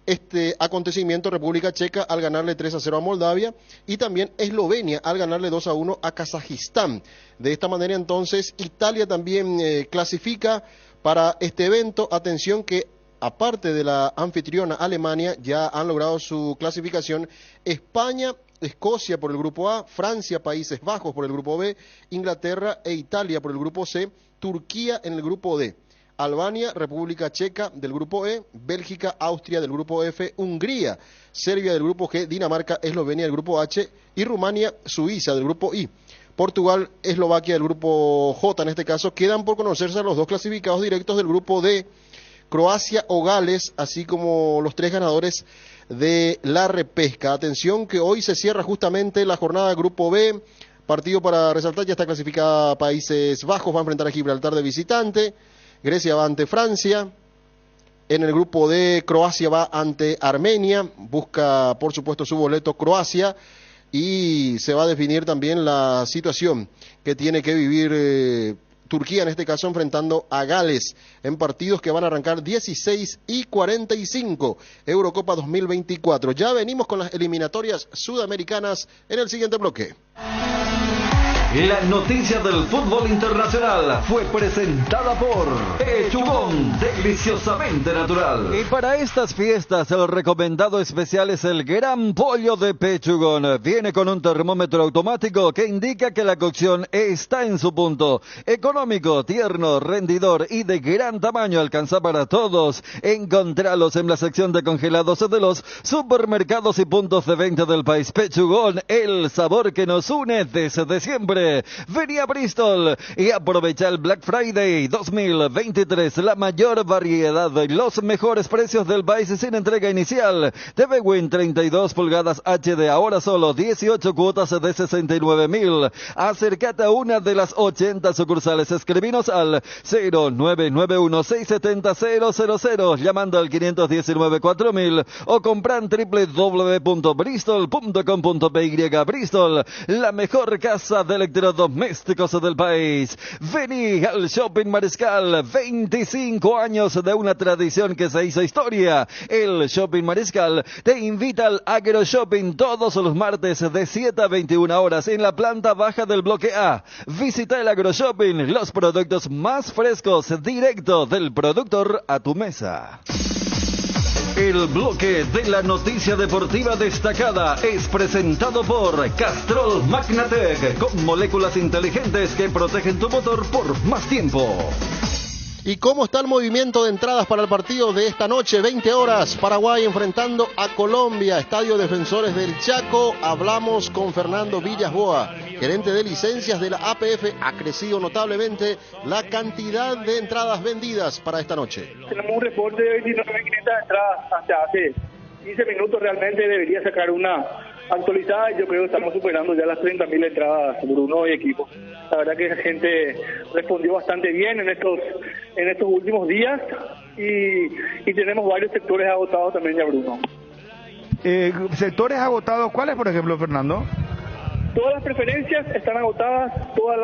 este acontecimiento. República Checa al ganarle 3-0 a Moldavia y también Eslovenia al ganarle 2-1 a Kazajistán. De esta manera entonces Italia también clasifica para este evento. Atención que aparte de la anfitriona Alemania, ya han logrado su clasificación España, Escocia por el grupo A, Francia, Países Bajos por el grupo B, Inglaterra e Italia por el grupo C, Turquía en el grupo D, Albania, República Checa del grupo E, Bélgica, Austria del grupo F, Hungría, Serbia del grupo G, Dinamarca, Eslovenia del grupo H y Rumania, Suiza del grupo I. Portugal, Eslovaquia del grupo J en este caso. Quedan por conocerse los dos clasificados directos del grupo D, Croacia o Gales, así como los tres ganadores de la repesca. Atención que hoy se cierra justamente la jornada Grupo B, partido para resaltar, ya está clasificada Países Bajos, va a enfrentar a Gibraltar de visitante, Grecia va ante Francia, en el Grupo D Croacia va ante Armenia, busca por supuesto su boleto Croacia, y se va a definir también la situación que tiene que vivir Turquía en este caso enfrentando a Gales en partidos que van a arrancar 16 y 45 Eurocopa 2024. Ya venimos con las eliminatorias sudamericanas en el siguiente bloque. La noticia del fútbol internacional fue presentada por Pechugón, deliciosamente natural. Y para estas fiestas el recomendado especial es el Gran Pollo de Pechugón. Viene con un termómetro automático que indica que la cocción está en su punto. Económico, tierno, rendidor y de gran tamaño, alcanza para todos. Encontralos en la sección de congelados de los supermercados y puntos de venta del país. Pechugón, el sabor que nos une desde siempre. Vení a Bristol y aprovecha el Black Friday 2023, la mayor variedad de los mejores precios del país sin entrega inicial. TV Win 32 pulgadas HD, ahora solo 18 cuotas de 69.000. Acércate a una de las 80 sucursales. Escribinos al 0991-670-000, llamando al 519-4000 o compran www.bristol.com.py. Bristol, la mejor casa de electrodomésticos del país. Vení al Shopping Mariscal, 25 años de una tradición que se hizo historia. El Shopping Mariscal te invita al Agro Shopping todos los martes de 7 a 21 horas en la planta baja del bloque A. Visita el Agro Shopping, los productos más frescos, directo del productor a tu mesa. El bloque de la noticia deportiva destacada es presentado por Castrol Magnatec, con moléculas inteligentes que protegen tu motor por más tiempo. ¿Y cómo está el movimiento de entradas para el partido de esta noche? 20 horas, Paraguay enfrentando a Colombia, Estadio Defensores del Chaco. Hablamos con Fernando Villasboa, gerente de licencias de la APF. Ha crecido notablemente la cantidad de entradas vendidas para esta noche. Tenemos un reporte de 29.500 entradas hasta hace 15 minutos. Realmente debería sacar una actualizada y yo creo que estamos superando ya las 30.000 entradas, Bruno y equipo. La verdad que la gente respondió bastante bien en estos últimos días y tenemos varios sectores agotados también ya, Bruno. ¿Sectores agotados cuáles, por ejemplo, Fernando? Todas las preferencias están agotadas, todas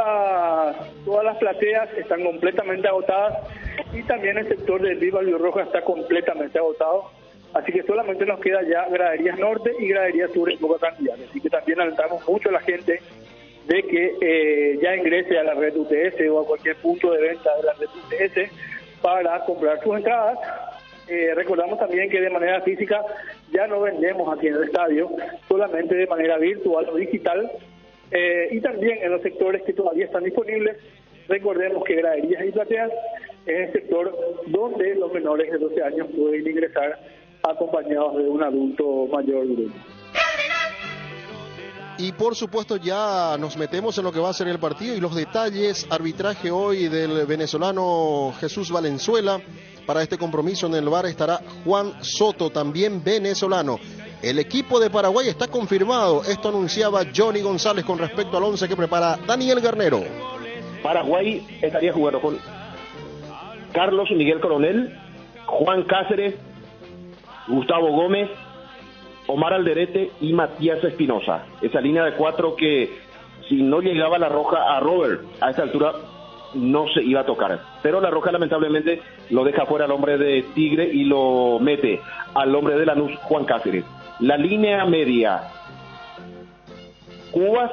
las plateas están completamente agotadas y también el sector del Viva Río Roja está completamente agotado. Así que solamente nos queda ya graderías norte y graderías sur en poca cantidad. Así que también alentamos mucho a la gente de que ya ingrese a la red UTS o a cualquier punto de venta de la red UTS para comprar sus entradas. Recordamos también que de manera física ya no vendemos aquí en el estadio, solamente de manera virtual o digital. Y también en los sectores que todavía están disponibles, recordemos que graderías y plateas es el sector donde los menores de 12 años pueden ingresar acompañados de un adulto mayor. Y por supuesto ya nos metemos en lo que va a ser el partido y los detalles. Arbitraje hoy del venezolano Jesús Valenzuela. Para este compromiso en el VAR estará Juan Soto, también venezolano. El equipo de Paraguay está confirmado. Esto anunciaba Johnny González con respecto al 11 que prepara Daniel Garnero. Paraguay estaría jugando con Carlos Miguel Coronel, Juan Cáceres, Gustavo Gómez, Omar Alderete y Matías Espinosa. Esa línea de 4 que si no llegaba la roja a Robert a esta altura no se iba a tocar. Pero la roja lamentablemente lo deja fuera al hombre de Tigre y lo mete al hombre de Lanús, Juan Cáceres. La línea media: Cubas,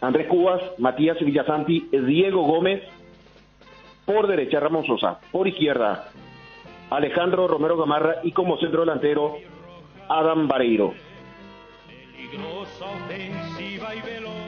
Andrés Cubas, Matías Villasanti, Diego Gómez. Por derecha Ramón Sosa, por izquierda Alejandro Romero Gamarra y como centro delantero Adam Vareiro.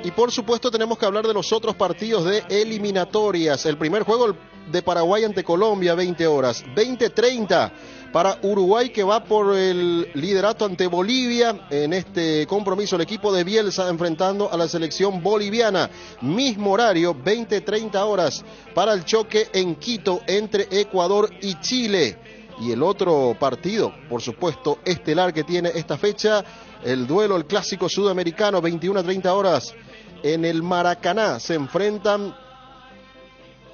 Y por supuesto tenemos que hablar de los otros partidos de eliminatorias. El primer juego de Paraguay ante Colombia, 20 horas. 20:30 para Uruguay, que va por el liderato ante Bolivia. En este compromiso el equipo de Bielsa enfrentando a la selección boliviana. Mismo horario, 20:30 horas para el choque en Quito entre Ecuador y Chile. Y el otro partido, por supuesto, estelar que tiene esta fecha, el duelo, el clásico sudamericano, 21:30 horas en el Maracaná. Se enfrentan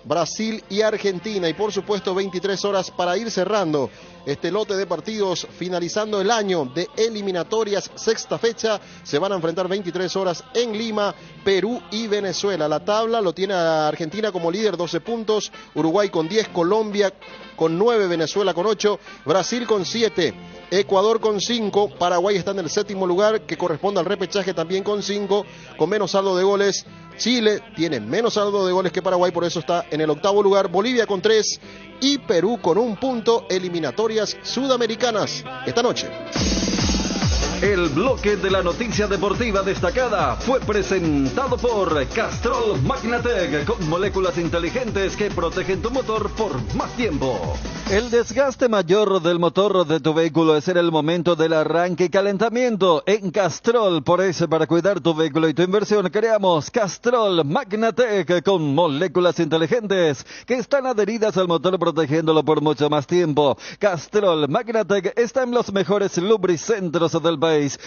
Brasil y Argentina. Y por supuesto 23 horas para ir cerrando este lote de partidos, finalizando el año de eliminatorias, sexta fecha. Se van a enfrentar 23 horas en Lima, Perú y Venezuela. La tabla lo tiene a Argentina como líder, 12 puntos, Uruguay con 10, Colombia con 9, Venezuela con 8, Brasil con 7, Ecuador con 5, Paraguay está en el séptimo lugar, que corresponde al repechaje también con 5, con menos saldo de goles. Chile tiene menos saldo de goles que Paraguay, por eso está en el octavo lugar. Bolivia con 3 y Perú con 1 punto. Eliminatorias sudamericanas esta noche. El bloque de la noticia deportiva destacada fue presentado por Castrol Magnatec, con moléculas inteligentes que protegen tu motor por más tiempo. El desgaste mayor del motor de tu vehículo es en el momento del arranque y calentamiento. En Castrol, por eso, para cuidar tu vehículo y tu inversión, creamos Castrol Magnatec, con moléculas inteligentes que están adheridas al motor protegiéndolo por mucho más tiempo. Castrol Magnatec está en los mejores lubricentros del país.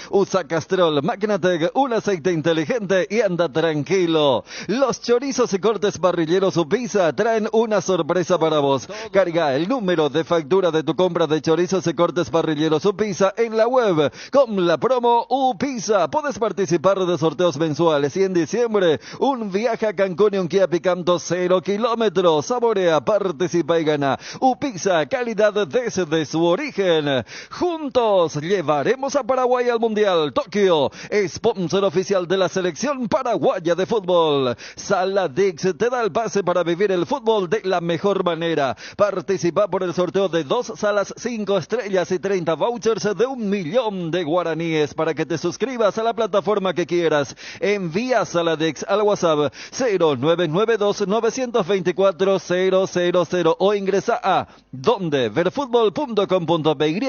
Usa Castrol Magnatec, un aceite inteligente y anda tranquilo. Los chorizos y cortes parrilleros Upisa traen una sorpresa para vos. Carga el número de factura de tu compra de chorizos y cortes parrilleros Upisa en la web con la promo Upisa. Puedes participar de sorteos mensuales y en diciembre un viaje a Cancún y un Kia Picanto 0 kilómetros. Saborea, participa y gana. Upisa, calidad desde su origen. Juntos llevaremos a Paraguay al Mundial. Tokio, sponsor oficial de la selección paraguaya de fútbol. Saladix te da el pase para vivir el fútbol de la mejor manera. Participa por el sorteo de 2 salas 5 estrellas y 30 vouchers de 1.000.000 de guaraníes para que te suscribas a la plataforma que quieras. Envía Saladix al WhatsApp 0992-924-000 o ingresa a dondeverfutbol.com.py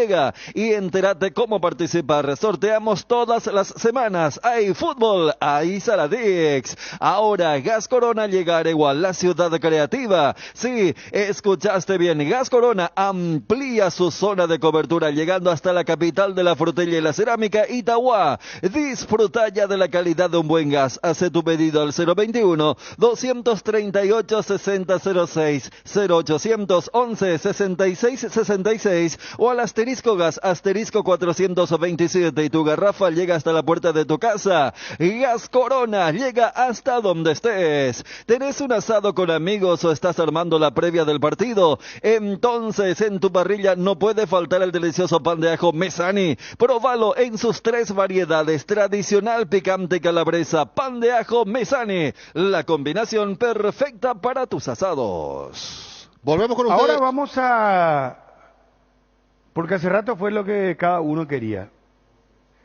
y entérate cómo participar. Sorteamos todas las semanas. Hay fútbol, hay Saladix. Ahora Gas Corona llega a Areguá, la ciudad creativa. Sí, escuchaste bien. Gas Corona amplía su zona de cobertura, llegando hasta la capital de la frutilla y la cerámica, Itagua. Disfruta ya de la calidad de un buen gas. Hace tu pedido al 021-238-6006, 0811-6666 o al asterisco gas, asterisco 427 y tu garrafa llega hasta la puerta de tu casa. Gas Corona llega hasta donde estés. ¿Tenés un asado con amigos o estás armando la previa del partido? Entonces en tu parrilla no puede faltar el delicioso pan de ajo Mesani. Próbalo en sus 3 variedades: tradicional, picante y calabresa. Pan de ajo Mesani, la combinación perfecta para tus asados. Volvemos con ustedes. Ahora vamos a... porque hace rato fue lo que cada uno quería.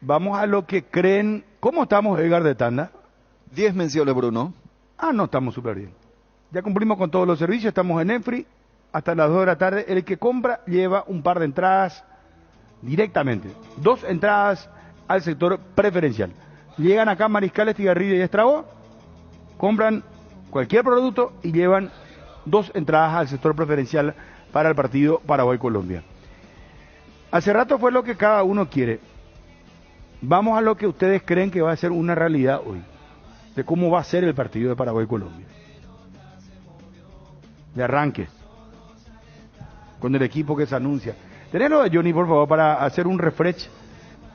Vamos a lo que creen. ¿Cómo estamos, Edgar de Tanda? 10 menciones, Bruno. No, estamos súper bien. Ya cumplimos con todos los servicios, estamos en Enfri hasta las 2 de la tarde. El que compra lleva un par de entradas directamente. 2 entradas al sector preferencial. llegan acá Mariscal, Estigarribia y Estrabó, compran cualquier producto y llevan 2 entradas al sector preferencial para el partido Paraguay-Colombia. Hace rato fue lo que cada uno quiere. Vamos a lo que ustedes creen que va a ser una realidad hoy, de cómo va a ser el partido de Paraguay-Colombia. De arranque, con el equipo que se anuncia. Tenelo a Johnny, por favor, para hacer un refresh,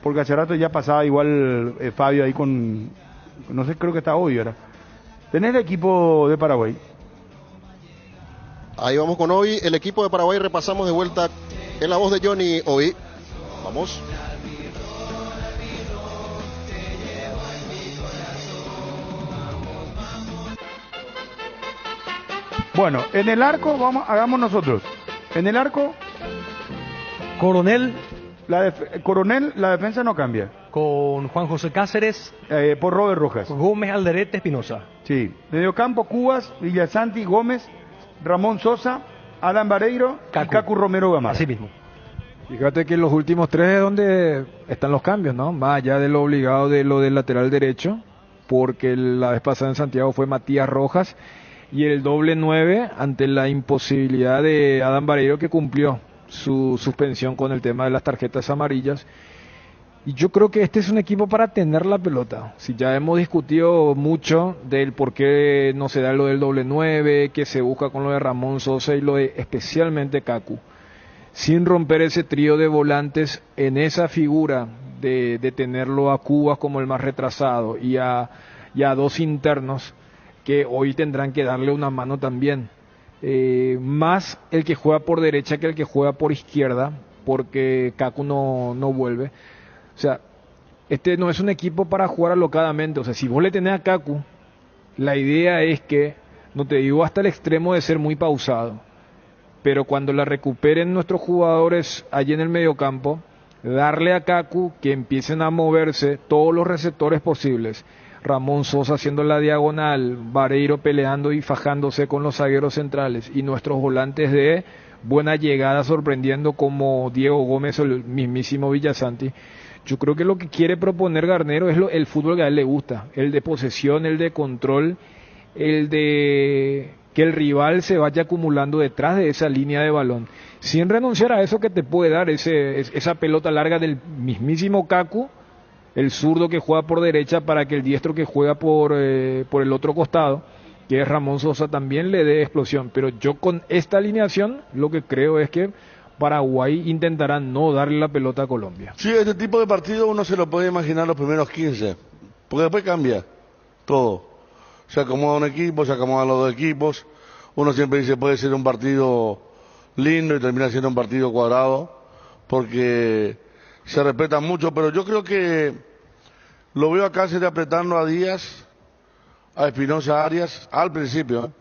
porque hace rato ya pasaba igual Fabio ahí con, no sé, creo que está hoy ahora. ¿Tenés el equipo de Paraguay? Ahí vamos con hoy, el equipo de Paraguay, repasamos de vuelta en la voz de Johnny hoy. Vamos. Bueno, en el arco, hagamos nosotros. En el arco, Coronel. Coronel, la defensa no cambia. Con Juan José Cáceres. Por Robert Rojas. Gómez, Alderete, Espinosa. Sí. Mediocampo, Cubas, Villasanti, Gómez, Ramón Sosa, Alan Vareiro y Cacu Romero Gamarra. Así mismo. Fíjate que en los últimos 3 es donde están los cambios, ¿no? Más allá de lo obligado de lo del lateral derecho, porque la vez pasada en Santiago fue Matías Rojas, y el doble 9 ante la imposibilidad de Adam Vareiro, que cumplió su suspensión con el tema de las tarjetas amarillas. Y yo creo que este es un equipo para tener la pelota. Si ya hemos discutido mucho del por qué no se da lo del doble 9, que se busca con lo de Ramón Sosa y lo de especialmente Cacu, sin romper ese trío de volantes en esa figura de tenerlo a Cubas como el más retrasado y a 2 internos que hoy tendrán que darle una mano también, más el que juega por derecha que el que juega por izquierda, porque Cacu no vuelve. O sea, este no es un equipo para jugar alocadamente. O sea, si vos le tenés a Cacu, la idea es que, no te digo hasta el extremo de ser muy pausado, pero cuando la recuperen nuestros jugadores allí en el mediocampo, darle a Cacu que empiecen a moverse todos los receptores posibles. Ramón Sosa haciendo la diagonal, Vareiro peleando y fajándose con los zagueros centrales, y nuestros volantes de buena llegada sorprendiendo como Diego Gómez o el mismísimo Villasanti. Yo creo que lo que quiere proponer Garnero es el fútbol que a él le gusta, el de posesión, el de control, el de que el rival se vaya acumulando detrás de esa línea de balón, sin renunciar a eso que te puede dar esa pelota larga del mismísimo Cacu, el zurdo que juega por derecha, para que el diestro que juega por el otro costado, que es Ramón Sosa, también le dé explosión. Pero yo con esta alineación lo que creo es que Paraguay intentará no darle la pelota a Colombia. Sí, este tipo de partido uno se lo puede imaginar los primeros 15, porque después cambia todo. Se acomoda un equipo, se acomodan los 2 equipos. Uno siempre dice puede ser un partido lindo y termina siendo un partido cuadrado, porque se respeta mucho, pero yo creo que lo veo a Cáceres apretando a Díaz, a Espinosa Arias al principio,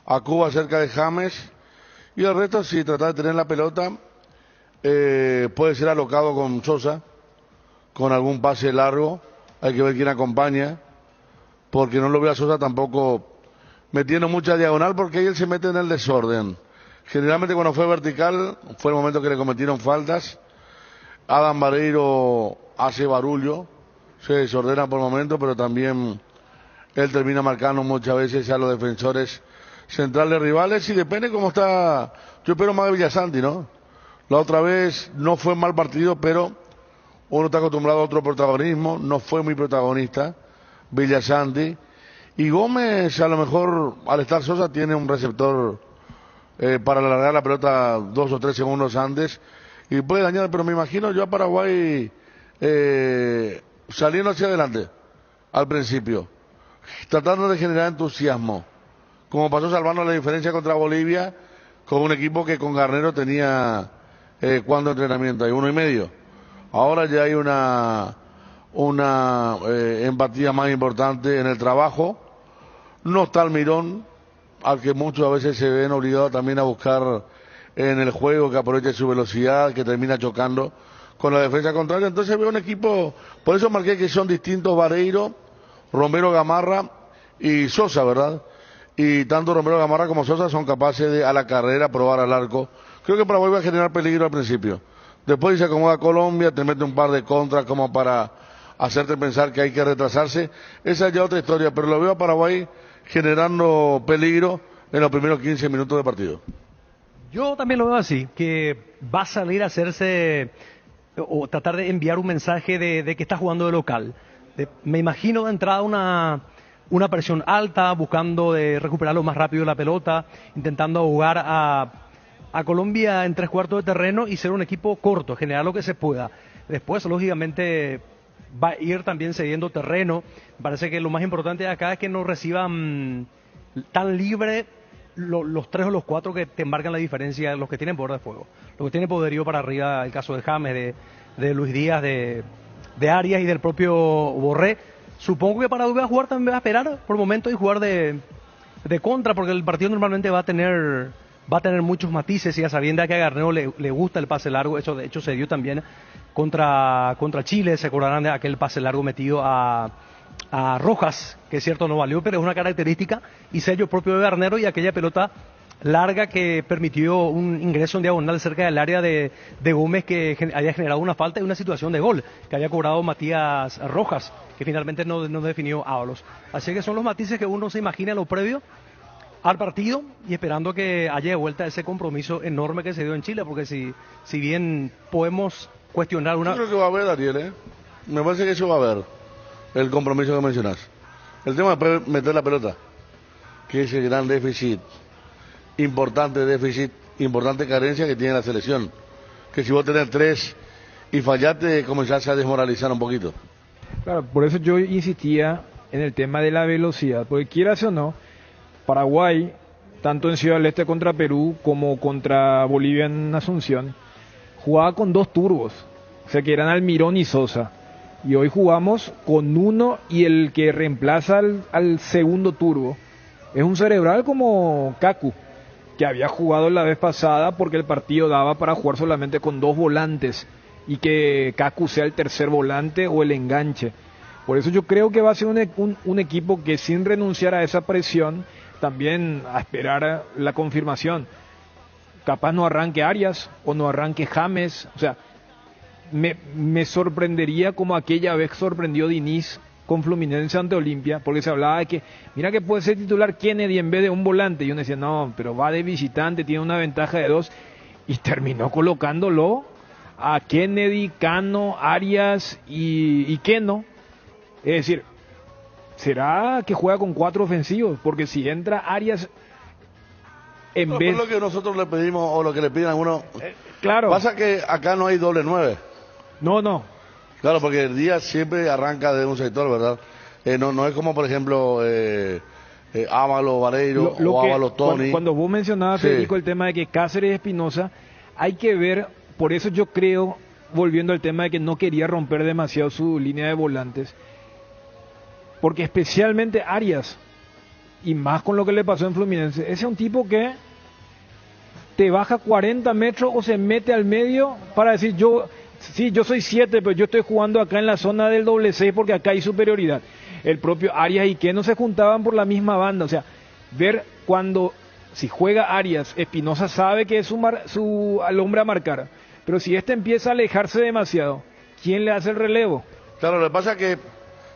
a Cuba cerca de James, y el resto si tratar de tener la pelota, puede ser alocado con Sosa, con algún pase largo, hay que ver quién acompaña, porque no lo veo a Sosa tampoco metiendo mucha diagonal, porque ahí él se mete en el desorden. Generalmente cuando fue vertical fue el momento que le cometieron faltas. Adam Vareiro hace barullo, se desordena por momentos, pero también él termina marcando muchas veces a los defensores centrales rivales, y depende cómo está. Yo espero más de Villasanti, ¿no? La otra vez no fue mal partido, pero uno está acostumbrado a otro protagonismo, no fue muy protagonista Villasanti, y Gómez a lo mejor al estar Sosa tiene un receptor para alargar la pelota 2 o 3 segundos antes y puede dañar, pero me imagino yo a Paraguay saliendo hacia adelante al principio, tratando de generar entusiasmo, como pasó salvando la diferencia contra Bolivia, con un equipo que con Garnero tenía cuánto entrenamiento, hay 1,5. Ahora ya hay una empatía más importante en el trabajo. No está Almirón, al que muchos a veces se ven obligados también a buscar en el juego, que aproveche su velocidad, que termina chocando con la defensa contraria. Entonces veo un equipo, por eso marqué que son distintos Vareiro, Romero Gamarra y Sosa, ¿verdad? Y tanto Romero Gamarra como Sosa son capaces de a la carrera probar al arco. Creo que Paraguay va a generar peligro al principio. Después se acomoda Colombia, te mete un par de contras como para hacerte pensar que hay que retrasarse. Esa es ya otra historia, pero lo veo a Paraguay generando peligro en los primeros 15 minutos de partido. Yo también lo veo así, que va a salir a hacerse o tratar de enviar un mensaje de que está jugando de local. Me imagino de entrada una presión alta, buscando de recuperar lo más rápido la pelota, intentando jugar a Colombia en 3/4 de terreno y ser un equipo corto, generar lo que se pueda. Después, lógicamente, va a ir también cediendo terreno. Me parece que lo más importante acá es que no reciban tan libre los 3 o los 4 que te marcan la diferencia, los que tienen poder de fuego. Los que tienen poderío para arriba, el caso de James, de Luis Díaz, de Arias y del propio Borré. Supongo que Paraguay va a jugar también, va a esperar por momentos y jugar de contra, porque el partido normalmente va a tener muchos matices, y a sabienda que a Garnero le gusta el pase largo. Eso de hecho se dio también contra Chile. Se acordarán de aquel pase largo metido a Rojas, que es cierto no valió, pero es una característica y sello propio de Garnero, y aquella pelota larga que permitió un ingreso en diagonal cerca del área de Gómez, que había generado una falta y una situación de gol que había cobrado Matías Rojas, que finalmente no definió Ábalos. Así que son los matices que uno se imagina en lo previo al partido, y esperando que haya de vuelta ese compromiso enorme que se dio en Chile, porque si bien podemos cuestionar una... Yo creo que va a haber, Ariel, me parece que eso va a haber, el compromiso que mencionas. El tema de meter la pelota, que es el gran déficit, importante carencia que tiene la selección. Que si vos tenés 3 y fallaste, comenzás a desmoralizar un poquito. Claro, por eso yo insistía en el tema de la velocidad, porque quieras o no, Paraguay, tanto en Ciudad del Este contra Perú como contra Bolivia en Asunción, jugaba con 2 turbos, o sea que eran Almirón y Sosa. Y hoy jugamos con uno, y el que reemplaza al segundo turbo es un cerebral como Kaku, que había jugado la vez pasada porque el partido daba para jugar solamente con 2 volantes y que Kaku sea el tercer volante o el enganche. Por eso yo creo que va a ser un equipo que, sin renunciar a esa presión, también a esperar la confirmación. Capaz no arranque Arias o no arranque James. O sea, me sorprendería como aquella vez sorprendió Diniz con Fluminense ante Olimpia, porque se hablaba de que, mira que puede ser titular Kennedy en vez de un volante, y uno decía, no, pero va de visitante, tiene una ventaja de 2, y terminó colocándolo a Kennedy, Cano, Arias y Keno. Es decir, ¿será que juega con 4 ofensivos? Porque si entra Arias en vez... Es lo que nosotros le pedimos, o lo que le piden a algunos... claro. Pasa que acá no hay doble 9. No. Claro, porque el día siempre arranca de un sector, ¿verdad? No es como, por ejemplo, Ábalos, Vareiro o Ábalos, Tony. Cuando vos mencionabas, sí, Federico, el tema de que Cáceres y Espinosa, hay que ver, por eso yo creo, volviendo al tema de que no quería romper demasiado su línea de volantes, porque especialmente Arias, y más con lo que le pasó en Fluminense, ese es un tipo que te baja 40 metros o se mete al medio para decir, yo soy 7, pero yo estoy jugando acá en la zona del doble 6 porque acá hay superioridad. El propio Arias y Keno se juntaban por la misma banda. O sea, ver si juega Arias, Espinosa sabe que es al hombre a marcar. Pero si empieza a alejarse demasiado, ¿quién le hace el relevo? Claro, lo que pasa es que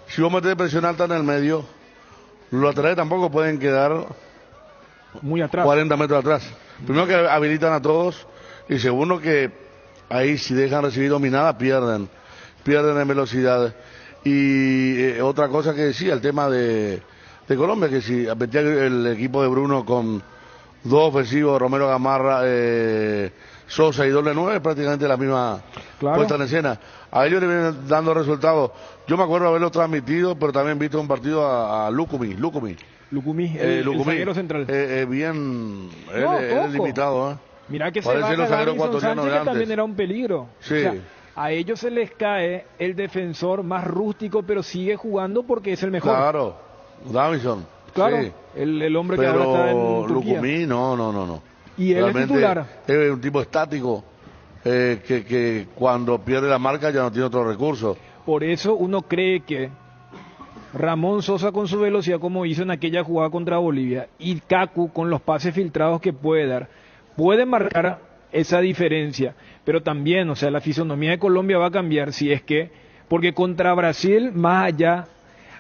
si vos metés presión alta en el medio, los laterales tampoco pueden quedar muy atrás, 40 metros atrás. Primero que habilitan a todos, y segundo que ahí si dejan recibir dominada pierden en velocidad. Y otra cosa que decía, el tema de Colombia, que si metía el equipo de Bruno con 2 ofensivos, Romero Gamarra, Sosa y doble 9, prácticamente la misma puesta en escena. A ellos le vienen dando resultados. Yo me acuerdo haberlo transmitido, pero también visto un partido a Lucumí, el zaguero central. Bien, él limitado, Mirá que se baja Davinson Sánchez, que también era un peligro. Sí. O sea, a ellos se les cae el defensor más rústico, pero sigue jugando porque es el mejor. Claro, Davinson. Claro, sí, el hombre pero que ahora está en Turquía. Lucumí, no. Y él realmente es titular. Es un tipo estático, que cuando pierde la marca ya no tiene otro recurso. Por eso uno cree que Ramón Sosa con su velocidad, como hizo en aquella jugada contra Bolivia, y Kaku con los pases filtrados que puede dar, puede marcar esa diferencia. Pero también, o sea, la fisonomía de Colombia va a cambiar si es que Porque contra Brasil, más allá,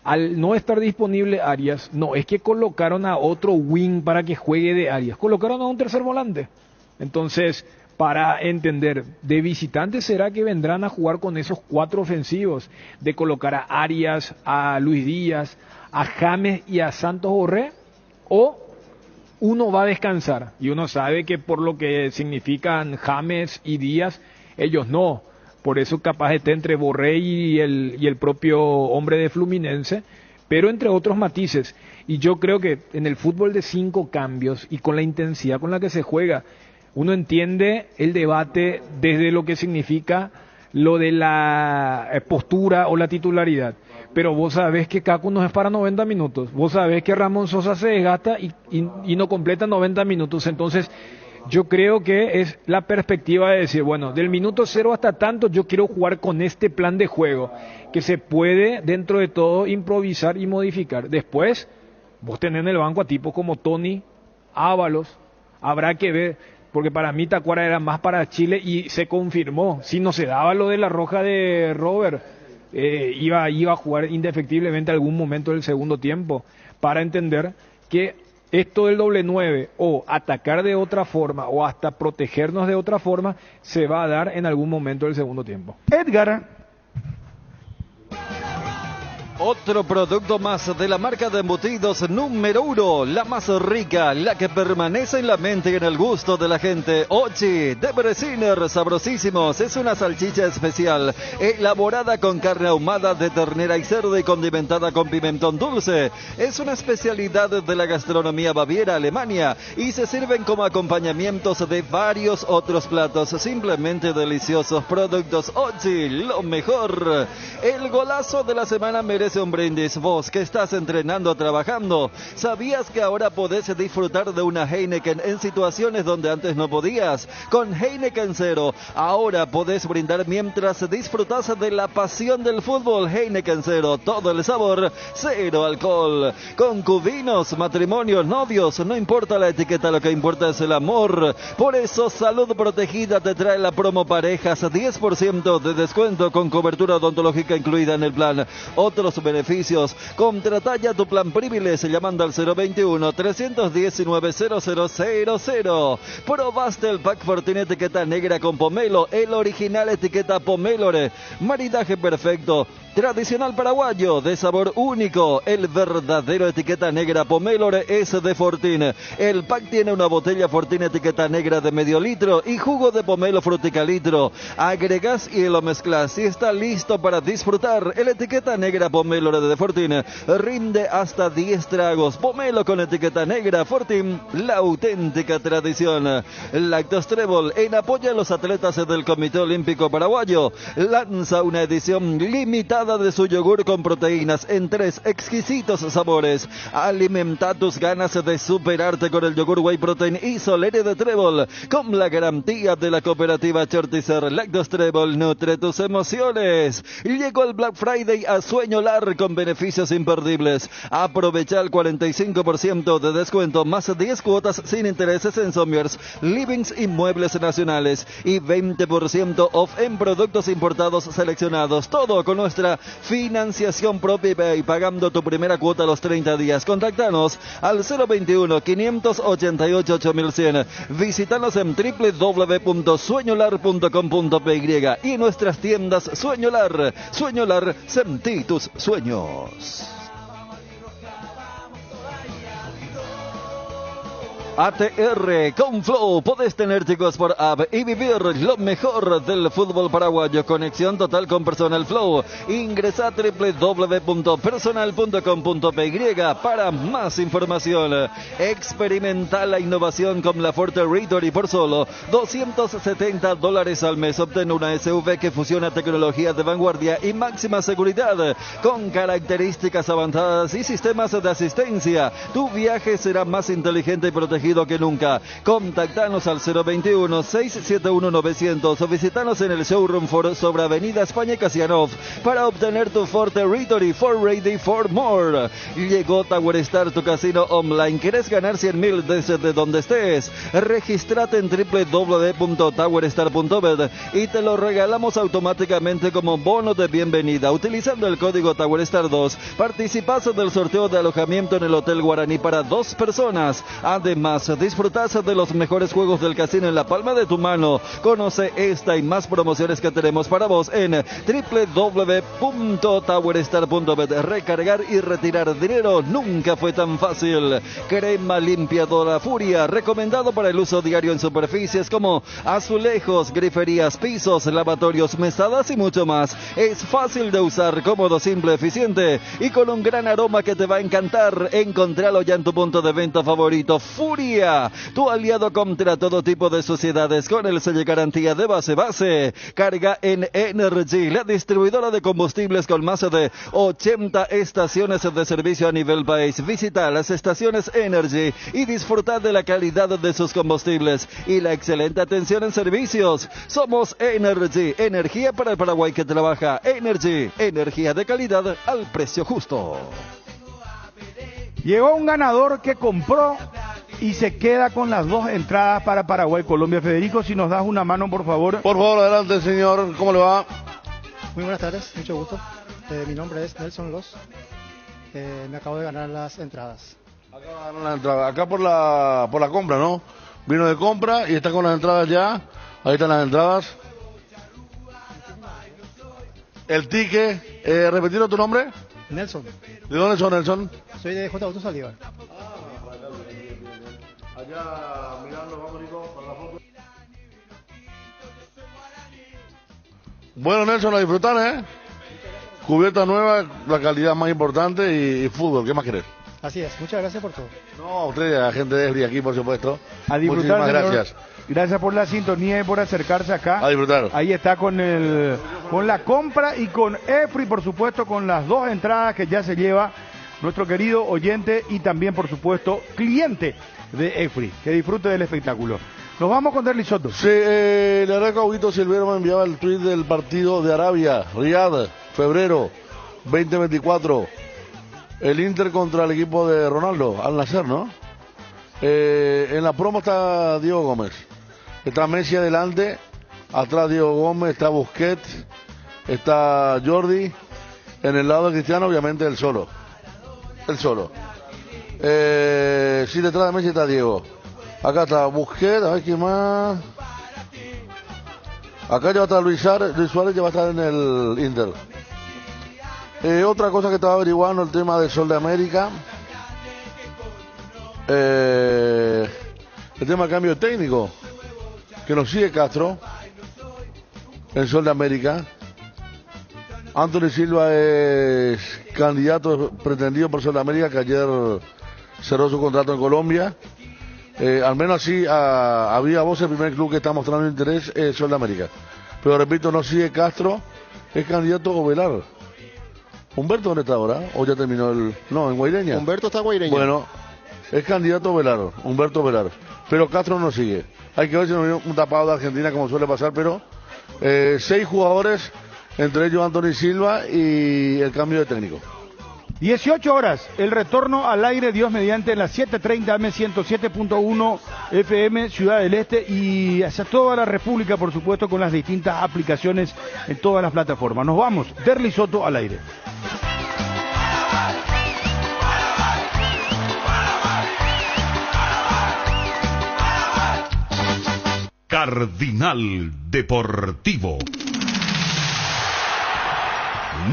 al no estar disponible Arias, no es que colocaron a otro wing para que juegue de Arias, colocaron a un tercer volante. Entonces, para entender, de visitantes será que vendrán a jugar con esos 4 ofensivos, de colocar a Arias, a Luis Díaz, a James y a Santos Borré, o uno va a descansar, y uno sabe que por lo que significan James y Díaz, ellos no. Por eso capaz esté entre Borré y el propio hombre de Fluminense, pero entre otros matices. Y yo creo que en el fútbol de 5 cambios y con la intensidad con la que se juega, uno entiende el debate desde lo que significa lo de la postura o la titularidad. Pero vos sabés que Kaku no es para 90 minutos. Vos sabés que Ramón Sosa se desgasta y no completa 90 minutos. Entonces, yo creo que es la perspectiva de decir, bueno, del minuto 0 hasta tanto yo quiero jugar con este plan de juego, que se puede dentro de todo improvisar y modificar. Después, vos tenés en el banco a tipos como Tony, Ábalos, habrá que ver, porque para mí Tacuara era más para Chile y se confirmó. Si no se daba lo de la roja de Robert, iba a jugar indefectiblemente algún momento del segundo tiempo, para entender que esto del doble 9 o atacar de otra forma o hasta protegernos de otra forma se va a dar en algún momento del segundo tiempo. Edgar. Otro producto más de la marca de embutidos número 1, la más rica, la que permanece en la mente y en el gusto de la gente. Ochi de Bresiner, sabrosísimos. Es una salchicha especial, elaborada con carne ahumada de ternera y cerdo y condimentada con pimentón dulce. Es una especialidad de la gastronomía baviera, Alemania, y se sirven como acompañamientos de varios otros platos. Simplemente deliciosos productos Ochi, lo mejor. El golazo de la semana merece un brindis. Vos que estás entrenando o trabajando, ¿sabías que ahora podés disfrutar de una Heineken en situaciones donde antes no podías? Con Heineken Cero, ahora podés brindar mientras disfrutás de la pasión del fútbol. Heineken Cero, todo el sabor, cero alcohol. Concubinos, matrimonios, novios, no importa la etiqueta, lo que importa es el amor. Por eso Salud Protegida te trae la promo parejas, 10% de descuento con cobertura odontológica incluida en el plan. Otros beneficios, contrata ya tu plan Privilege llamando al 021-319-0000. Probaste el pack Fortín etiqueta negra con pomelo, el original etiqueta Pomelore, maridaje perfecto, tradicional paraguayo, de sabor único, el verdadero etiqueta negra Pomelore es de Fortín. El pack tiene una botella Fortín etiqueta negra de medio litro y jugo de pomelo fruticalitro. Agregás y lo mezclas y está listo para disfrutar. El etiqueta negra Pomelo de Fortín rinde hasta 10 tragos. Pomelo con etiqueta negra Fortín, la auténtica tradición. Lactos Trébol, en apoyo a los atletas del Comité Olímpico Paraguayo, lanza una edición limitada de su yogur con proteínas en 3 exquisitos sabores. Alimenta tus ganas de superarte con el yogur Whey Protein Isolere de Trébol, con la garantía de la cooperativa Chortizer. Lactos Trébol nutre tus emociones. Llegó el Black Friday a Sueño Lar con beneficios imperdibles. Aprovecha el 45% de descuento más 10 cuotas sin intereses en Sommiers, Livings y Muebles Nacionales y 20% off en productos importados seleccionados. Todo con nuestra financiación propia y pagando tu primera cuota a los 30 días. Contáctanos al 021-588-8100. Visítanos en www.sueñolar.com.py y en nuestras tiendas Sueñolar. Sueñolar, sentí tus sueños. ATR con Flow, podés tener chicos por app y vivir lo mejor del fútbol paraguayo. Conexión total con Personal Flow. Ingresa a www.personal.com.py para más información. Experimenta la innovación con la Forte Reader y por solo $270 al mes obtén una SUV que fusiona tecnología de vanguardia y máxima seguridad con características avanzadas y sistemas de asistencia. Tu viaje será más inteligente y protegido ungido que nunca. Contactanos al 021-671-900 o visitanos en el Showroom Ford sobre Avenida España y Casianov para obtener tu Ford Territory for Ready for More. Llegó Tower Star, tu casino online. ¿Querés ganar 100.000 desde donde estés? Regístrate en www.towerstar.bet y te lo regalamos automáticamente como bono de bienvenida. Utilizando el código TowerStar2, participas del sorteo de alojamiento en el Hotel Guaraní para 2 personas. Además, disfrutas de los mejores juegos del casino en la palma de tu mano. Conoce esta y más promociones que tenemos para vos en www.towerstar.bet. Recargar y retirar dinero nunca fue tan fácil. Crema limpiadora Furia, recomendado para el uso diario en superficies como azulejos, griferías, pisos, lavatorios, mesadas y mucho más. Es fácil de usar, cómodo, simple, eficiente y con un gran aroma que te va a encantar. Encontralo ya en tu punto de venta favorito. Furia, tu aliado contra todo tipo de suciedades con el sello de garantía de base. Carga en Energy, la distribuidora de combustibles con más de 80 estaciones de servicio a nivel país. Visita las estaciones Energy y disfruta de la calidad de sus combustibles y la excelente atención en servicios. Somos Energy, energía para el Paraguay que trabaja. Energy, energía de calidad al precio justo. Llegó un ganador que compró y se queda con las 2 entradas para Paraguay-Colombia. Federico, si nos das una mano, por favor. Por favor, adelante, señor. ¿Cómo le va? Muy buenas tardes, mucho gusto. Mi nombre es Nelson Los. Me acabo de ganar las entradas. Acá por la compra, ¿no? Vino de compra y está con las entradas ya. Ahí están las entradas. El ticket. ¿Repetir tu nombre? Nelson. ¿De dónde son, Nelson? Soy de J. Autos Saldívar. Allá mirando, vamos, Nico, para la foto. Bueno, Nelson, a disfrutar, ¿eh? Cubierta nueva, la calidad más importante y fútbol, ¿qué más querés? Así es, muchas gracias por todo. No, a usted, a la gente de Esbri aquí, por supuesto. A disfrutar, muchísimas señor. gracias. Gracias por la sintonía y por acercarse acá. A disfrutar. Ahí está con la compra y con EFRI, por supuesto, con las 2 entradas que ya se lleva nuestro querido oyente y también, por supuesto, cliente de EFRI. Que disfrute del espectáculo. Nos vamos con Derly Soto. Sí, le agradezco a Huguito Silvero, me enviaba el tweet del partido de Arabia, Riyadh, febrero 2024. El Inter contra el equipo de Ronaldo, Al Nassr, ¿no? En la promo está Diego Gómez. Está Messi adelante, atrás Diego Gómez, está Busquets, está Jordi. En el lado de Cristiano, obviamente, el solo. Sí, detrás de Messi está Diego. Acá está Busquets, a ver quién más. Acá ya va a estar Luis Suárez, ya va a estar en el Inter. Otra cosa que estaba averiguando, el tema del Sol de América. El tema del cambio técnico, que nos sigue Castro, el Sol de América. Anthony Silva es candidato pretendido por Sol de América, que ayer cerró su contrato en Colombia. Al menos así había voz, el primer club que está mostrando interés es Sol de América. Pero repito, no sigue Castro, es candidato Ovelar. ¿Humberto dónde está ahora? ¿O ya terminó el...? No, en Guaireña. Humberto está en Guaireña. Bueno, es candidato Velar, Humberto Velar. Pero Castro no sigue. Hay que ver si nos viene un tapado de Argentina como suele pasar, pero 6 jugadores, entre ellos Anthony Silva y el cambio de técnico. 18 horas, el retorno al aire, Dios mediante, en las 7:30 AM 107.1 FM, Ciudad del Este y hacia toda la República, por supuesto, con las distintas aplicaciones en todas las plataformas. Nos vamos, Derly Soto al aire. Cardinal Deportivo.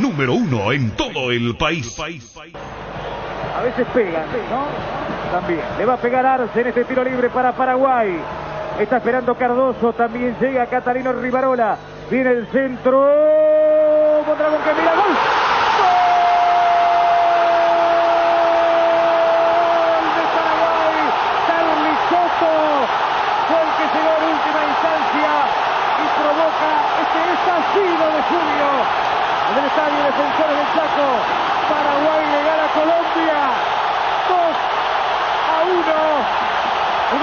Número 1 en todo el país. A veces pegan, ¿no? También. Le va a pegar Arce en este tiro libre para Paraguay. Está esperando Cardoso. También llega Catalino Rivarola. Viene el centro. Mondragón que mira. ¡Gol! De junio en el estadio Defensores del Chaco. Paraguay le gana a Colombia 2-1 en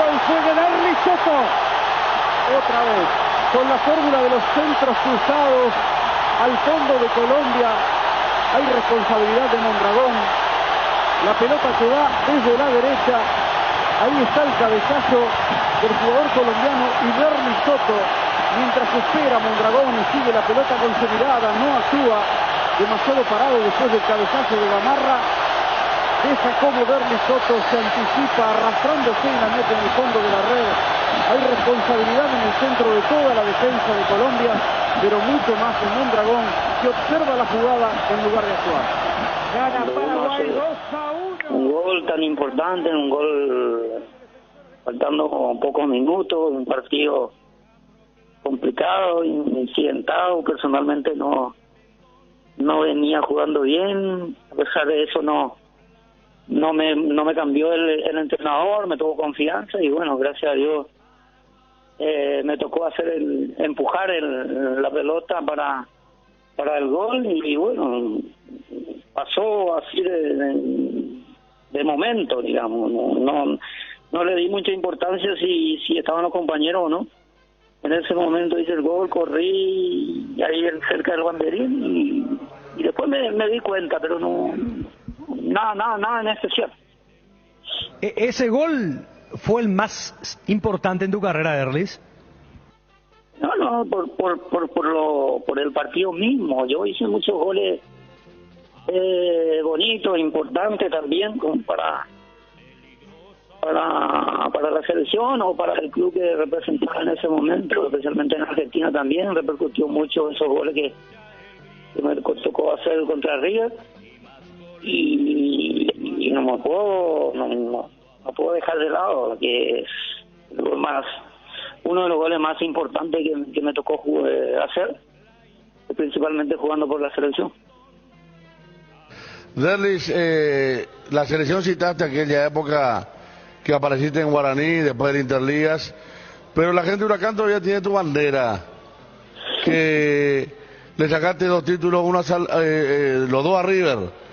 Otra vez, con la fórmula de los centros cruzados al fondo de Colombia, hay responsabilidad de Mondragón. La pelota que va desde la derecha, ahí está el cabezazo del jugador colombiano Iberly Soto, mientras espera Mondragón y sigue la pelota con su mirada, no actúa, demasiado parado después del cabezazo de Gamarra. Deja como Iberly Soto se anticipa arrastrándose y la mete en el fondo de la red. Hay responsabilidad en el centro de toda la defensa de Colombia, pero mucho más en Mondragón, que observa la jugada en lugar de actuar. Gana Paraguay 2-1. Un gol tan importante, un gol faltando pocos minutos, un partido complicado, incidentado. Personalmente no venía jugando bien, a pesar de eso no me cambió el entrenador, me tuvo confianza y bueno, gracias a Dios me tocó empujar la pelota para el gol y bueno, pasó así de momento, digamos. No le di mucha importancia si estaban los compañeros o no. En ese momento hice el gol, corrí ahí cerca del banderín y después me di cuenta, pero nada en especial. ¿Ese gol fue el más importante en tu carrera, Derlis? No, por el partido mismo. Yo hice muchos goles bonitos, importantes también, como para la selección o para el club que representaba en ese momento, especialmente en Argentina también. Repercutió mucho esos goles que me tocó hacer contra River. Y no puedo dejar de lado que es uno de los goles más importantes que me tocó hacer, principalmente jugando por la selección. Derlis, la selección citaste aquella época que apareciste en Guaraní después de Interligas, pero la gente de Huracán todavía tiene tu bandera, que le sacaste 2 títulos, los 2 a River.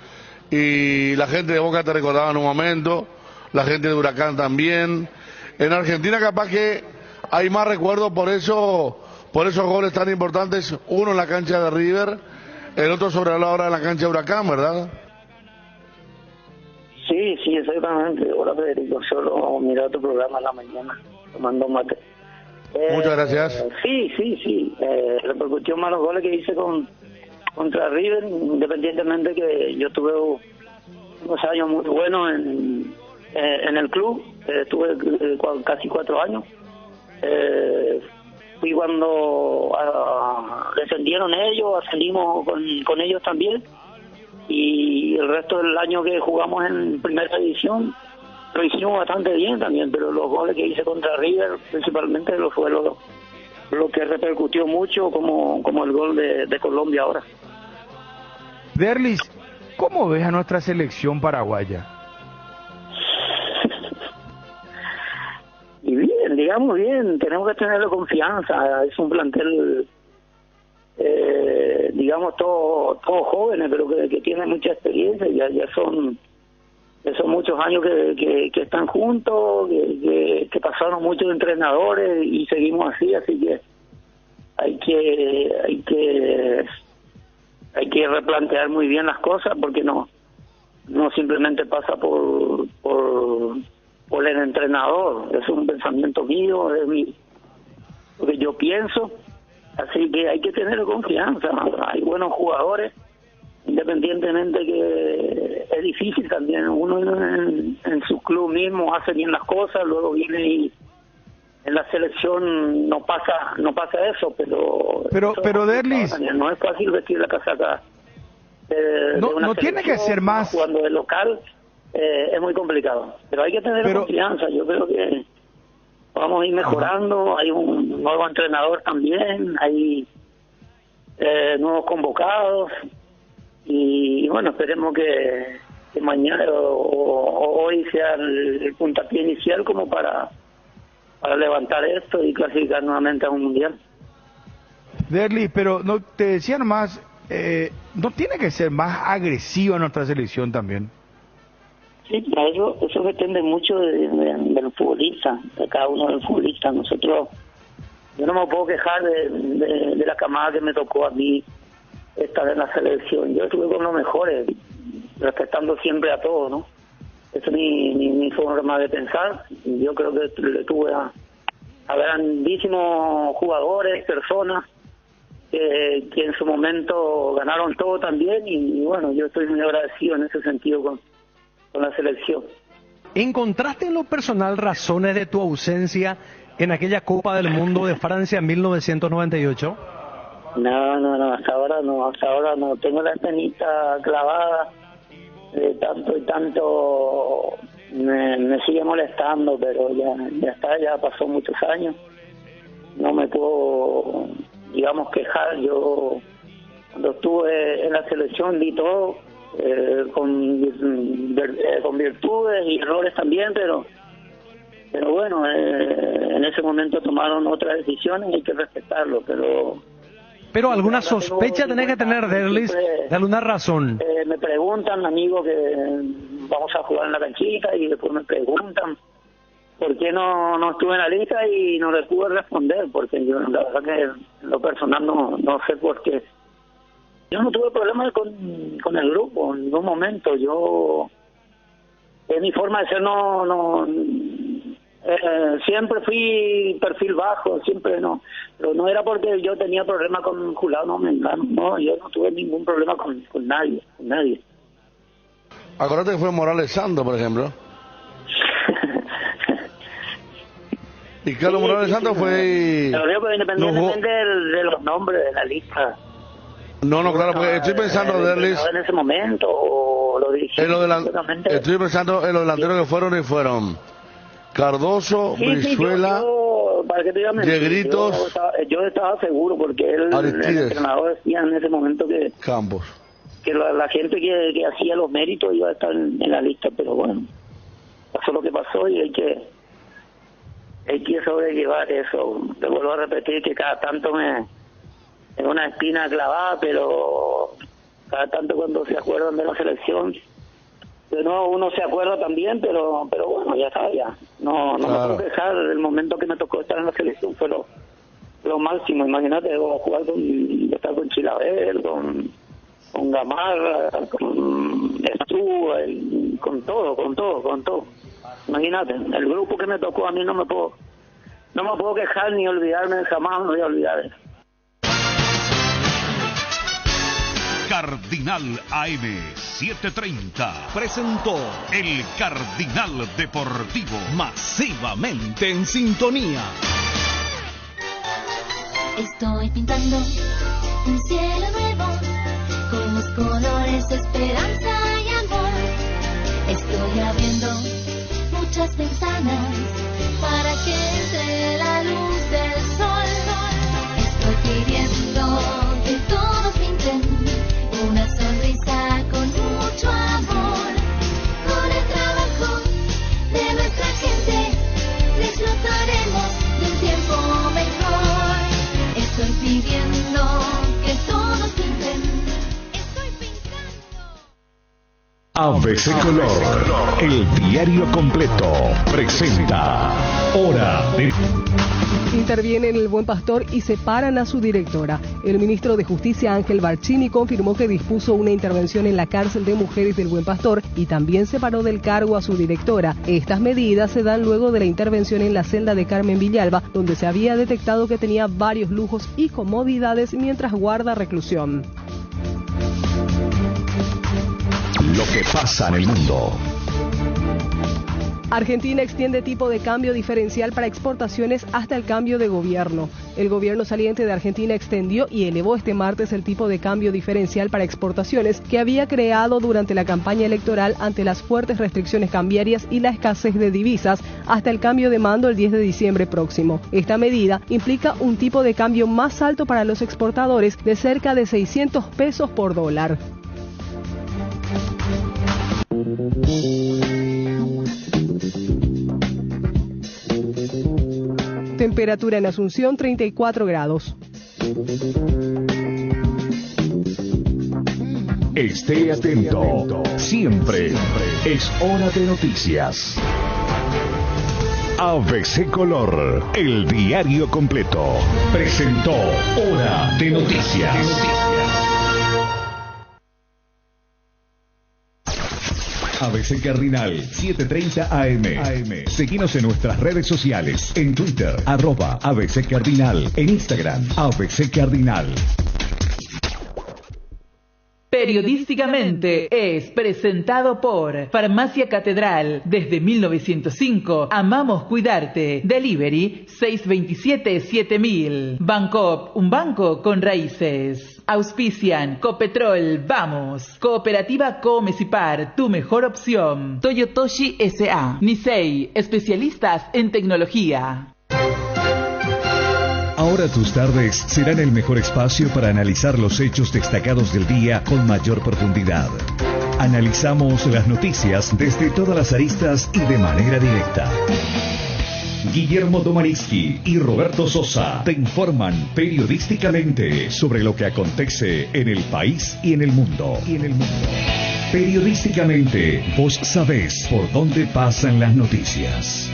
Y la gente de Boca te recordaba en un momento, la gente de Huracán también. En Argentina capaz que hay más recuerdos por esos goles tan importantes, uno en la cancha de River, el otro sobre la hora en la cancha de Huracán, ¿verdad? Sí, exactamente. Hola Federico, solo miré tu programa en la mañana, tomando mate. Muchas gracias. Sí. Repercutió más los goles que hice contra River, independientemente que yo tuve unos años muy buenos en el club. Estuve casi 4 años. Fui cuando descendieron ellos, ascendimos con ellos también, y el resto del año que jugamos en primera división lo hicimos bastante bien también, pero los goles que hice contra River principalmente fue lo que repercutió mucho, como el gol de Colombia ahora. Derlis, ¿cómo ves a nuestra selección paraguaya? Y bien, digamos bien, tenemos que tenerle confianza. Es un plantel, digamos, todos jóvenes, pero que tienen mucha experiencia. Ya son muchos años que están juntos, que pasaron muchos entrenadores y seguimos así que hay que replantear muy bien las cosas, porque no simplemente pasa por el entrenador. Es un pensamiento mío, es lo que yo pienso, así que hay que tener confianza. Hay buenos jugadores, independientemente que es difícil también. Uno en su club mismo hace bien las cosas, luego viene y en la selección no pasa eso, pero Derlis, no es fácil vestir la casaca no tiene que ser más cuando es local. Es muy complicado, pero hay que tener confianza. Yo creo que vamos a ir mejorando. Hay un nuevo entrenador también, hay nuevos convocados y bueno, esperemos que mañana o hoy sea el puntapié inicial como para levantar esto y clasificar nuevamente a un mundial. Derlis, pero no te decía nomás, ¿no tiene que ser más agresiva nuestra selección también? Sí, eso depende mucho del futbolista, de cada uno del futbolista. futbolistas. Yo no me puedo quejar de la camada que me tocó a mí estar en la selección. Yo estuve con los mejores, respetando siempre a todos, ¿no? Esa es mi forma de pensar. Yo creo que le tuve a grandísimos jugadores, personas que en su momento ganaron todo también, y bueno, yo estoy muy agradecido en ese sentido con la selección. ¿Encontraste en lo personal razones de tu ausencia en aquella Copa del Mundo de Francia en 1998? No, hasta ahora no. Tengo la espinita clavada de tanto y tanto, me sigue molestando, pero ya pasó muchos años. No me puedo, digamos, quejar. Yo cuando estuve en la selección di todo, con virtudes y errores también, pero bueno, en ese momento tomaron otras decisiones y hay que respetarlo, pero alguna sospecha tenés que tener, Derlis, de alguna razón. Me preguntan, amigos, que vamos a jugar en la canchita, y después me preguntan por qué no estuve en la lista, y no les pude responder, porque yo la verdad que en lo personal no sé por qué. Yo no tuve problemas con el grupo en ningún momento. Mi forma de ser siempre fui perfil bajo, siempre no, pero no era porque yo tenía problemas con Julano Mengano, no, yo no tuve ningún problema con nadie. Acuérdate que fue Morales Santos, por ejemplo. Y Carlos Morales Santos fue... Pero independientemente de los nombres de la lista. No, claro, porque estoy pensando, Derlis, en ese momento, o lo dirigí. Estoy pensando en los delanteros que fueron Cardoso, Brizuela, Yegritos. Yo estaba seguro, porque el entrenador decía en ese momento que Campos, que la gente que hacía los méritos iba a estar en la lista, pero bueno, pasó lo que pasó y hay que sobrellevar eso. Te vuelvo a repetir que cada tanto es una espina clavada, pero cada tanto cuando se acuerdan de la selección, de nuevo uno se acuerda también, pero bueno, ya está, ya. No me puedo quejar del momento que me tocó estar en la selección, fue lo máximo. Imagínate, estar con Chilaver, con Gamarra, con Estúa, con todo. Imagínate, el grupo que me tocó a mí no me puedo quejar ni olvidarme, jamás me voy a olvidar eso. Cardinal AM 730 presentó el Cardinal Deportivo, masivamente en sintonía. Estoy pintando un cielo nuevo con los colores de esperanza y amor. Estoy abriendo muchas ventanas para que entre la luz del sol. Estoy pidiendo que todos pinten una sonrisa con mucho amor. Con el trabajo de nuestra gente disfrutaremos de un tiempo mejor. Estoy pidiendo que todos pinten. Estoy pintando. ABC Color, el diario completo, presenta Hora de... Intervienen el Buen Pastor y separan a su directora. El ministro de Justicia, Ángel Barcini, confirmó que dispuso una intervención en la cárcel de mujeres del Buen Pastor y también separó del cargo a su directora. Estas medidas se dan luego de la intervención en la celda de Carmen Villalba, donde se había detectado que tenía varios lujos y comodidades mientras guarda reclusión. Lo que pasa en el mundo. Argentina extiende tipo de cambio diferencial para exportaciones hasta el cambio de gobierno. El gobierno saliente de Argentina extendió y elevó este martes el tipo de cambio diferencial para exportaciones que había creado durante la campaña electoral ante las fuertes restricciones cambiarias y la escasez de divisas hasta el cambio de mando el 10 de diciembre próximo. Esta medida implica un tipo de cambio más alto para los exportadores de cerca de 600 pesos por dólar. Temperatura en Asunción 34 grados. Esté atento, siempre es hora de noticias. ABC Color, el diario completo. Presentó Hora de Noticias. ABC Cardinal, 7:30 AM. Seguinos en nuestras redes sociales. En Twitter, @ABC Cardinal. En Instagram, ABC Cardinal. Periodísticamente es presentado por Farmacia Catedral. Desde 1905, amamos cuidarte. Delivery 627-7000. Bancop, un banco con raíces. Auspician Copetrol, vamos. Cooperativa Comecipar, tu mejor opción. Toyotoshi S.A. Nisei, especialistas en tecnología. Ahora tus tardes serán el mejor espacio para analizar los hechos destacados del día con mayor profundidad. Analizamos las noticias desde todas las aristas y de manera directa. Guillermo Domaniski y Roberto Sosa te informan periodísticamente sobre lo que acontece en el país y en el mundo. Periodísticamente, vos sabés por dónde pasan las noticias.